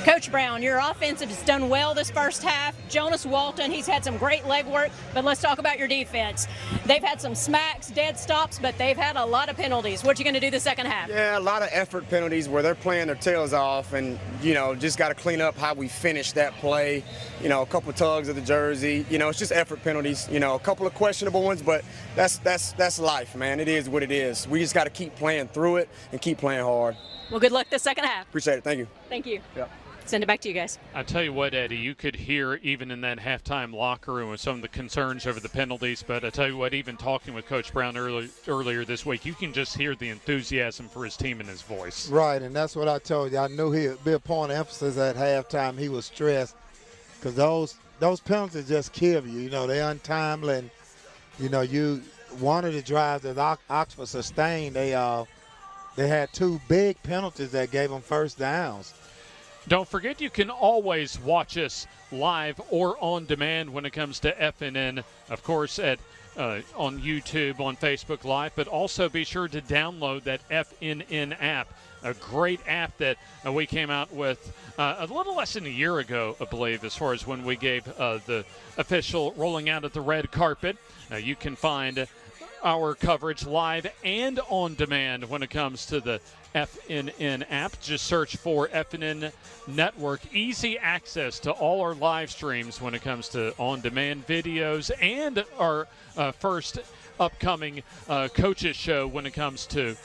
Coach Brown, your offensive has done well this first half. Jonas Walton, he's had some great leg work, but let's talk about your defense. They've had some smacks, dead stops, but they've had a lot of penalties. What you going to do the second half? Yeah, a lot of effort penalties where they're playing their tails off, and, just got to clean up how we finish that play. A couple of tugs of the jersey. It's just effort penalties. A couple of questionable ones, but that's life, man. It is what it is. We just got to keep playing through it and keep playing hard. Well, good luck this second half. Appreciate it. Thank you. Thank you. Yep. Send it back to you guys. I tell you what, Eddie, you could hear even in that halftime locker room with some of the concerns over the penalties, but I tell you what, even talking with Coach Brown earlier this week, you can just hear the enthusiasm for his team in his voice. Right, and that's what I told you. I knew he'd be a point of emphasis at halftime. He was stressed because those penalties just kill you. They're untimely, and, one of the drives that Oxford sustained, they had two big penalties that gave them first downs. Don't forget, you can always watch us live or on demand when it comes to FNN, of course, on YouTube, on Facebook Live, but also be sure to download that FNN app, a great app that we came out with a little less than a year ago, I believe, as far as when we gave the official rolling out of the red carpet. You can find our coverage live and on demand when it comes to the FNN app. Just search for FNN Network. Easy access to all our live streams when it comes to on-demand videos and our first upcoming coaches show when it comes to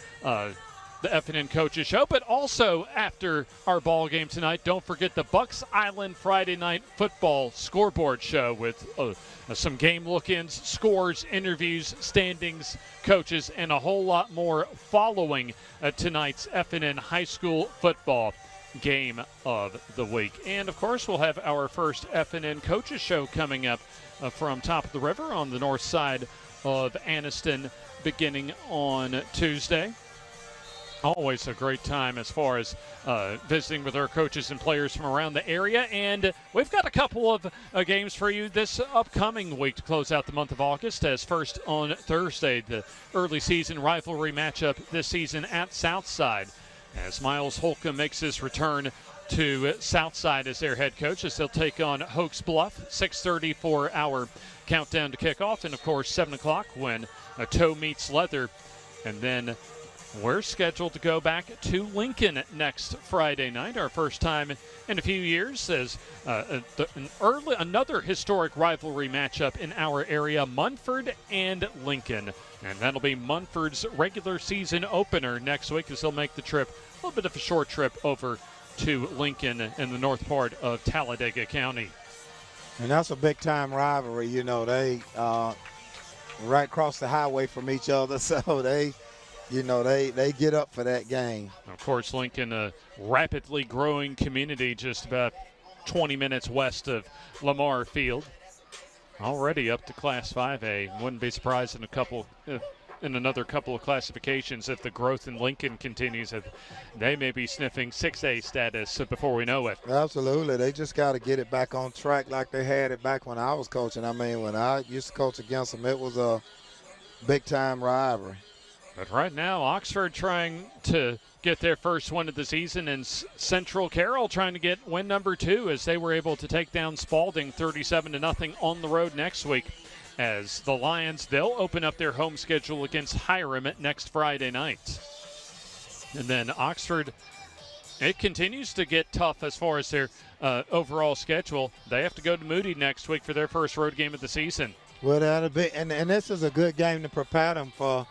the FNN Coaches Show. But also after our ball game tonight, don't forget the Bucks Island Friday Night Football Scoreboard Show with some game look-ins, scores, interviews, standings, coaches, and a whole lot more following tonight's FNN High School football game of the week. And, of course, we'll have our first FNN Coaches Show coming up from Top of the River on the north side of Anniston beginning on Tuesday. Always a great time as far as visiting with our coaches and players from around the area. And we've got a couple of games for you this upcoming week to close out the month of August. As first on Thursday, the early season rivalry matchup this season at Southside, as Miles Holcomb makes his return to Southside as their head coach, as they'll take on Hoax Bluff. 6:30 for our countdown to kickoff. And, of course, 7 o'clock when toe meets leather. And then we're scheduled to go back to Lincoln next Friday night, our first time in a few years, as another historic rivalry matchup in our area, Munford and Lincoln. And that'll be Munford's regular season opener next week, as they'll make the trip, a little bit of a short trip over to Lincoln in the north part of Talladega County. And that's a big-time rivalry. They right across the highway from each other, so they get up for that game. Of course, Lincoln, a rapidly growing community just about 20 minutes west of Lamar Field. Already up to Class 5A. Wouldn't be surprised in a couple in another couple of classifications, if the growth in Lincoln continues, they may be sniffing 6A status before we know it. Absolutely. They just got to get it back on track like they had it back when I was coaching. I mean, when I used to coach against them, it was a big-time rivalry. But right now, Oxford trying to get their first win of the season, and Central Carroll trying to get win number 2 as they were able to take down Spalding 37-0 on the road next week. As the Lions, they'll open up their home schedule against Hiram next Friday night. And then Oxford, it continues to get tough as far as their overall schedule. They have to go to Moody next week for their first road game of the season. Well, that'll be, and this is a good game to prepare them for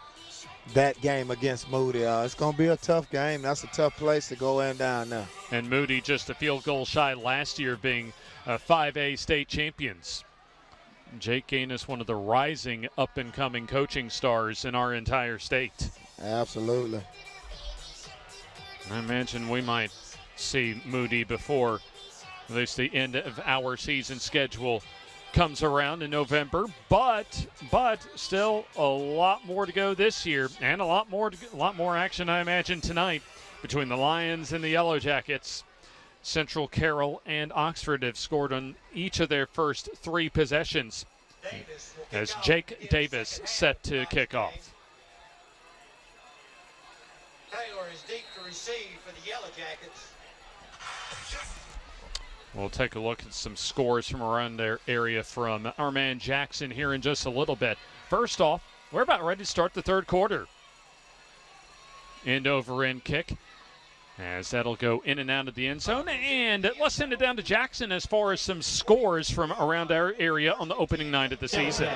that game against Moody. It's going to be a tough game. That's a tough place to go in down there. And Moody just a field goal shy last year of being 5A state champions. Jake Gaines, one of the rising up-and-coming coaching stars in our entire state. Absolutely. I imagine we might see Moody before at least the end of our season schedule comes around in November, but still a lot more to go this year, and a lot more action, I imagine, tonight between the Lions and the Yellow Jackets. Central Carroll and Oxford have scored on each of their first 3 possessions as Jake Davis set to kick off. Taylor is deep to receive for the Yellow Jackets. We'll take a look at some scores from around their area from our man Jackson here in just a little bit. First off, we're about ready to start the third quarter. End-over-end kick, as that'll go in and out of the end zone. And let's send it down to Jackson as far as some scores from around our area on the opening night of the season.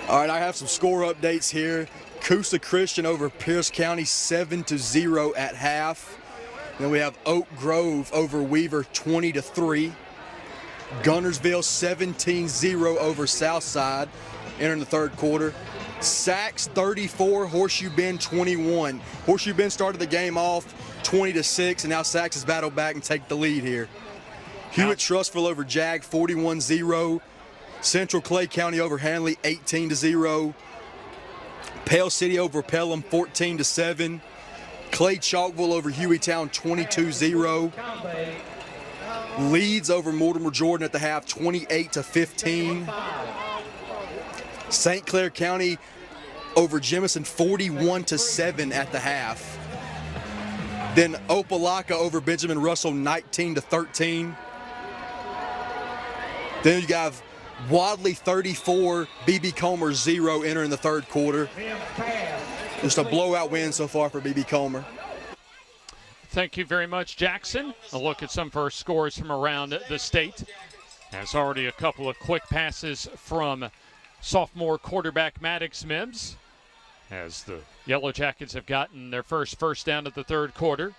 All right, I have some score updates here. Coosa Christian over Pierce County 7-0 at half. Then we have Oak Grove over Weaver 20-3. Gunnersville 17-0 over Southside entering the third quarter. Sachs 34, Horseshoe Bend 21. Horseshoe Bend started the game off 20-6, and now Sachs has battled back and take the lead here. Hewitt Trussville over Jag 41-0. Central Clay County over Hanley 18-0. Pale City over Pelham 14-7. Clay Chalkville over Hueytown 22-0. Leeds over Mortimer Jordan at the half 28-15. St. Clair County over Jemison 41-7 at the half. Then Opelika over Benjamin Russell 19-13. Then you have Wadley 34, BB Comer 0 entering the third quarter. Just a blowout win so far for BB Comer. Thank you very much, Jackson. A look at some first scores from around the state. There's already a couple of quick passes from sophomore quarterback Maddox Mims, as the Yellow Jackets have gotten their first down of the third quarter.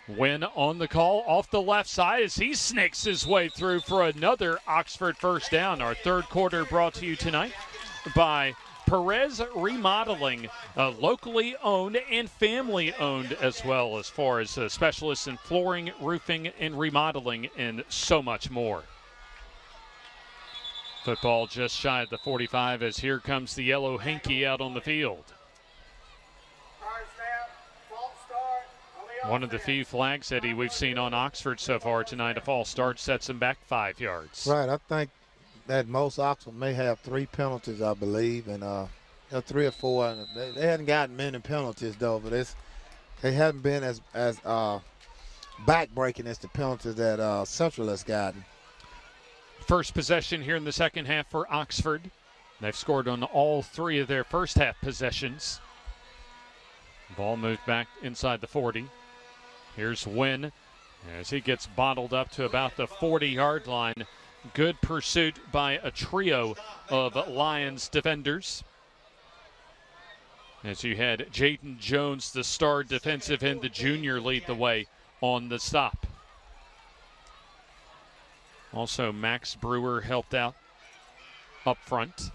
Win on the call off the left side as he snakes his way through for another Oxford first down. Our third quarter brought to you tonight by Perez Remodeling, locally owned and family owned as well, as far as specialists in flooring, roofing, and remodeling, and so much more. Football just shy of the 45 as here comes the yellow hanky out on the field. One of the few flags, Eddie, we've seen on Oxford so far tonight. A false start sets them back 5 yards. Right. I think that most Oxford may have 3 penalties, I believe, and 3 or 4. They hadn't gotten many penalties, though, but they haven't been as back-breaking as the penalties that Central has gotten. First possession here in the second half for Oxford. They've scored on all 3 of their first half possessions. Ball moved back inside the 40. Here's Wynn as he gets bottled up to about the 40-yard line. Good pursuit by a trio of Lions defenders. As you had Jaden Jones, the star defensive end, the junior, lead the way on the stop. Also, Max Brewer helped out up front.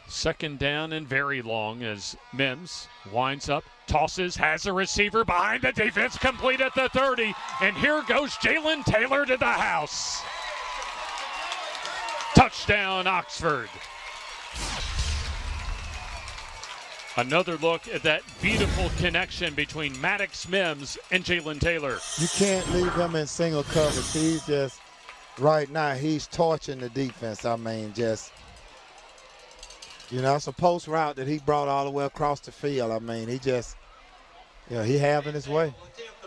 Second down and very long as Mims winds up, tosses, has a receiver behind the defense, complete at the 30, and here goes Jalen Taylor to the house. Touchdown, Oxford. Another look at that beautiful connection between Maddox Mims and Jalen Taylor. You can't leave him in single coverage. He's just, right now, he's torching the defense. I mean, just, you know, it's a post route that he brought all the way across the field. I mean, he just, you know, he having his way.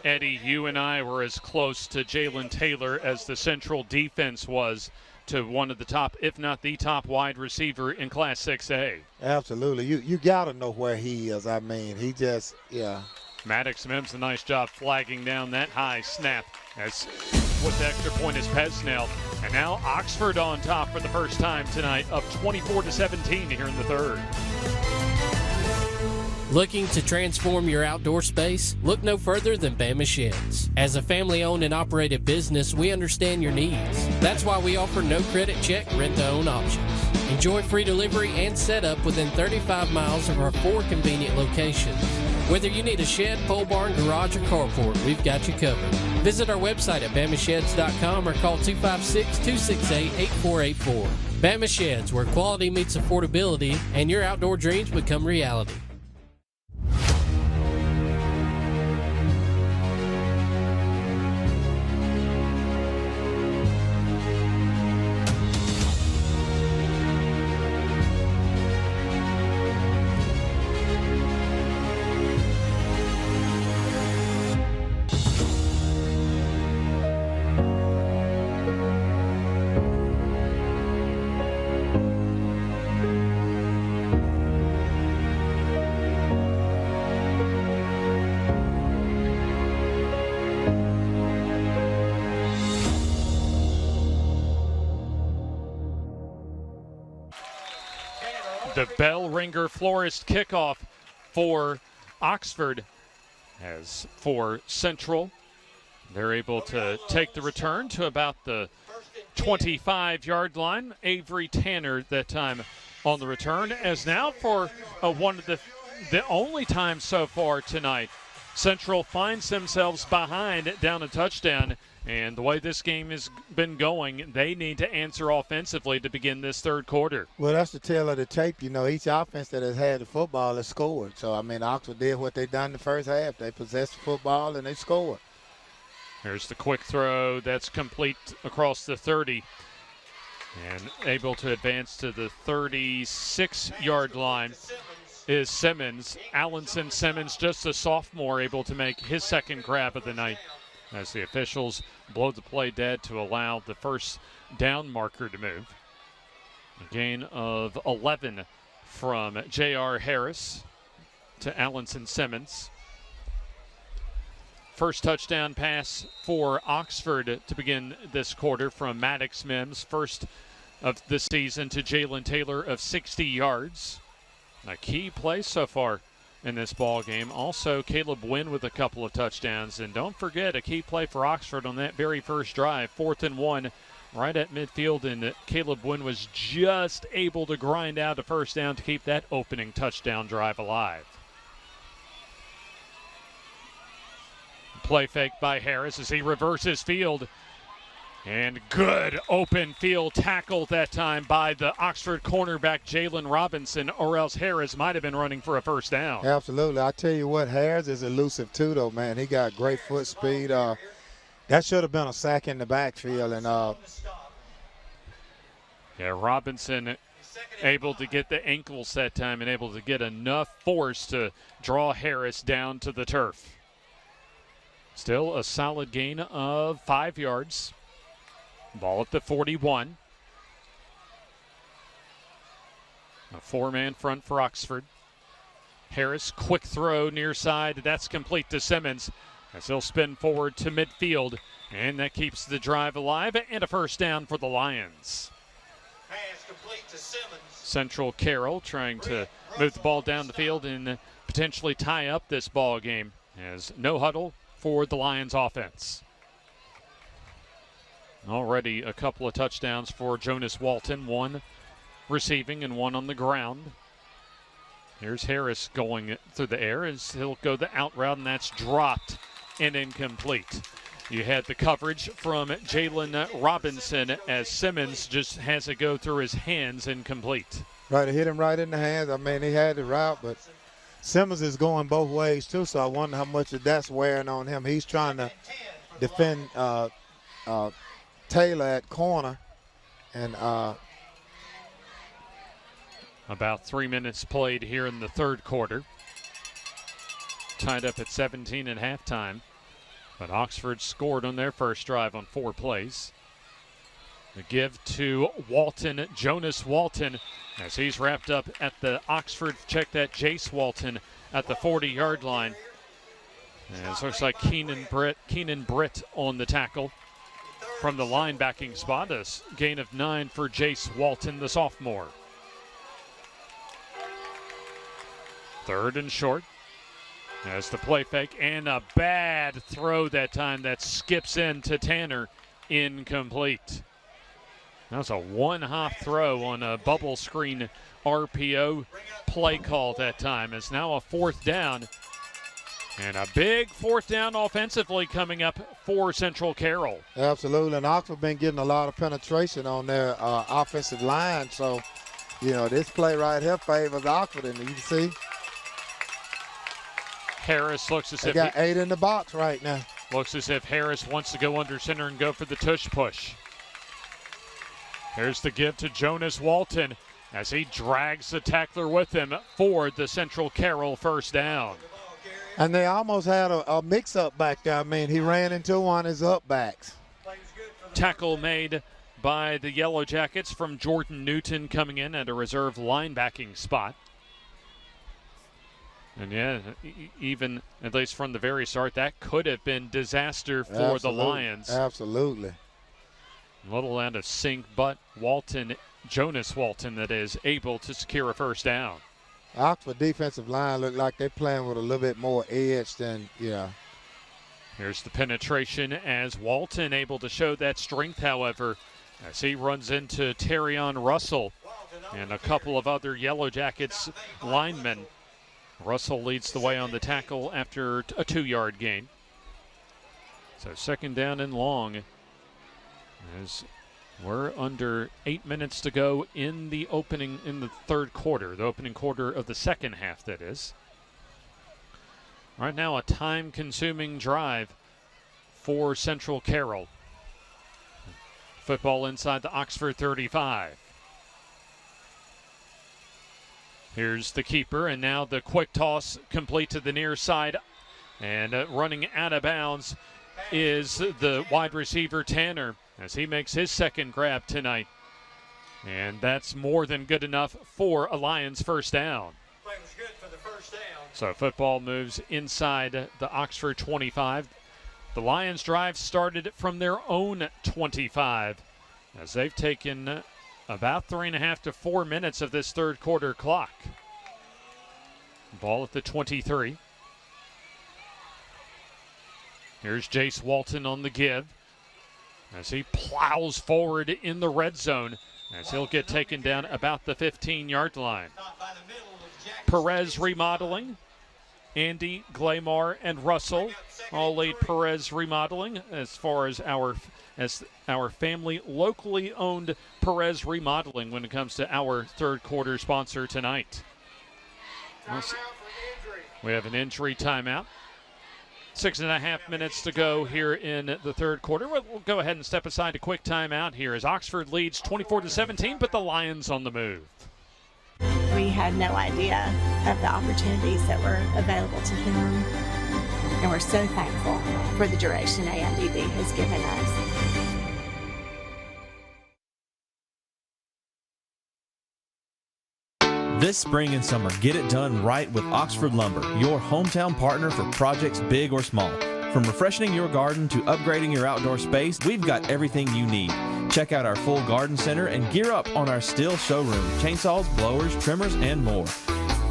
Eddie, you and I were as close to Jalen Taylor as the Central defense was to one of the top, if not the top wide receiver in Class 6A. Absolutely. You got to know where he is. I mean, he just, yeah. Maddox Mims, a nice job flagging down that high snap. As with the extra point is Pesnell. And now Oxford on top for the first time tonight, up 24-17 here in the third. Looking to transform your outdoor space? Look no further than Bama Sheds. As a family-owned and operated business, we understand your needs. That's why we offer no credit check, rent-to-own options. Enjoy free delivery and setup within 35 miles of our 4 convenient locations. Whether you need a shed, pole barn, garage, or carport, we've got you covered. Visit our website at BamaSheds.com or call 256-268-8484. Bama Sheds, where quality meets affordability and your outdoor dreams become reality. The bell ringer Florist kickoff for Oxford. As for Central, they're able to take the return to about the 25-yard line. Avery Tanner that time on the return. As now for one of the only time so far tonight, Central finds themselves behind down a touchdown. And the way this game has been going, they need to answer offensively to begin this third quarter. Well, that's the tale of the tape. You know, each offense that has had the football has scored. So, I mean, Oxford did what they done in the first half. They possessed the football and they scored. There's the quick throw. That's complete across the 30. And able to advance to the 36-yard line is Simmons. Allenson Simmons, just a sophomore, able to make his second grab of the night, as the officials blow the play dead to allow the first down marker to move. A gain of 11 from J.R. Harris to Allenson Simmons. First touchdown pass for Oxford to begin this quarter from Maddox Mims, first of the season, to Jalen Taylor of 60 yards. A key play so far in this ball game. Also, Caleb Wynn with a couple of touchdowns. And don't forget, a key play for Oxford on that very first drive, 4th and 1, right at midfield, and Caleb Wynn was just able to grind out a first down to keep that opening touchdown drive alive. Play fake by Harris as he reverses field. And good open field tackle that time by the Oxford cornerback Jalen Robinson, or else Harris might have been running for a first down. Absolutely. I tell you what, Harris is elusive too, though, man. He got great foot speed. That should have been a sack in the backfield. And Robinson able to get the ankles that time and able to get enough force to draw Harris down to the turf. Still a solid gain of 5 yards. Ball at the 41. A 4-man front for Oxford. Harris, quick throw near side. That's complete to Simmons as he'll spin forward to midfield. And that keeps the drive alive and a first down for the Lions. Pass complete to Simmons. Central Carroll trying to move the ball down the field and potentially tie up this ball game as no huddle for the Lions offense. Already a couple of touchdowns for Jonas Walton, one receiving and one on the ground. Here's Harris going through the air as he'll go the out route, and that's dropped and incomplete. You had the coverage from Jalen Robinson as Simmons just has it go through his hands incomplete. Right, it hit him right in the hands. I mean, he had the route, but Simmons is going both ways too, so I wonder how much of that's wearing on him. He's trying to defend Taylor at corner. And about 3 minutes played here in the third quarter. Tied up at 17 at halftime. But Oxford scored on their first drive on 4 plays. The give to Walton, Jonas Walton, as he's wrapped up at the Oxford, check that, Jace Walton at the 40-yard line. And it looks like Keenan Britt on the tackle from the linebacking spot. A gain of 9 for Jace Walton, the sophomore. 3rd and short. As the play fake and a bad throw that time that skips in to Tanner, incomplete. That was a one-hop throw on a bubble screen RPO play call that time. It's now a 4th down. And a big 4th down offensively coming up for Central Carroll. Absolutely, and Oxford been getting a lot of penetration on their offensive line. So, you know, this play right here favors Oxford, and you can see Harris looks as they if got 8 in the box right now. Looks as if Harris wants to go under center and go for the tush push. Here's the give to Jonas Walton as he drags the tackler with him for the Central Carroll first down. And they almost had a mix-up back there. I mean, he ran into one of his up-backs. Tackle made by the Yellow Jackets from Jordan Newton coming in at a reserve linebacking spot. And yeah, even at least from the very start, that could have been disaster for the Lions. Absolutely. Little out of sync, but Walton, Jonas Walton, that is, able to secure a first down. Oxford defensive line look like they're playing with a little bit more edge than, Here's the penetration as Walton able to show that strength, however, as he runs into Terrion Russell and a couple of other Yellow Jackets linemen. Russell leads the way on the tackle after a 2-yard gain. So 2nd down and long as we're under 8 minutes to go in the third quarter, the opening quarter of the second half, that is. Right now, a time-consuming drive for Central Carroll. Football inside the Oxford 35. Here's the keeper, and now the quick toss complete to the near side. And running out of bounds is the wide receiver, Tanner, as he makes his 2nd grab tonight. And that's more than good enough for a Lions first down. Play was good for the first down. So football moves inside the Oxford 25. The Lions drive started from their own 25 as they've taken about 3.5 to 4 minutes of this third quarter clock. Ball at the 23. Here's Jace Walton on the give as he plows forward in the red zone as he'll get taken down about the 15-yard line. Perez Remodeling, Andy, Glaymar, and Russell all lead Perez Remodeling as far as our family locally owned Perez Remodeling when it comes to our third quarter sponsor tonight. We have an injury timeout. 6.5 minutes to go here in the third quarter. We'll go ahead and step aside a quick timeout here as Oxford leads 24-17, but the Lions on the move. We had no idea of the opportunities that were available to him, and we're so thankful for the duration AMDB has given us. This spring and summer, get it done right with Oxford Lumber, your hometown partner for projects big or small. From refreshing your garden to upgrading your outdoor space, we've got everything you need. Check out our full garden center and gear up on our Stihl showroom, chainsaws, blowers, trimmers, and more.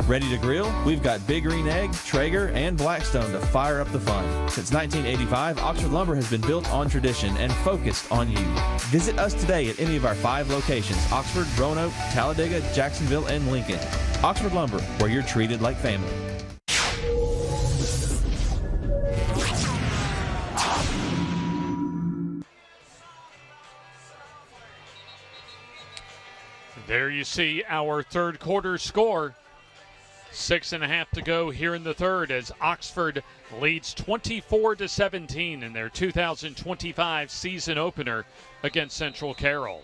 Ready to grill? We've got Big Green Egg, Traeger, and Blackstone to fire up the fun. Since 1985, Oxford Lumber has been built on tradition and focused on you. Visit us today at any of our 5 locations: Oxford, Roanoke, Talladega, Jacksonville, and Lincoln. Oxford Lumber, where you're treated like family. There you see our third quarter score. 6.5 to go here in the third as Oxford leads 24-17 in their 2025 season opener against Central Carroll.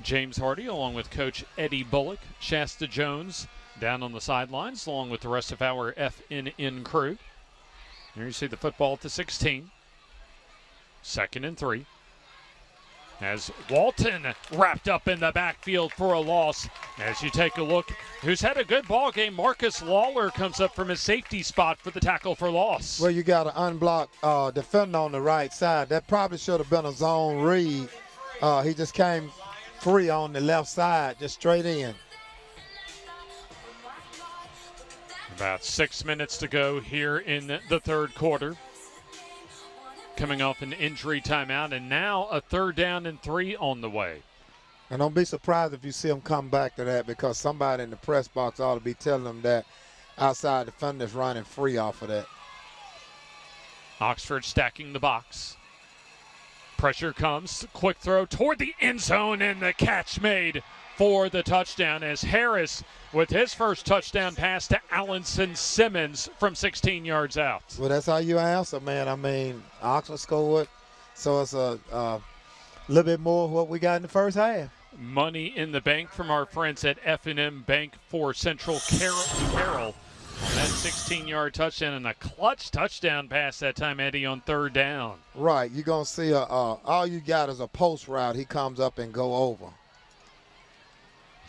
James Hardy along with Coach Eddie Bullock, Shasta Jones down on the sidelines along with the rest of our FNN crew. Here you see the football at the 16. 2nd and 3. As Walton wrapped up in the backfield for a loss. As you take a look, who's had a good ball game, Marcus Lawler comes up from his safety spot for the tackle for loss. Well, you got an unblocked defender on the right side. That probably should have been a zone read. He just came free on the left side, just straight in. About 6 minutes to go here in the third quarter. Coming off an injury timeout, and now a 3rd down and 3 on the way. And don't be surprised if you see them come back to that, because somebody in the press box ought to be telling them that outside defender's running free off of that. Oxford stacking the box. Pressure comes, quick throw toward the end zone, and the catch made for the touchdown as Harris with his first touchdown pass to Allenson Simmons from 16 yards out. Well, that's how you answer, man. I mean, Oxford scored, so it's a little bit more of what we got in the first half. Money in the bank from our friends at F&M Bank for Central Carroll. That 16-yard touchdown and a clutch touchdown pass that time, Eddie, on 3rd down. Right. You're going to see all you got is a post route. He comes up and go over.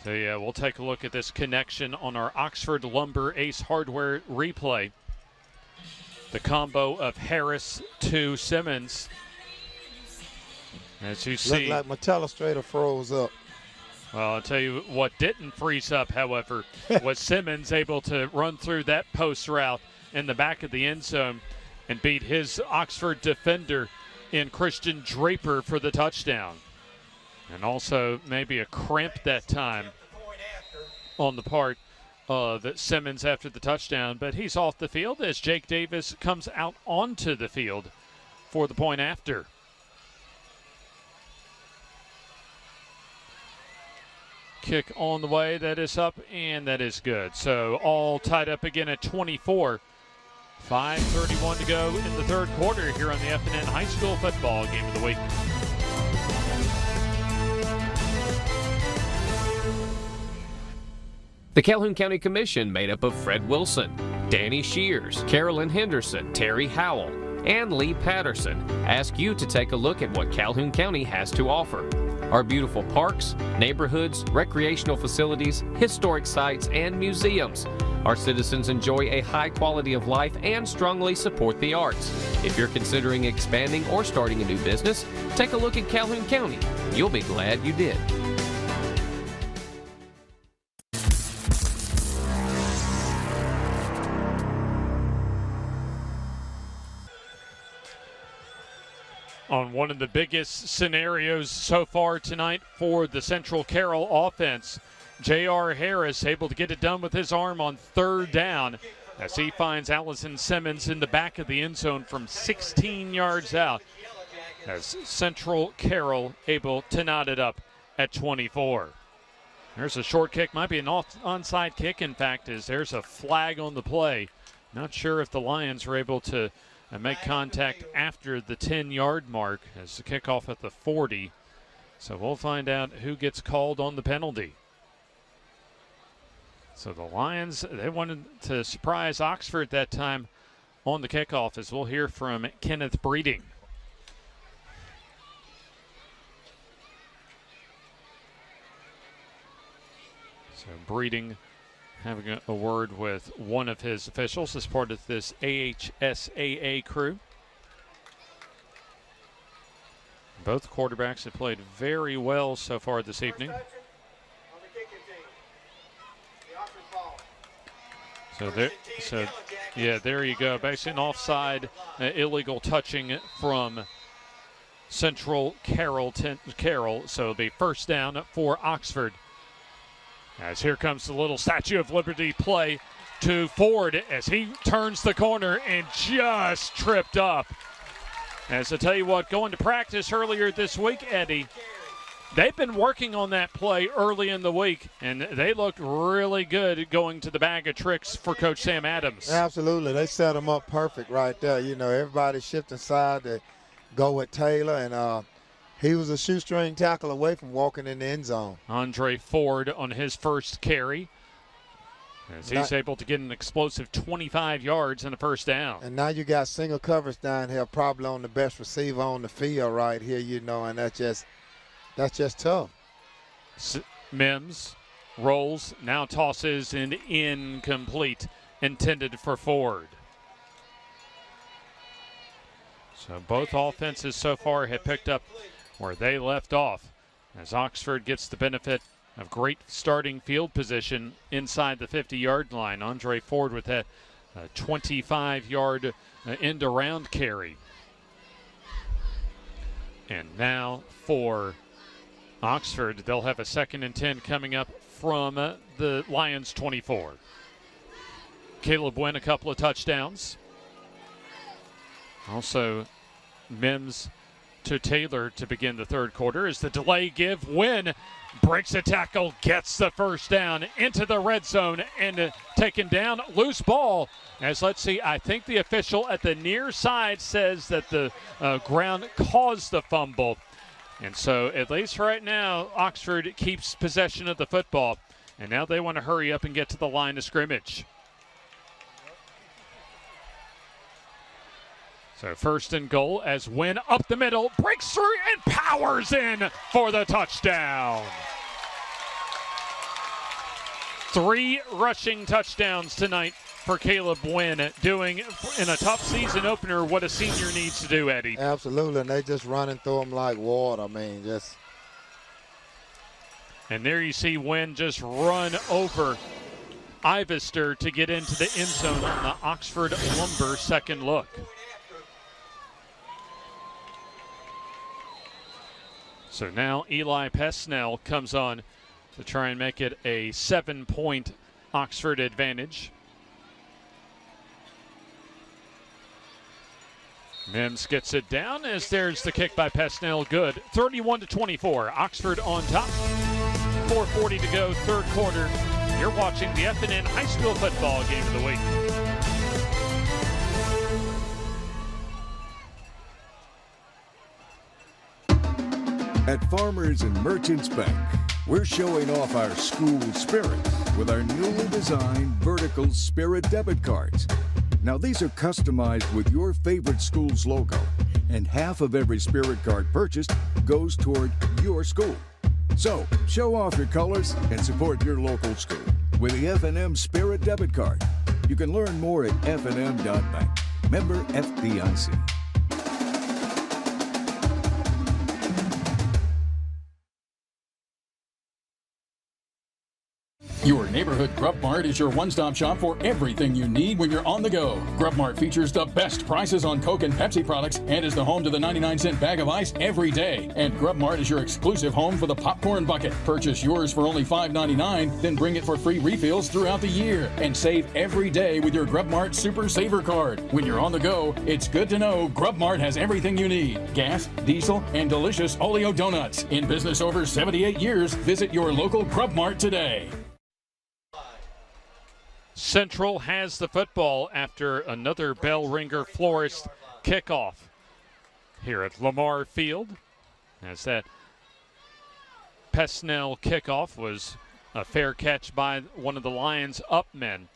So, yeah, we'll take a look at this connection on our Oxford Lumber Ace Hardware replay. The combo of Harris to Simmons. As you see. Looked like Metellus froze up. Well, I'll tell you what didn't freeze up, however, was Simmons able to run through that post route in the back of the end zone and beat his Oxford defender in Christian Draper for the touchdown. And also maybe a cramp that time on the part of Simmons after the touchdown. But he's off the field as Jake Davis comes out onto the field for the point after. Kick on the way. That is up, and that is good. So all tied up again at 24. 5:31 to go in the third quarter here on the FNN High School Football Game of the Week. The Calhoun County Commission, made up of Fred Wilson, Danny Shears, Carolyn Henderson, Terry Howell, and Lee Patterson, ask you to take a look at what Calhoun County has to offer. Our beautiful parks, neighborhoods, recreational facilities, historic sites, and museums. Our citizens enjoy a high quality of life and strongly support the arts. If you're considering expanding or starting a new business, take a look at Calhoun County. You'll be glad you did. On one of the biggest scenarios so far tonight for the Central Carroll offense, J.R. Harris able to get it done with his arm on 3rd down as he finds Allison Simmons in the back of the end zone from 16 yards out as Central Carroll able to knot it up at 24. There's a short kick, might be an onside kick, in fact, as there's a flag on the play. Not sure if the Lions were able to make contact after the 10-yard mark as the kickoff at the 40. So we'll find out who gets called on the penalty. So the Lions, they wanted to surprise Oxford that time on the kickoff, as we'll hear from Kenneth Breeding. So Breeding having a word with one of his officials as part of this AHSAA crew. Both quarterbacks have played very well so far this evening. There you go. Basically an offside, illegal touching from Central Carroll. So it'll be 1st down for Oxford. As here comes the little Statue of Liberty play to Ford as he turns the corner and just tripped up. As I tell you what, going to practice earlier this week, Eddie, they've been working on that play early in the week, and they looked really good going to the bag of tricks for Coach Sam Adams. Absolutely. They set them up perfect right there. You know, everybody shifting side to go with Taylor, and he was a shoestring tackle away from walking in the end zone. Andre Ford on his first carry, as he's able to get an explosive 25 yards and a first down. And now you got single coverage down here, probably on the best receiver on the field right here, you know, and that's just tough. Mims rolls, now tosses, and incomplete, intended for Ford. So both offenses so far have picked up where they left off, as Oxford gets the benefit of great starting field position inside the 50-yard line. Andre Ford with that 25-yard end-around carry. And now for Oxford, they'll have a 2nd and 10 coming up from the Lions 24. Caleb Wynn, a couple of touchdowns. Also, Mims to Taylor to begin the third quarter. As the delay give, Wynn breaks a tackle, gets the first down into the red zone, and taken down. Loose ball. As let's see, I think the official at the near side says that the ground caused the fumble. And so, at least right now, Oxford keeps possession of the football. And now they want to hurry up and get to the line of scrimmage. So 1st and goal as Wynn up the middle, breaks through and powers in for the touchdown. 3 rushing touchdowns tonight for Caleb Wynn, doing in a tough season opener what a senior needs to do, Eddie. Absolutely, and they just running through them like water. I mean, just. And there you see Wynn just run over Ivester to get into the end zone on the Oxford Lumber second look. So now Eli Pesnell comes on to try and make it a 7-point Oxford advantage. Mims gets it down as there's the kick by Pesnell. Good. 31-24. Oxford on top. 4:40 to go, third quarter. You're watching the F&N High School football game of the week. At Farmers and Merchants Bank, we're showing off our school spirit with our newly designed vertical Spirit debit cards. Now these are customized with your favorite school's logo, and half of every Spirit card purchased goes toward your school. So show off your colors and support your local school with the F&M Spirit debit card. You can learn more at fnm.bank. Member FDIC. Your neighborhood Grub Mart is your one-stop shop for everything you need when you're on the go. Grub Mart features the best prices on Coke and Pepsi products and is the home to the 99-cent bag of ice every day. And Grub Mart is your exclusive home for the popcorn bucket. Purchase yours for only $5.99, then bring it for free refills throughout the year. And save every day with your Grub Mart Super Saver card. When you're on the go, it's good to know Grub Mart has everything you need. Gas, diesel, and delicious Oleo donuts. In business over 78 years, visit your local Grub Mart today. Central has the football after another bell ringer Florist kickoff here at Lamar Field, as that Pesnell kickoff was a fair catch by one of the Lions' up men.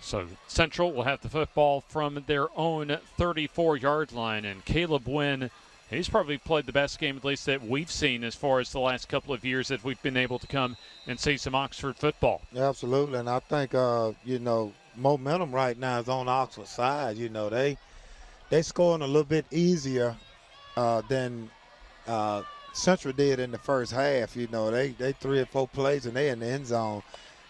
So Central will have the football from their own 34-yard line, and Caleb Wynn, he's probably played the best game, at least that we've seen as far as the last couple of years that we've been able to come and see some Oxford football. Absolutely, and I think, momentum right now is on Oxford's side. You know, they scoring a little bit easier than Central did in the first half. You know, they 3 or 4 plays and they in the end zone,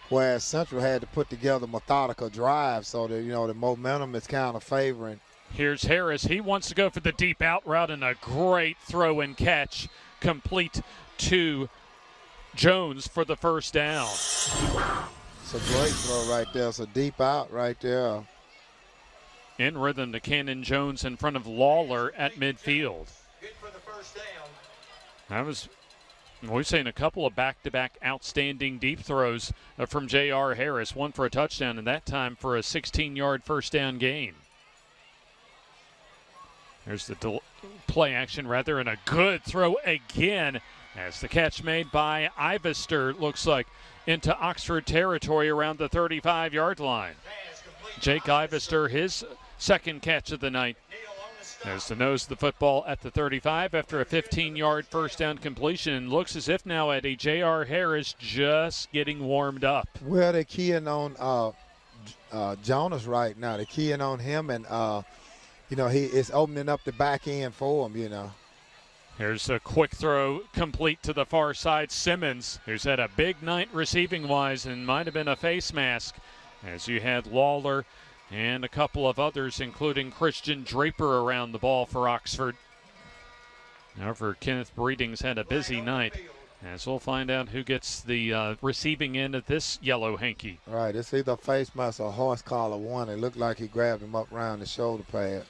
whereas Central had to put together methodical drives, so that, you know, the momentum is kind of favoring. Here's Harris. He wants to go for the deep out route, and a great throw and catch complete to Jones for the first down. It's a great throw right there. It's a deep out right there. In rhythm to Cannon Jones in front of Lawler at midfield. Good for the first down. That was We've seen a couple of back-to-back outstanding deep throws from J.R. Harris, one for a touchdown and that time for a 16-yard first down gain. There's the play action rather, and a good throw again as the catch made by Ivester looks like into Oxford territory around the 35-yard line. Jake Ivester, his second catch of the night, as the nose of the football at the 35 after a 15-yard first down completion. Looks as if now Eddie, J.R. Harris just getting warmed up. Well, they're keying on Jonas right now. They're keying on him, and, he is opening up the back end for him, Here's a quick throw complete to the far side. Simmons, who's had a big night receiving-wise and might have been a face mask, as you had Lawler and a couple of others, including Christian Draper, around the ball for Oxford. However, Kenneth Breeding's had a busy night, as we'll find out who gets the receiving end of this yellow hanky. Right, it's either face mask or horse collar one. It looked like he grabbed him up around the shoulder pad.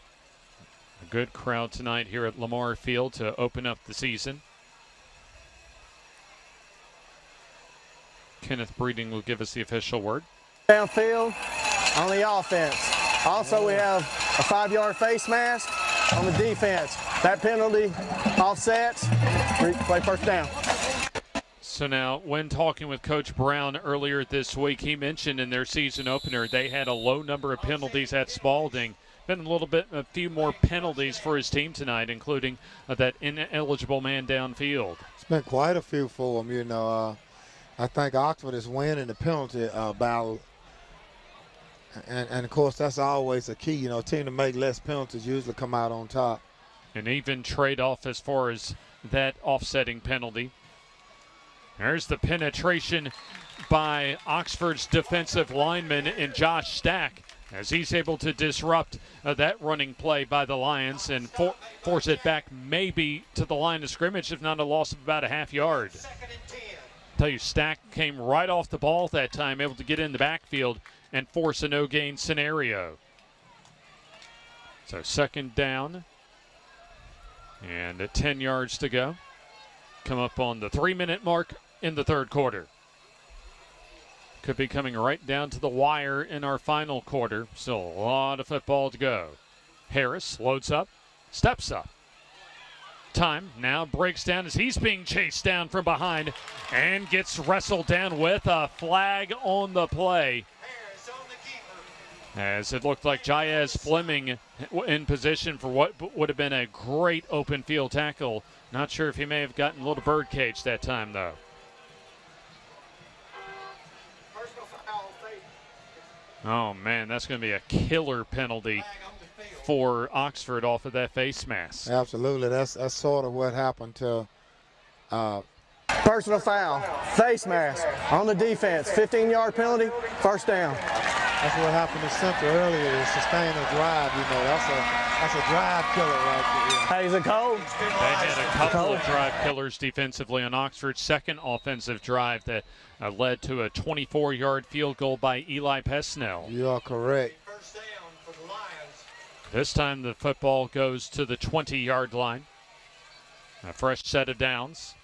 A good crowd tonight here at Lamar Field to open up the season. Kenneth Breeding will give us the official word. Downfield on the offense. Also, we have a 5-yard face mask on the defense. That penalty offsets. Play first down. So now, when talking with Coach Brown earlier this week, he mentioned in their season opener they had a low number of penalties at Spalding. Been a few more penalties for his team tonight, including that ineligible man downfield. It's been quite a few for him, I think Oxford is winning the penalty battle. And, of course, that's always a key. A team to make less penalties usually come out on top. An even trade-off as far as that offsetting penalty. There's the penetration by Oxford's defensive lineman in Josh Stack, as he's able to disrupt that running play by the Lions and force it back maybe to the line of scrimmage, if not a loss of about a half yard. Tell you, Stack came right off the ball that time, able to get in the backfield and force a no-gain scenario. So second down and 10 yards to go. Come up on the 3-minute mark in the third quarter. Could be coming right down to the wire in our final quarter. Still a lot of football to go. Harris loads up, steps up. Time now breaks down as he's being chased down from behind and gets wrestled down with a flag on the play. As it looked like Jayez Fleming in position for what would have been a great open field tackle. Not sure if he may have gotten a little birdcage that time, though. Oh, man, that's going to be a killer penalty for Oxford off of that face mask. Absolutely. That's sort of what happened to personal foul, face mask on the defense, 15-yard penalty, first down. That's what happened to Central earlier, to sustain a drive. That's a drive killer right there. Hey, is it cold? They had a couple of drive killers defensively on Oxford's second offensive drive that led to a 24-yard field goal by Eli Pesnell. You are correct. This time the football goes to the 20-yard line. A fresh set of downs.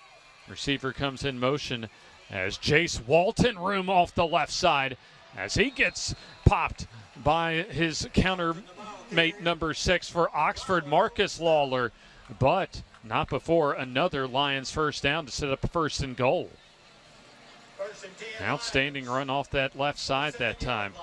Receiver comes in motion as Jace Walton room off the left side as he gets popped by his countermate number 6 for Oxford, Marcus Lawler, but not before another Lions first down to set up a 1st and goal. Outstanding run off that left side that time.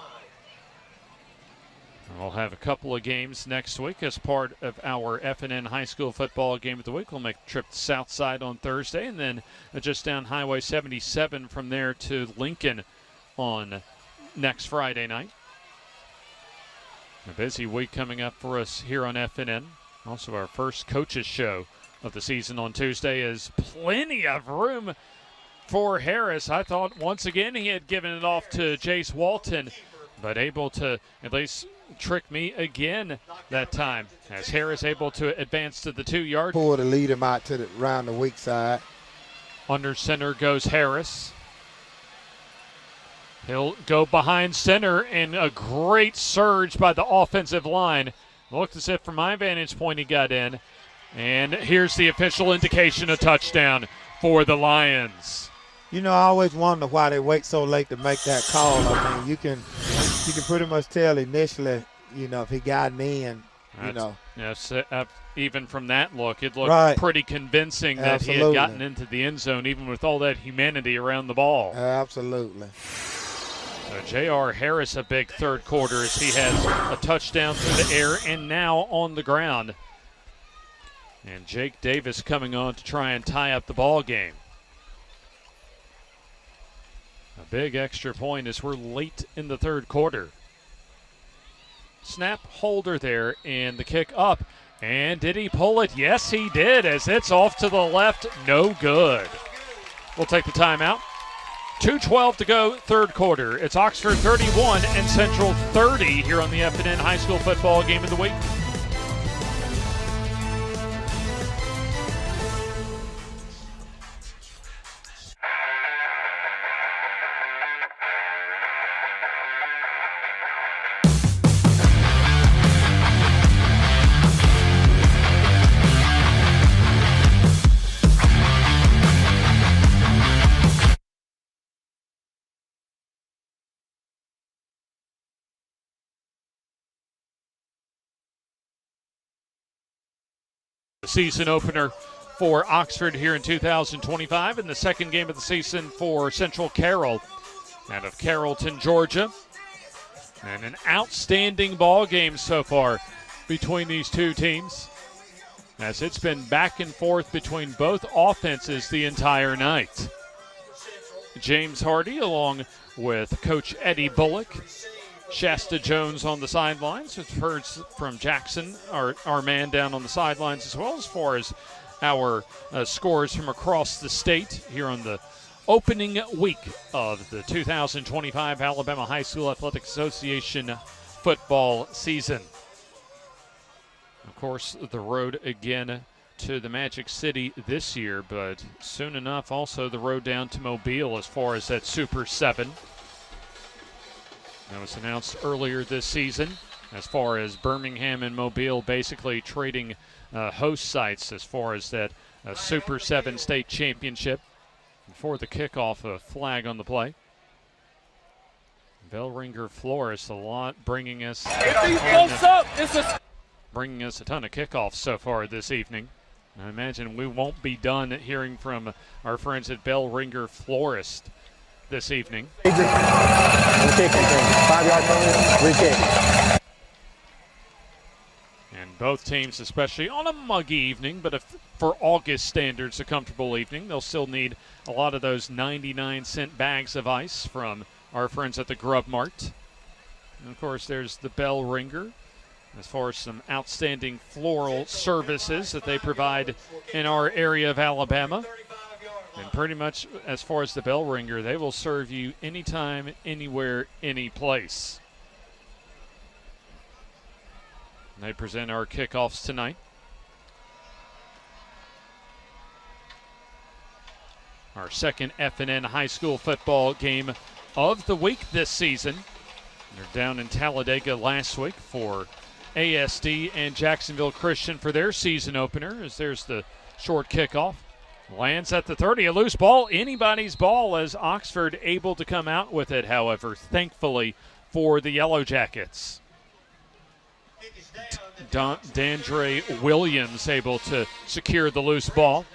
We'll have a couple of games next week as part of our FNN High School Football Game of the Week. We'll make a trip to Southside on Thursday and then just down Highway 77 from there to Lincoln on next Friday night. A busy week coming up for us here on FNN. Also our first coaches show of the season on Tuesday is plenty of room for Harris. I thought once again he had given it off to Jace Walton, but able to at least trick me again that time as Harris able to advance to the 2-yard. Pull to lead him out to around the weak side. Under center goes Harris. He'll go behind center, and a great surge by the offensive line. Looked as if from my vantage point he got in. And here's the official indication, a touchdown. for the Lions. You know, I always wonder why they wait so late to make that call. I mean, you can pretty much tell initially, you know, if he got in, you know. Yes, even from that look, it looked pretty convincing that he had gotten into the end zone, even with all that humanity around the ball. Absolutely. So J.R. Harris, a big third quarter as he has a touchdown through the air and now on the ground. And Jake Davis coming on to try and tie up the ball game. A big extra point as we're late in the third quarter. Snap Holder there and the kick up. And did he pull it? Yes, he did, as it's off to the left. No good. We'll take the timeout. 2:12 to go, third quarter. It's Oxford 31 and Central 30 here on the F&N High School Football Game of the Week. The season opener for Oxford here in 2025 and the second game of the season for Central Carroll out of Carrollton, Georgia. And an outstanding ball game so far between these two teams, as it's been back and forth between both offenses the entire night. James Hardy along with Coach Eddie Bullock. Shasta Jones on the sidelines. We've heard from Jackson, our man down on the sidelines, as well as far as our scores from across the state here on the opening week of the 2025 Alabama High School Athletic Association football season. Of course, the road again to the Magic City this year, but soon enough also the road down to Mobile as far as that Super 7. That was announced earlier this season as far as Birmingham and Mobile basically trading host sites as far as that Super 7 state championship. Before the kickoff, a flag on the play. Bellringer Flores a lot bringing us bringing us a ton of kickoffs so far this evening. I imagine we won't be done hearing from our friends at Bellringer Florist this evening. 5-yard penalty, re-kick. And both teams, especially on a muggy evening, but for August standards, a comfortable evening, they'll still need a lot of those 99-cent bags of ice from our friends at the Grub Mart. And of course, there's the Bell Ringer, as far as some outstanding floral services that they provide in our area of Alabama. And pretty much as far as the Bell Ringer, they will serve you anytime, anywhere, any place. And they present our kickoffs tonight. Our second F&N high school football game of the week this season. They're down in Talladega last week for ASD and Jacksonville Christian for their season opener, as there's the short kickoff. Lands at the 30, a loose ball, anybody's ball, as Oxford able to come out with it, however, thankfully for the Yellow Jackets. Dandre Williams able to secure the loose ball.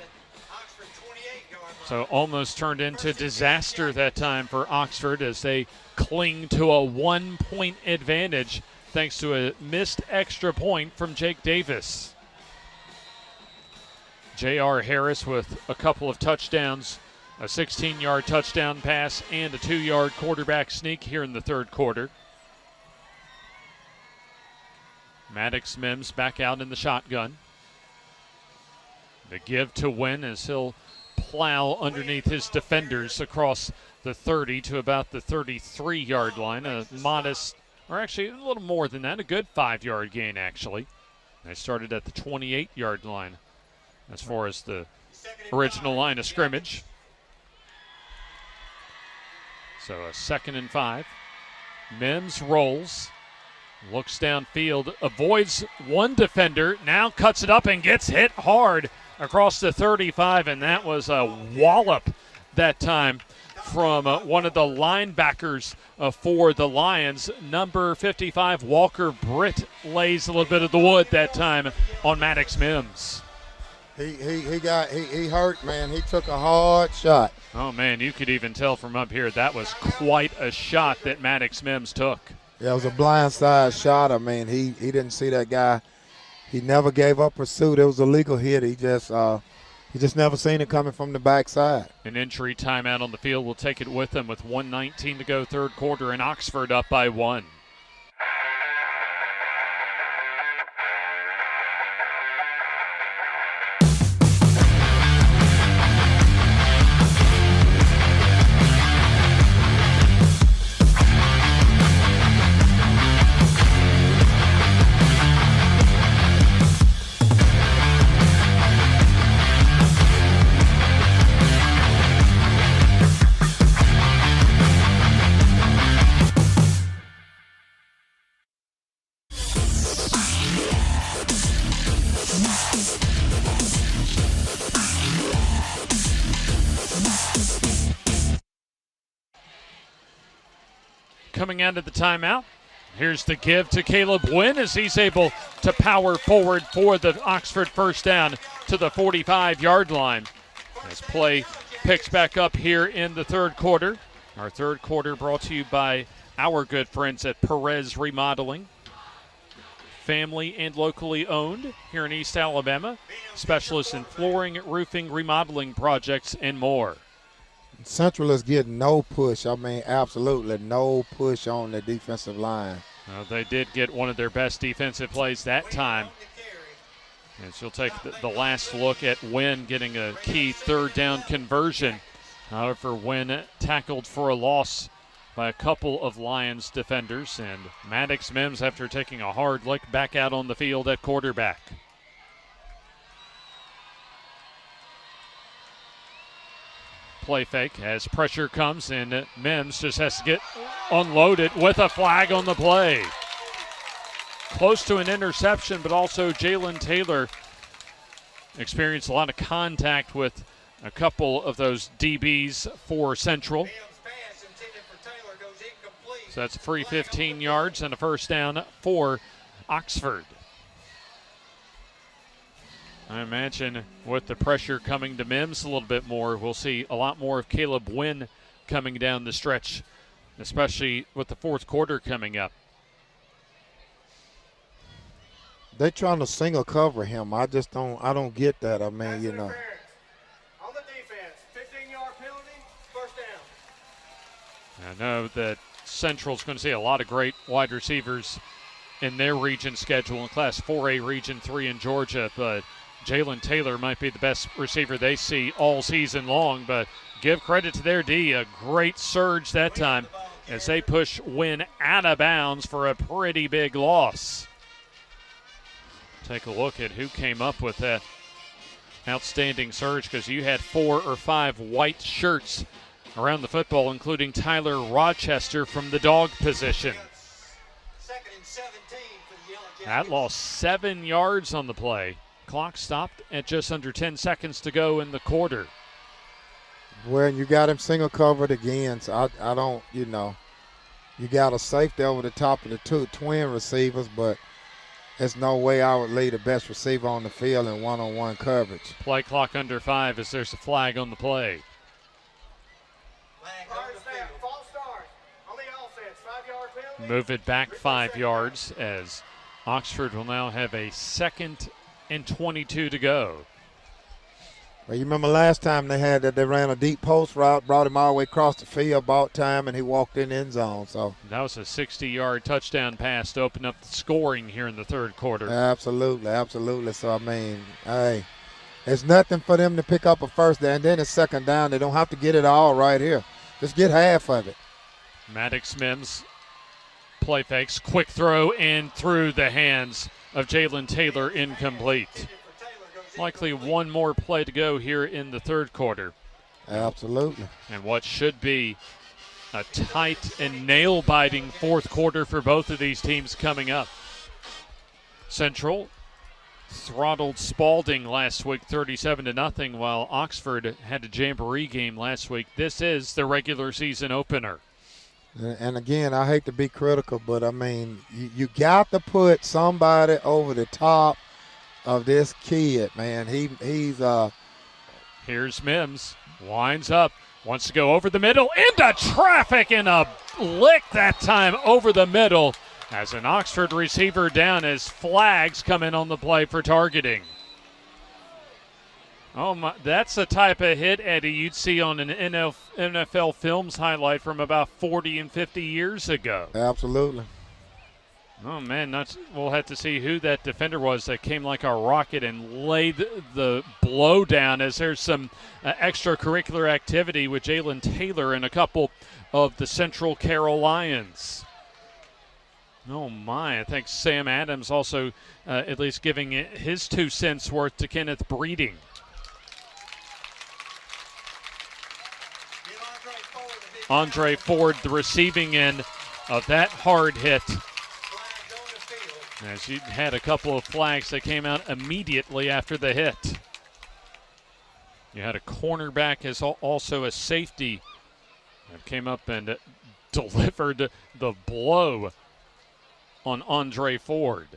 So almost turned into disaster that time for Oxford as they cling to a 1-point advantage thanks to a missed extra point from Jake Davis. J.R. Harris with a couple of touchdowns, a 16-yard touchdown pass, and a 2-yard quarterback sneak here in the third quarter. Maddox Mims back out in the shotgun. The give to Wynn as he'll plow underneath his defenders across the 30 to about the 33-yard line. A modest, or actually a little more than that, a good 5-yard gain actually. They started at the 28-yard line as far as the original line of scrimmage. So a 2nd and 5. Mims rolls, looks downfield, avoids one defender, now cuts it up and gets hit hard across the 35, and that was a wallop that time from one of the linebackers for the Lions. Number 55, Walker Britt, lays a little bit of the wood that time on Maddox Mims. He hurt, man. He took a hard shot. Oh, man, you could even tell from up here that was quite a shot that Maddox Mims took. Yeah, it was a blindside shot. I mean, he didn't see that guy. He never gave up pursuit. It was a legal hit. He just never seen it coming from the backside. An injury timeout on the field will take it with them with 1:19 to go third quarter, and Oxford up by 1. Coming out of the timeout, here's the give to Caleb Wynn as he's able to power forward for the Oxford first down to the 45-yard line. As play picks back up here in the third quarter. Our third quarter brought to you by our good friends at Perez Remodeling. Family and locally owned here in East Alabama. Specialists in flooring, roofing, remodeling projects, and more. Central is getting no push. I mean, absolutely no push on the defensive line. Well, they did get one of their best defensive plays that time. And she'll take the last look at Wynn getting a key third down conversion. However, Wynn tackled for a loss by a couple of Lions defenders. And Maddox Mims, after taking a hard look, back out on the field at quarterback. Play fake as pressure comes, and Mims just has to get unloaded with a flag on the play. Close to an interception, but also Jalen Taylor experienced a lot of contact with a couple of those DBs for Central. So that's a free 15 yards and a first down for Oxford. I imagine with the pressure coming to Mims a little bit more, we'll see a lot more of Caleb Wynn coming down the stretch, especially with the fourth quarter coming up. They're trying to single cover him. I don't get that. I mean, you know. On the defense, 15-yard penalty, first down. I know that Central's going to see a lot of great wide receivers in their region schedule in Class 4A Region 3 in Georgia, but Jalen Taylor might be the best receiver they see all season long, but give credit to their D. A great surge that time as they push Wynn out of bounds for a pretty big loss. Take a look at who came up with that outstanding surge, because you had 4 or 5 white shirts around the football, including Tyler Rochester from the dog position. That lost 7 yards on the play. Clock stopped at just under 10 seconds to go in the quarter. Well, you got him single covered again, so I don't, you know. You got a safety over the top of the two twin receivers, but there's no way I would lead the best receiver on the field in one-on-one coverage. Play clock under 5 as there's a flag on the play. Move it back 5 yards as Oxford will now have a 2nd and 22 to go. Well, you remember last time they ran a deep post route, brought him all the way across the field, bought time, and he walked in the end zone. So that was a 60-yard touchdown pass to open up the scoring here in the third quarter. Absolutely, absolutely. So, I mean, hey, there's nothing for them to pick up a first down. And then it's second down. They don't have to get it all right here. Just get half of it. Maddox Mims play fakes, quick throw in through the hands of Jalen Taylor, incomplete. Likely one more play to go here in the third quarter. Absolutely. And what should be a tight and nail-biting fourth quarter for both of these teams coming up. Central throttled Spalding last week 37-0, while Oxford had a jamboree game last week. This is the regular season opener. And again, I hate to be critical, but I mean, you got to put somebody over the top of this kid, man. He's Here's Mims, winds up, wants to go over the middle, into traffic, and a lick that time over the middle as an Oxford receiver down as flags come in on the play for targeting. Oh my, that's the type of hit, Eddie, you'd see on an NFL Films highlight from about 40 and 50 years ago. Absolutely. Oh, man, we'll have to see who that defender was that came like a rocket and laid the blow down, as there's some extracurricular activity with Jalen Taylor and a couple of the Central Carroll Lions. Oh, my. I think Sam Adams also at least giving his 2 cents worth to Kenneth Breeding. Andre Ford, the receiving end of that hard hit. As you had a couple of flags that came out immediately after the hit. You had a cornerback as also a safety that came up and delivered the blow on Andre Ford.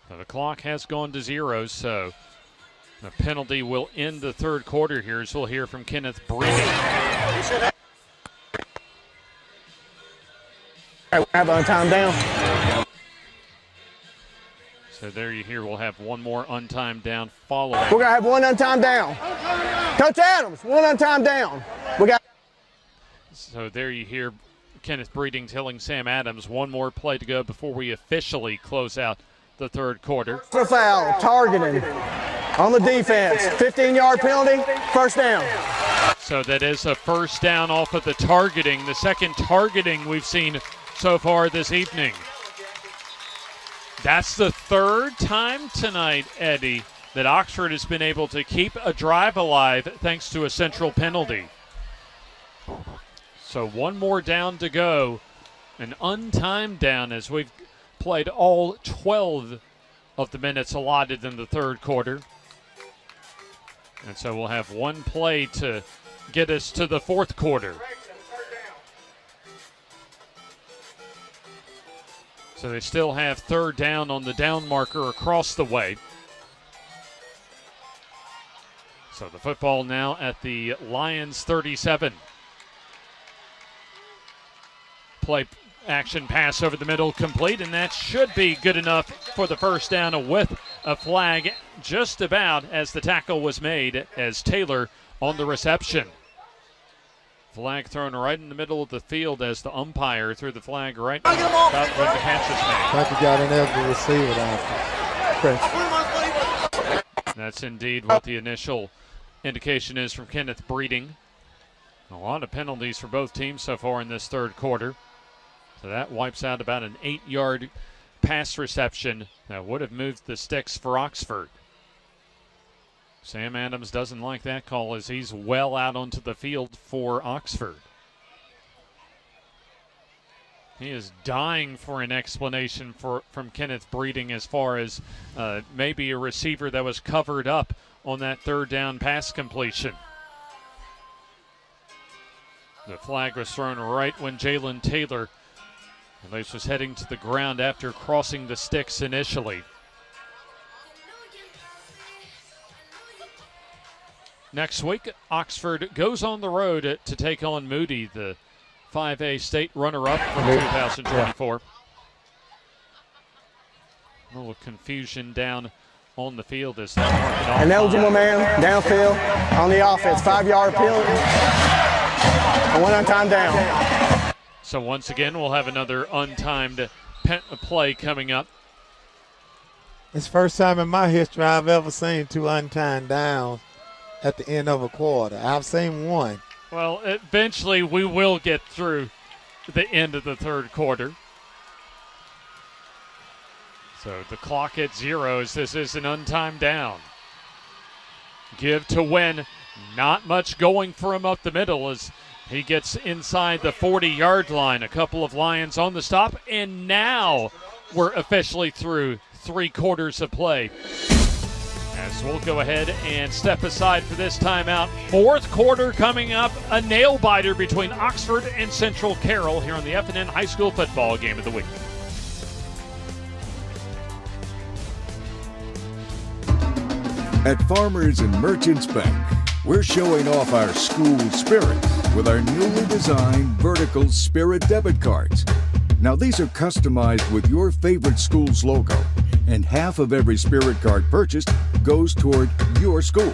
Now the clock has gone to 0, so the penalty will end the third quarter here, as we'll hear from Kenneth Breeding. We have untimed down. So there you hear we'll have one more untimed down following. We're going to have one untimed down. Coach Adams, one untimed down. So there you hear Kenneth Breeding telling Sam Adams one more play to go before we officially close out the third quarter. For foul, targeting on the defense. 15-yard penalty, first down. So that is a first down off of the targeting, the second targeting we've seen so far this evening. That's the third time tonight, Eddie, that Oxford has been able to keep a drive alive thanks to a central penalty. So one more down to go, an untimed down, as we've played all 12 of the minutes allotted in the third quarter. And so we'll have one play to get us to the fourth quarter. So they still have third down on the down marker across the way. So the football now at the Lions 37. Play action pass over the middle complete, and that should be good enough for the first down with a flag just about as the tackle was made as Taylor on the reception. Flag thrown right in the middle of the field as the umpire threw the flag right about when the catch was made. I think he got in there to receive it. That's indeed what the initial indication is from Kenneth Breeding. A lot of penalties for both teams so far in this third quarter. So that wipes out about an 8-yard pass reception that would have moved the sticks for Oxford. Sam Adams doesn't like that call as he's well out onto the field for Oxford. He is dying for an explanation from Kenneth Breeding as far as maybe a receiver that was covered up on that third down pass completion. The flag was thrown right when Jalen Taylor at least was heading to the ground after crossing the sticks initially. Next week, Oxford goes on the road to take on Moody, the 5A state runner-up from 2024. A little confusion down on the field as that marked off. An eligible man downfield on the offense. 5-yard penalty. And one untimed down. So once again, we'll have another untimed play coming up. It's the first time in my history I've ever seen 2 untimed downs at the end of a quarter. I've seen one. Well, eventually we will get through the end of the third quarter. So the clock at 0 as this is an untimed down. Give to win. Not much going for him up the middle as he gets inside the 40-yard line. A couple of Lions on the stop, and now we're officially through 3 quarters of play. As we'll go ahead and step aside for this timeout. 4th quarter coming up, a nail-biter between Oxford and Central Carroll here on the F&N High School Football Game of the Week. At Farmers and Merchants Bank, we're showing off our school spirit with our newly designed vertical Spirit debit cards. Now these are customized with your favorite school's logo, and half of every Spirit card purchased goes toward your school.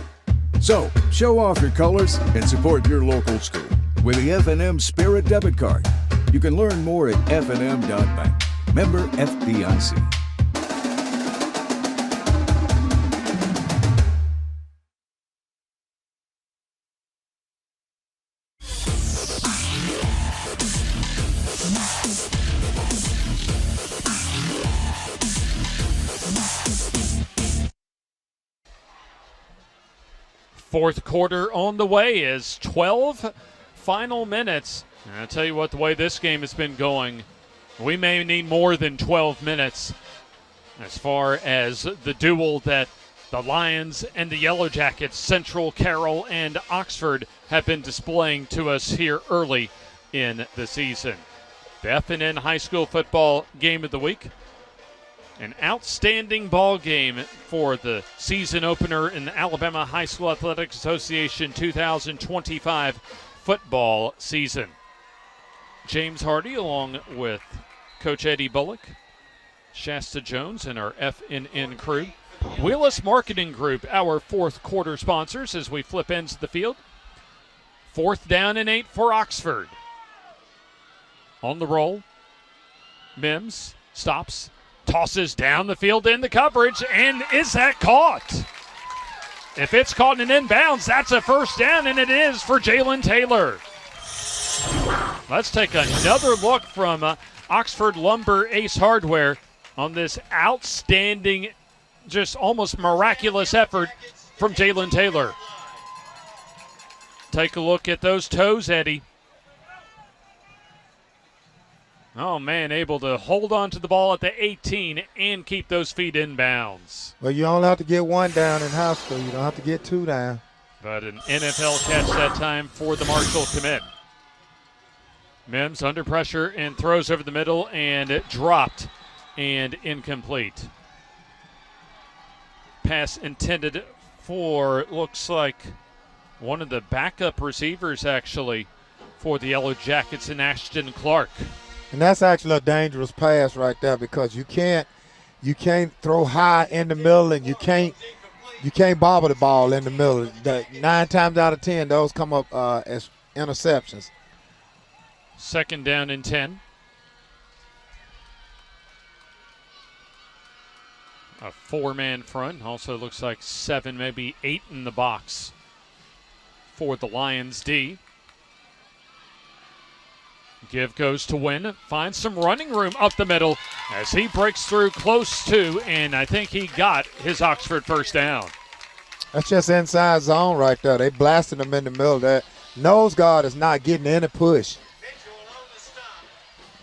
So, show off your colors and support your local school with the F&M Spirit debit card. You can learn more at fnm.bank. Member FDIC. Fourth quarter on the way is 12 final minutes. And I'll tell you what, the way this game has been going, we may need more than 12 minutes as far as the duel that the Lions and the Yellow Jackets, Central Carroll and Oxford, have been displaying to us here early in the season. The F&N High School Football Game of the Week. An outstanding ball game for the season opener in the Alabama High School Athletics Association 2025 football season. James Hardy along with Coach Eddie Bullock, Shasta Jones, and our FNN crew. Willis Marketing Group, our 4th quarter sponsors as we flip ends of the field. 4th down and 8 for Oxford. On the roll, Mims stops, tosses down the field in the coverage, and is that caught? If it's caught in inbounds, that's a first down, and it is for Jalen Taylor. Let's take another look from Oxford Lumber Ace Hardware on this outstanding, just almost miraculous effort from Jalen Taylor. Take a look at those toes, Eddie. Oh, man, able to hold on to the ball at the 18 and keep those feet in bounds. Well, you only have to get 1 down in high school. You don't have to get 2 down. But an NFL catch that time for the Marshall commit. Mims under pressure and throws over the middle, and it dropped and incomplete. Pass intended for, looks like, one of the backup receivers, actually, for the Yellow Jackets in Ashton Clark. And that's actually a dangerous pass right there because you can't throw high in the middle, and you can't bobble the ball in the middle. 9 times out of 10, those come up as interceptions. 2nd down and 10. A 4-man front. Also looks like 7, maybe 8 in the box for the Lions D. Give goes to Wynn. Finds some running room up the middle as he breaks through close to, and I think he got his Oxford first down. That's just inside zone right there. They blasted him in the middle. That nose guard is not getting any push.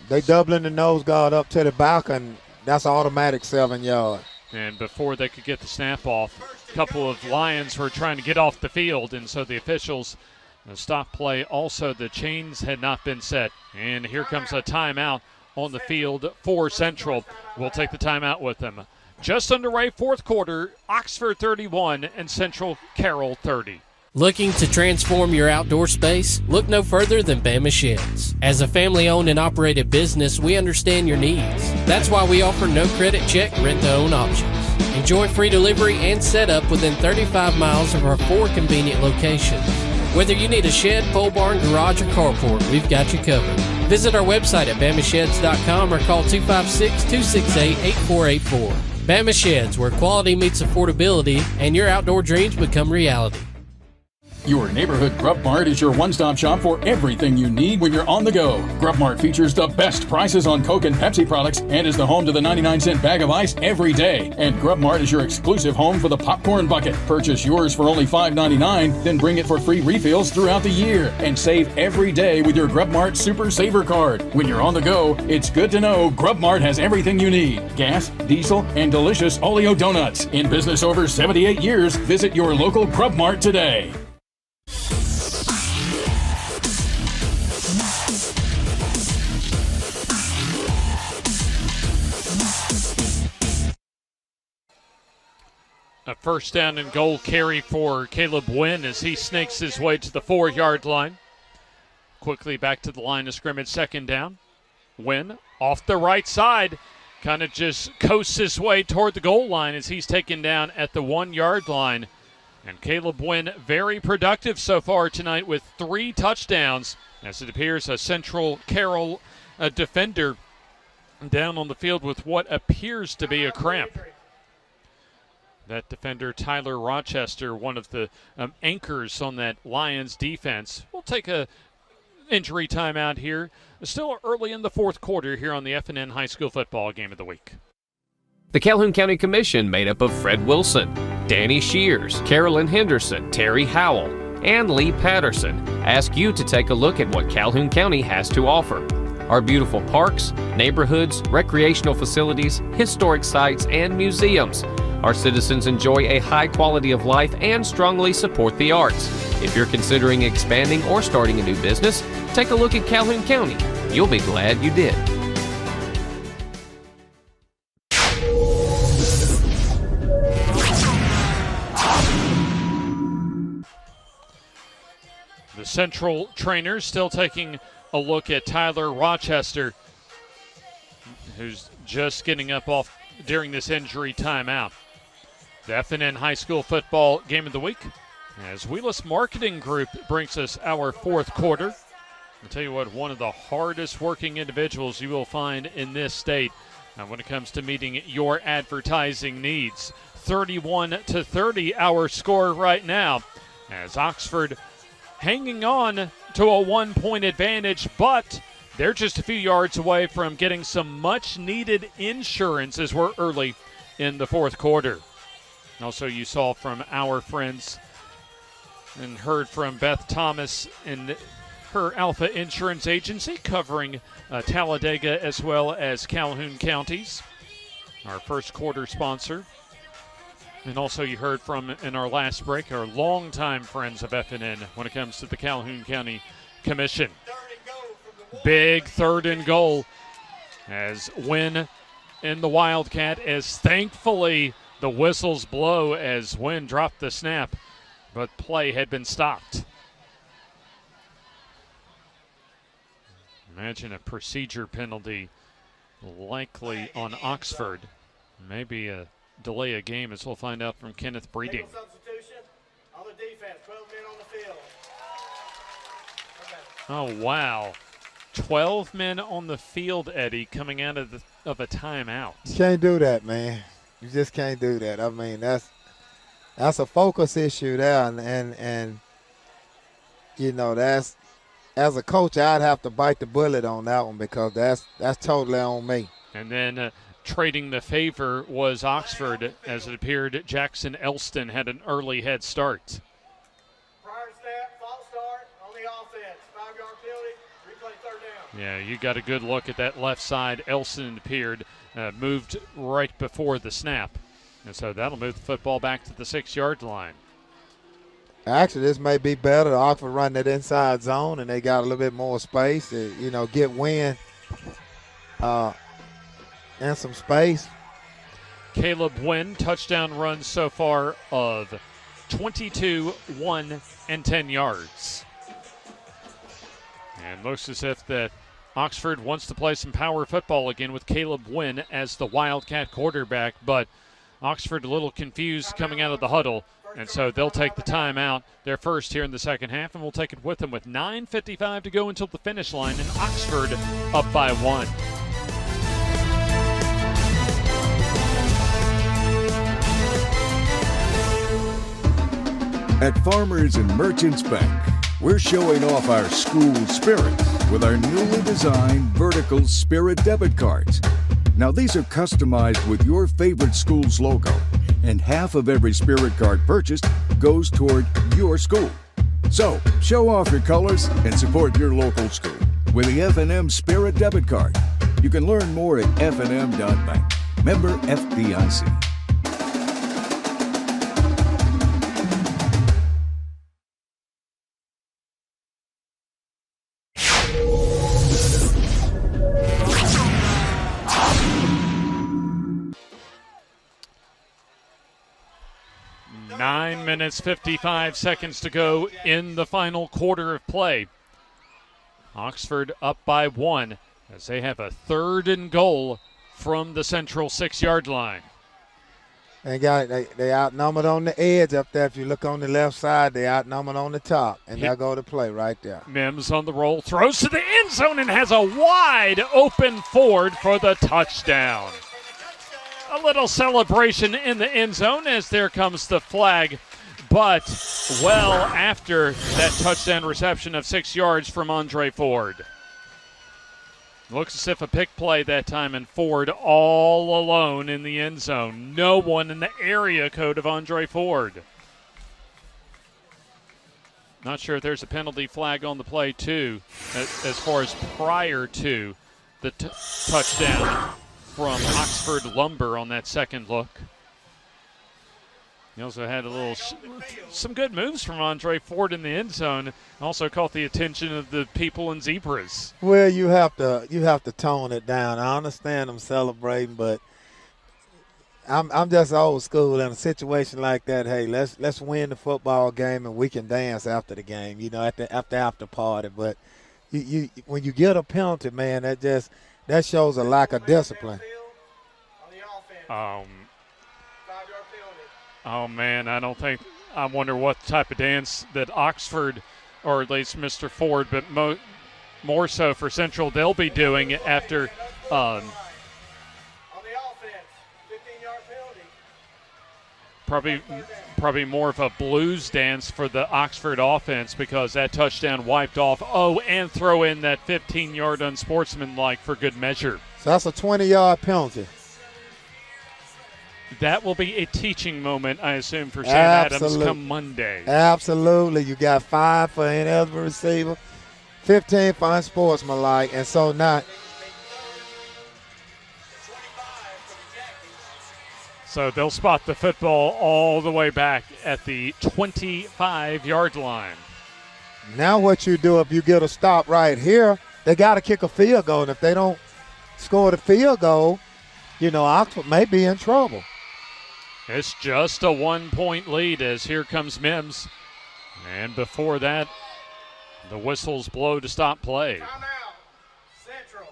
They doubling the nose guard up to the back, and that's an automatic 7 yard. And before they could get the snap off, a couple of Lions were trying to get off the field, and so the officials stop play. Also, the chains had not been set. And here comes a timeout on the field for Central. We'll take the timeout with them. Just underway, 4th quarter, Oxford 31 and Central Carroll 30. Looking to transform your outdoor space? Look no further than Bama Sheds. As a family-owned and operated business, we understand your needs. That's why we offer no credit check, rent-to-own options. Enjoy free delivery and setup within 35 miles of our 4 convenient locations. Whether you need a shed, pole barn, garage, or carport, we've got you covered. Visit our website at BamaSheds.com or call 256-268-8484. Bama Sheds, where quality meets affordability and your outdoor dreams become reality. Your neighborhood Grub Mart is your one-stop shop for everything you need when you're on the go. Grub Mart features the best prices on Coke and Pepsi products and is the home to the 99-cent bag of ice every day. And Grub Mart is your exclusive home for the popcorn bucket. Purchase yours for only $5.99, then bring it for free refills throughout the year. And save every day with your Grub Mart Super Saver card. When you're on the go, it's good to know Grub Mart has everything you need. Gas, diesel, and delicious Oleo donuts. In business over 78 years, visit your local Grub Mart today. A first down and goal carry for Caleb Wynn as he snakes his way to the 4-yard line. Quickly back to the line of scrimmage, second down. Wynn off the right side, kind of just coasts his way toward the goal line as he's taken down at the 1-yard line. And Caleb Wynn very productive so far tonight with 3 touchdowns, as it appears a Central Carroll defender down on the field with what appears to be a cramp. That defender, Tyler Rochester, one of the anchors on that Lions defense, will take a injury timeout here. Still early in the fourth quarter here on the F&N High School Football Game of the Week. The Calhoun County Commission, made up of Fred Wilson, Danny Shears, Carolyn Henderson, Terry Howell, and Lee Patterson, ask you to take a look at what Calhoun County has to offer. Our beautiful parks, neighborhoods, recreational facilities, historic sites, and museums. Our citizens enjoy a high quality of life and strongly support the arts. If you're considering expanding or starting a new business, take a look at Calhoun County. You'll be glad you did. The Central trainers still taking a look at Tyler Rochester, who's just getting up off during this injury timeout. The F&N High School Football Game of the Week, as Wheeless Marketing Group brings us our fourth quarter. I'll tell you what, one of the hardest working individuals you will find in this state when it comes to meeting your advertising needs. 31-30 our score right now, as Oxford hanging on to a 1-point advantage, but they're just a few yards away from getting some much needed insurance as we're early in the fourth quarter. Also, you saw from our friends and heard from Beth Thomas and her Alpha Insurance Agency covering Talladega as well as Calhoun counties, our first quarter sponsor. And also you heard from, in our last break, our longtime friends of F&N when it comes to the Calhoun County Commission. Big 3rd and goal as Wynn in the Wildcat, as thankfully the whistles blow as Wynn dropped the snap, but play had been stopped. Imagine a procedure penalty likely on Oxford. Maybe a delay a game, as we'll find out from Kenneth Breeding. Substitution on the defense, 12 men on the field. Oh, wow. 12 men on the field, Eddie, coming out of a timeout. You can't do that, man. You just can't do that. I mean, that's a focus issue there, and you know, that's, as a coach, I'd have to bite the bullet on that one, because that's totally on me. And then trading the favor was Oxford, as it appeared Jackson Elston had an early head start. Prior snap, false start on the offense. 5-yard penalty, replay 3rd down. Yeah, you got a good look at that left side. Elston appeared, moved right before the snap. And so that'll move the football back to the 6-yard line. Actually, this may be better. Oxford running that inside zone, and they got a little bit more space to, you know, get Wynn and some space. Caleb Wynn, touchdown runs so far of 22, 1, and 10 yards. And looks as if that Oxford wants to play some power football again with Caleb Wynn as the Wildcat quarterback, but Oxford a little confused coming out of the huddle, and so they'll take the timeout, their first here in the second half, and we'll take it with them with 9:55 to go until the finish line, and Oxford up by 1. At Farmers and Merchants Bank, we're showing off our school spirit with our newly designed vertical Spirit debit cards. Now, these are customized with your favorite school's logo, and half of every Spirit card purchased goes toward your school. So, show off your colors and support your local school with the F&M Spirit debit card. You can learn more at fnm.bank. Member FDIC. Nine minutes, 55 seconds to go in the final quarter of play. Oxford up by 1 as they have a 3rd and goal from the central 6-yard line. They outnumbered on the edge up there. If you look on the left side, they outnumbered on the top. And they'll go to play right there. Mims on the roll, throws to the end zone and has a wide open Ford for the touchdown. A little celebration in the end zone as there comes the flag. But well after that touchdown reception of 6 yards from Andre Ford. Looks as if a pick play that time, and Ford all alone in the end zone. No one in the area code of Andre Ford. Not sure if there's a penalty flag on the play, too, as far as prior to the touchdown from Oxford Lumber on that second look. He also had some good moves from Andre Ford in the end zone. Also caught the attention of the people in zebras. Well, you have to tone it down. I understand them celebrating, but I'm just old school in a situation like that. Hey, let's win the football game and we can dance after the game. You know, at the after party. But you when you get a penalty, man, that shows a lack of discipline. Oh, man, I wonder what type of dance that Oxford, or at least Mr. Ford, but more so for Central, they'll be doing after On the offense, 15-yard penalty. probably more of a blues dance for the Oxford offense because that touchdown wiped off. Oh, and throw in that 15-yard unsportsmanlike for good measure. So that's a 20-yard penalty. That will be a teaching moment, I assume, for Sam Adams come Monday. Absolutely. You got 5 for ineligible receiver, 15 for unsportsmanlike, and so not. So they'll spot the football all the way back at the 25-yard line. Now what you do if you get a stop right here, they got to kick a field goal. And if they don't score the field goal, you know, Oxford may be in trouble. It's just a 1-point lead as here comes Mims. And before that, the whistles blow to stop play. Central.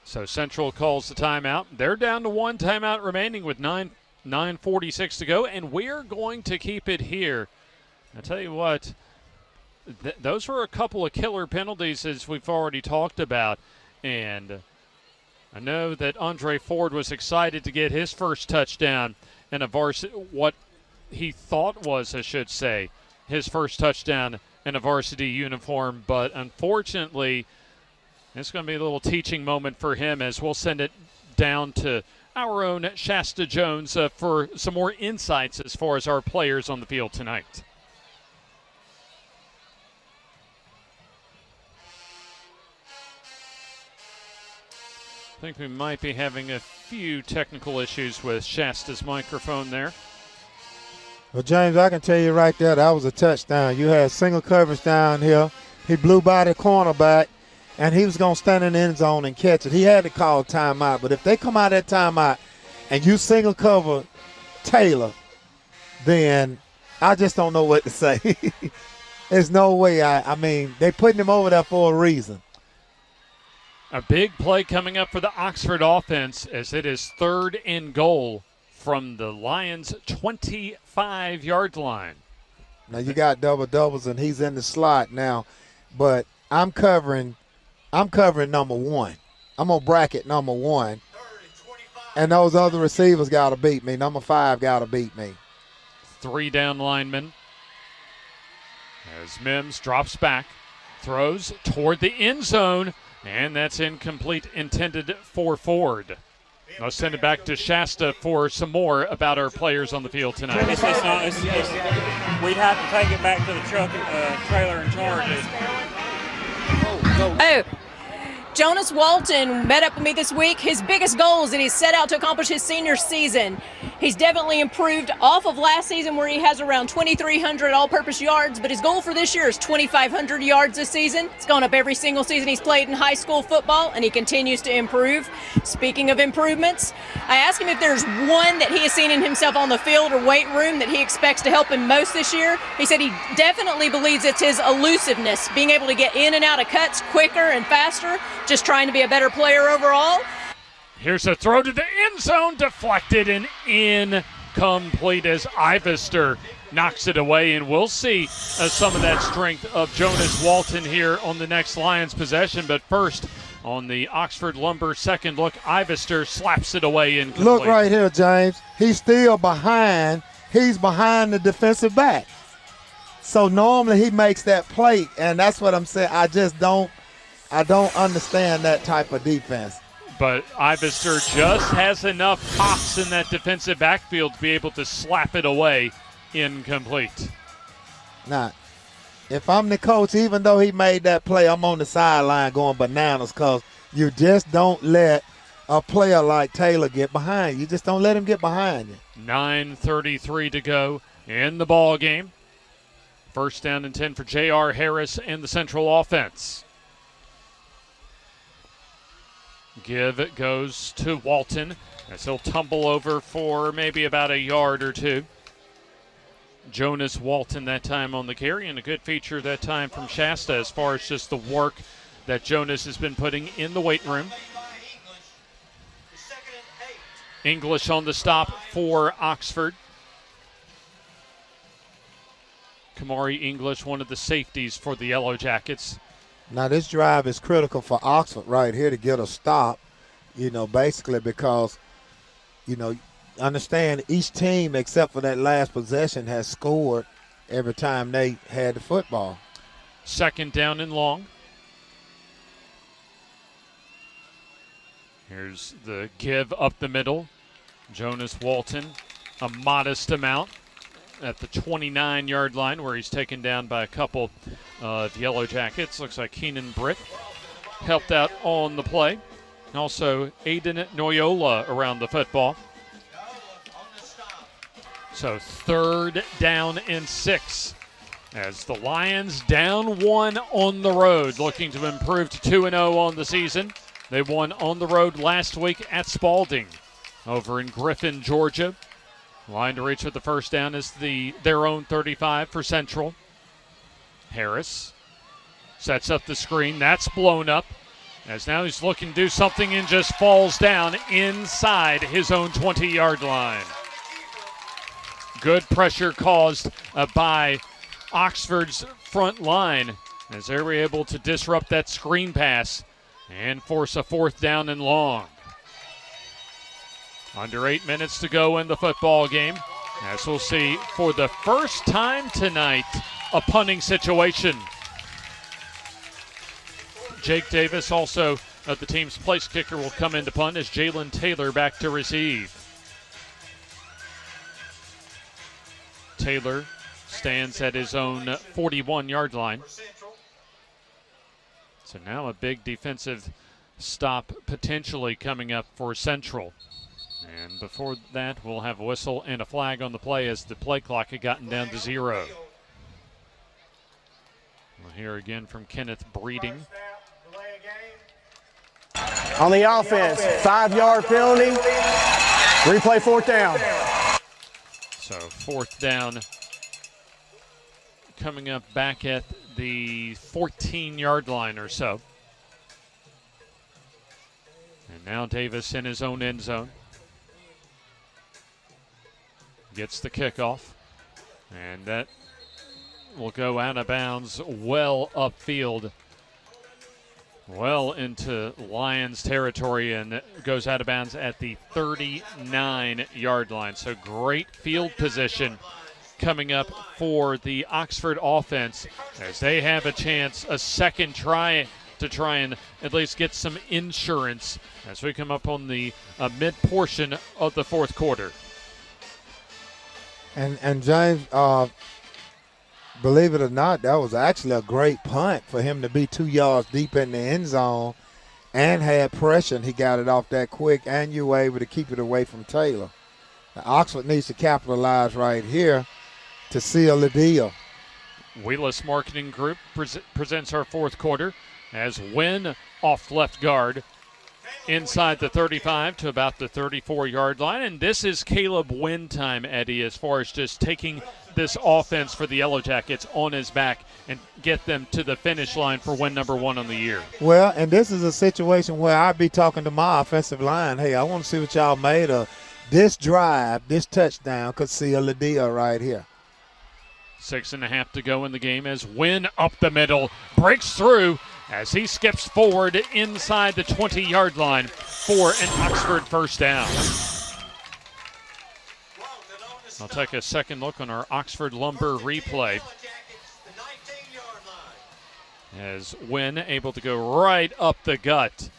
So Central calls the timeout. They're down to 1 timeout remaining with 9:46 to go, and we're going to keep it here. I tell you what, those were a couple of killer penalties as we've already talked about, and I know that Andre Ford was excited to get his first touchdown in a what he thought was, I should say, his first touchdown in a varsity uniform. But unfortunately, it's going to be a little teaching moment for him as we'll send it down to our own Shasta Jones for some more insights as far as our players on the field tonight. I think we might be having a few technical issues with Shasta's microphone there. Well, James, I can tell you right there, that was a touchdown. You had single coverage down here. He blew by the cornerback, and he was going to stand in the end zone and catch it. He had to call timeout. But if they come out of that timeout and you single cover Taylor, then I just don't know what to say. There's no way. I mean, they putting him over there for a reason. A big play coming up for the Oxford offense as it is 3rd and goal from the Lions' 25-yard line. Now you got doubles, and he's in the slot now. But I'm covering number 1. I'm going to bracket number 1. And those other receivers got to beat me. Number 5 got to beat me. 3 down linemen. As Mims drops back, throws toward the end zone, and that's incomplete, intended for Ford. I'll send it back to Shasta for some more about our players on the field tonight. We'd have to take it back to the truck, trailer and charge it. Oh, Jonas Walton met up with me this week. His biggest goals that he's set out to accomplish his senior season. He's definitely improved off of last season where he has around 2,300 all-purpose yards, but his goal for this year is 2,500 yards this season. It's gone up every single season he's played in high school football, and he continues to improve. Speaking of improvements, I asked him if there's one that he has seen in himself on the field or weight room that he expects to help him most this year. He said he definitely believes it's his elusiveness, being able to get in and out of cuts quicker and faster, just trying to be a better player overall. Here's a throw to the end zone, deflected and incomplete as Ivester knocks it away, and we'll see some of that strength of Jonas Walton here on the next Lions possession. But first, on the Oxford Lumber second look, Ivester slaps it away incomplete. Look right here, James. He's still behind. He's behind the defensive back. So normally he makes that play, and that's what I'm saying. I don't understand that type of defense. But Ivester just has enough pops in that defensive backfield to be able to slap it away incomplete. Now, if I'm the coach, even though he made that play, I'm on the sideline going bananas because you just don't let a player like Taylor get behind you. You just don't let him get behind you. 9:33 to go in the ball game. First down and 10 for J.R. Harris and the Central offense. Give it goes to Walton as he'll tumble over for maybe about a yard or two. Jonas Walton that time on the carry, and a good feature that time from Shasta as far as just the work that Jonas has been putting in the weight room. English on the stop for Oxford. Kamari English, one of the safeties for the Yellow Jackets. Now, this drive is critical for Oxford right here to get a stop, basically because, understand each team except for that last possession has scored every time they had the football. Second down and long. Here's the give up the middle. Jonas Walton, a modest amount at the 29-yard line where he's taken down by a couple of Yellow Jackets. Looks like Keenan Britt helped out on the play. Also, Aiden Noyola around the football. So third down and 6 as the Lions down 1 on the road, looking to improve to 2-0 on the season. They won on the road last week at Spalding over in Griffin, Georgia. Line to reach with the first down is their own 35 for Central. Harris sets up the screen. That's blown up as now he's looking to do something and just falls down inside his own 20-yard line. Good pressure caused by Oxford's front line as they were able to disrupt that screen pass and force a fourth down and long. Under 8 minutes to go in the football game. As we'll see for the first time tonight, a punting situation. Jake Davis, also the team's place kicker, will come in to punt as Jalen Taylor back to receive. Taylor stands at his own 41-yard line. So now a big defensive stop potentially coming up for Central. And before that, we'll have a whistle and a flag on the play as the play clock had gotten down to 0. We'll hear again from Kenneth Breeding. On the offense, 5-yard penalty, replay fourth down. So fourth down coming up back at the 14-yard line or so. And now Davis in his own end zone. Gets the kickoff, and that will go out of bounds well upfield, well into Lions territory, and it goes out of bounds at the 39-yard line. So great field position coming up for the Oxford offense as they have a chance, a second try to try and at least get some insurance as we come up on the mid-portion of the fourth quarter. And James, believe it or not, that was actually a great punt for him to be 2 yards deep in the end zone and had pressure, and he got it off that quick, and you were able to keep it away from Taylor. Now, Oxford needs to capitalize right here to seal the deal. Wheeless Marketing Group presents our fourth quarter as Wynn off left guard inside the 35 to about the 34-yard line. And this is Caleb Wynn time, Eddie, as far as just taking this offense for the Yellow Jackets on his back and get them to the finish line for win number 1 on the year. Well, and this is a situation where I'd be talking to my offensive line, hey, I want to see what y'all made of. This drive, this touchdown could seal the deal right here. 6.5 to go in the game as Wynn up the middle breaks through as he skips forward inside the 20-yard line for an Oxford first down. I'll take a second look on our Oxford Lumber replay as Wynn able to go right up the gut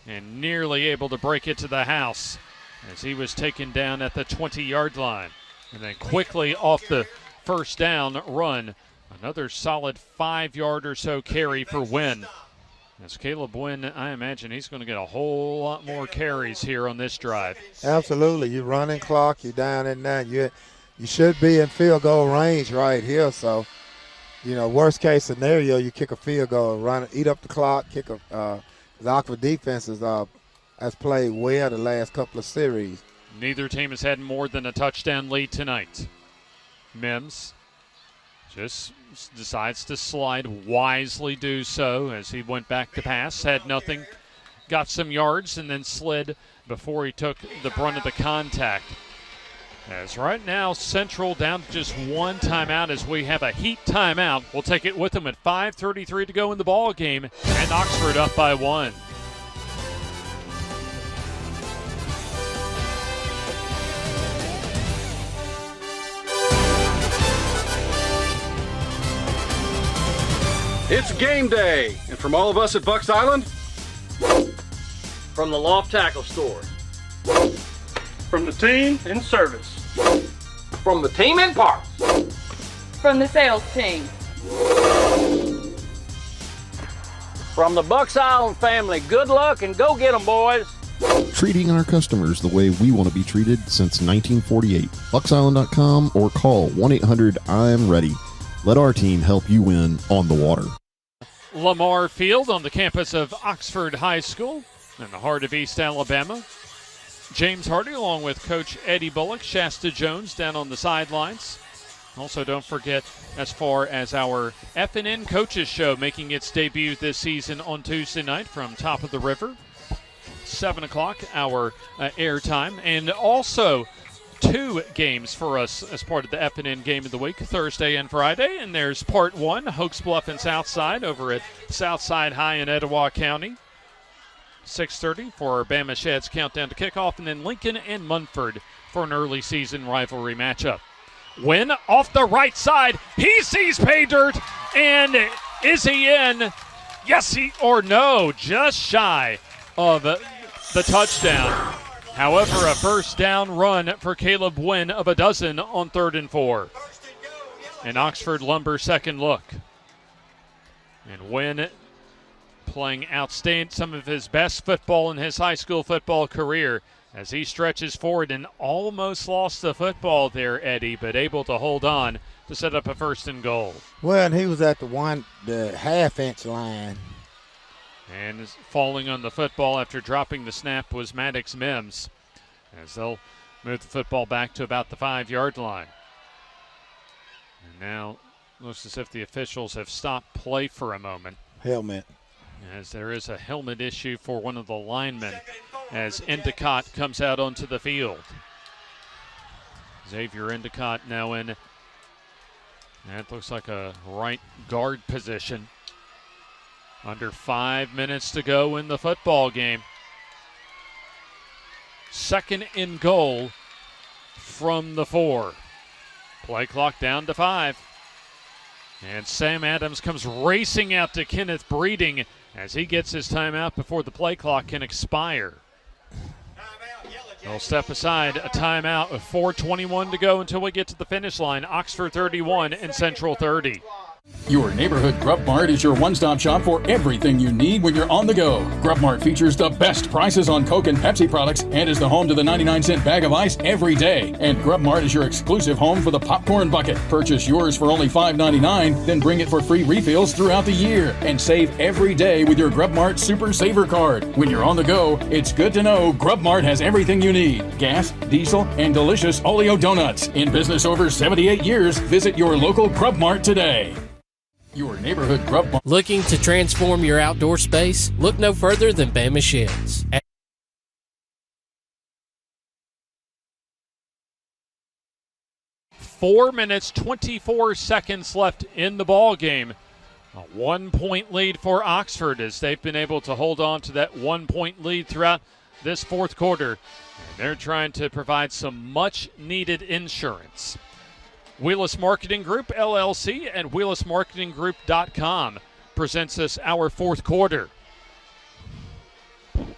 and nearly able to break it to the house as he was taken down at the 20-yard line. And then quickly off the first down run, another solid 5-yard or so carry for Wynn. As Caleb Wynn, I imagine he's going to get a whole lot more carries here on this drive. Absolutely. You're running clock, you're down in that. You should be in field goal range right here. So, worst case scenario, you kick a field goal, eat up the clock, the Oxford defense has played well the last couple of series. Neither team has had more than a touchdown lead tonight. Mims just decides to slide, wisely do so as he went back to pass, had nothing, got some yards, and then slid before he took the brunt of the contact. As right now, Central down to just one timeout as we have a heat timeout. We'll take it with them at 5:33 to go in the ball game, and Oxford up by 1. It's game day, and from all of us at Bucks Island, From the Loft Tackle Store, from the team in service, From the team in parts, From the sales team, from the Bucks Island family, good luck and go get 'em, boys. Treating our customers the way we want to be treated since 1948. BucksIsland.com or call 1-800-I'm-READY. Let our team help you win on the water. Lamar Field on the campus of Oxford High School in the heart of East Alabama. James Hardy along with Coach Eddie Bullock, Shasta Jones down on the sidelines. Also, don't forget, as far as our F&N Coaches Show making its debut this season on Tuesday night from Top of the River. 7 o'clock, our airtime. And also 2 games for us as part of the F&N Game of the Week, Thursday and Friday. And there's part 1, Hoax Bluff and Southside over at Southside High in Etowah County. 6:30 for our Bama Sheds countdown to kickoff. And then Lincoln and Munford for an early season rivalry matchup. Wynn off the right side. He sees pay dirt. And is he in? Yes, or no, just shy of the touchdown. However, a first down run for Caleb Wynn of a dozen on 3rd and 4. And Oxford Lumber second look. And Wynn playing outstanding, some of his best football in his high school football career as he stretches forward and almost lost the football there, Eddie, but able to hold on to set up a 1st and goal. Well, and he was at the half-inch line. And falling on the football after dropping the snap was Maddox Mims as they'll move the football back to about the 5-yard line. And now looks as if the officials have stopped play for a moment. Helmet. As there is a helmet issue for one of the linemen as Endicott comes out onto the field. Xavier Endicott now in, that looks like a right guard position. Under 5 minutes to go in the football game. 2nd and goal from the 4. Play clock down to 5. And Sam Adams comes racing out to Kenneth Breeding as he gets his timeout before the play clock can expire. They'll step aside, a timeout with 4:21 to go until we get to the finish line. Oxford 31 and Central 30. Your neighborhood Grub Mart is your one-stop shop for everything you need when you're on the go. Grub Mart features the best prices on Coke and Pepsi products and is the home to the 99-cent bag of ice every day. And Grub Mart is your exclusive home for the popcorn bucket. Purchase yours for only $5.99, then bring it for free refills throughout the year. And save every day with your Grub Mart Super Saver card. When you're on the go, it's good to know Grub Mart has everything you need. Gas, diesel, and delicious Oleo donuts. In business over 78 years, visit your local Grub Mart today. Your neighborhood Grub Mart. Looking to transform your outdoor space? Look no further than Bama Sheds. 4 minutes, 24 seconds left in the ball game. A 1-point lead for Oxford as they've been able to hold on to that 1-point lead throughout this fourth quarter. And they're trying to provide some much-needed insurance. Wheelus Marketing Group, LLC, and WheelusMarketingGroup.com presents us our fourth quarter.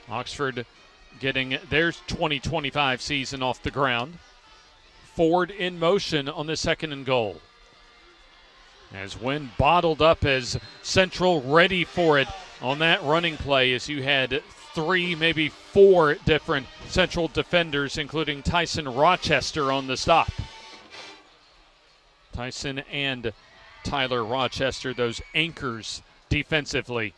Oxford getting their 2025 season off the ground. Ford in motion on the 2nd and goal. As Wynn bottled up as Central ready for it on that running play as you had 3, maybe 4 different Central defenders, including Tyson Rochester on the stop. Tyson and Tyler Rochester, those anchors defensively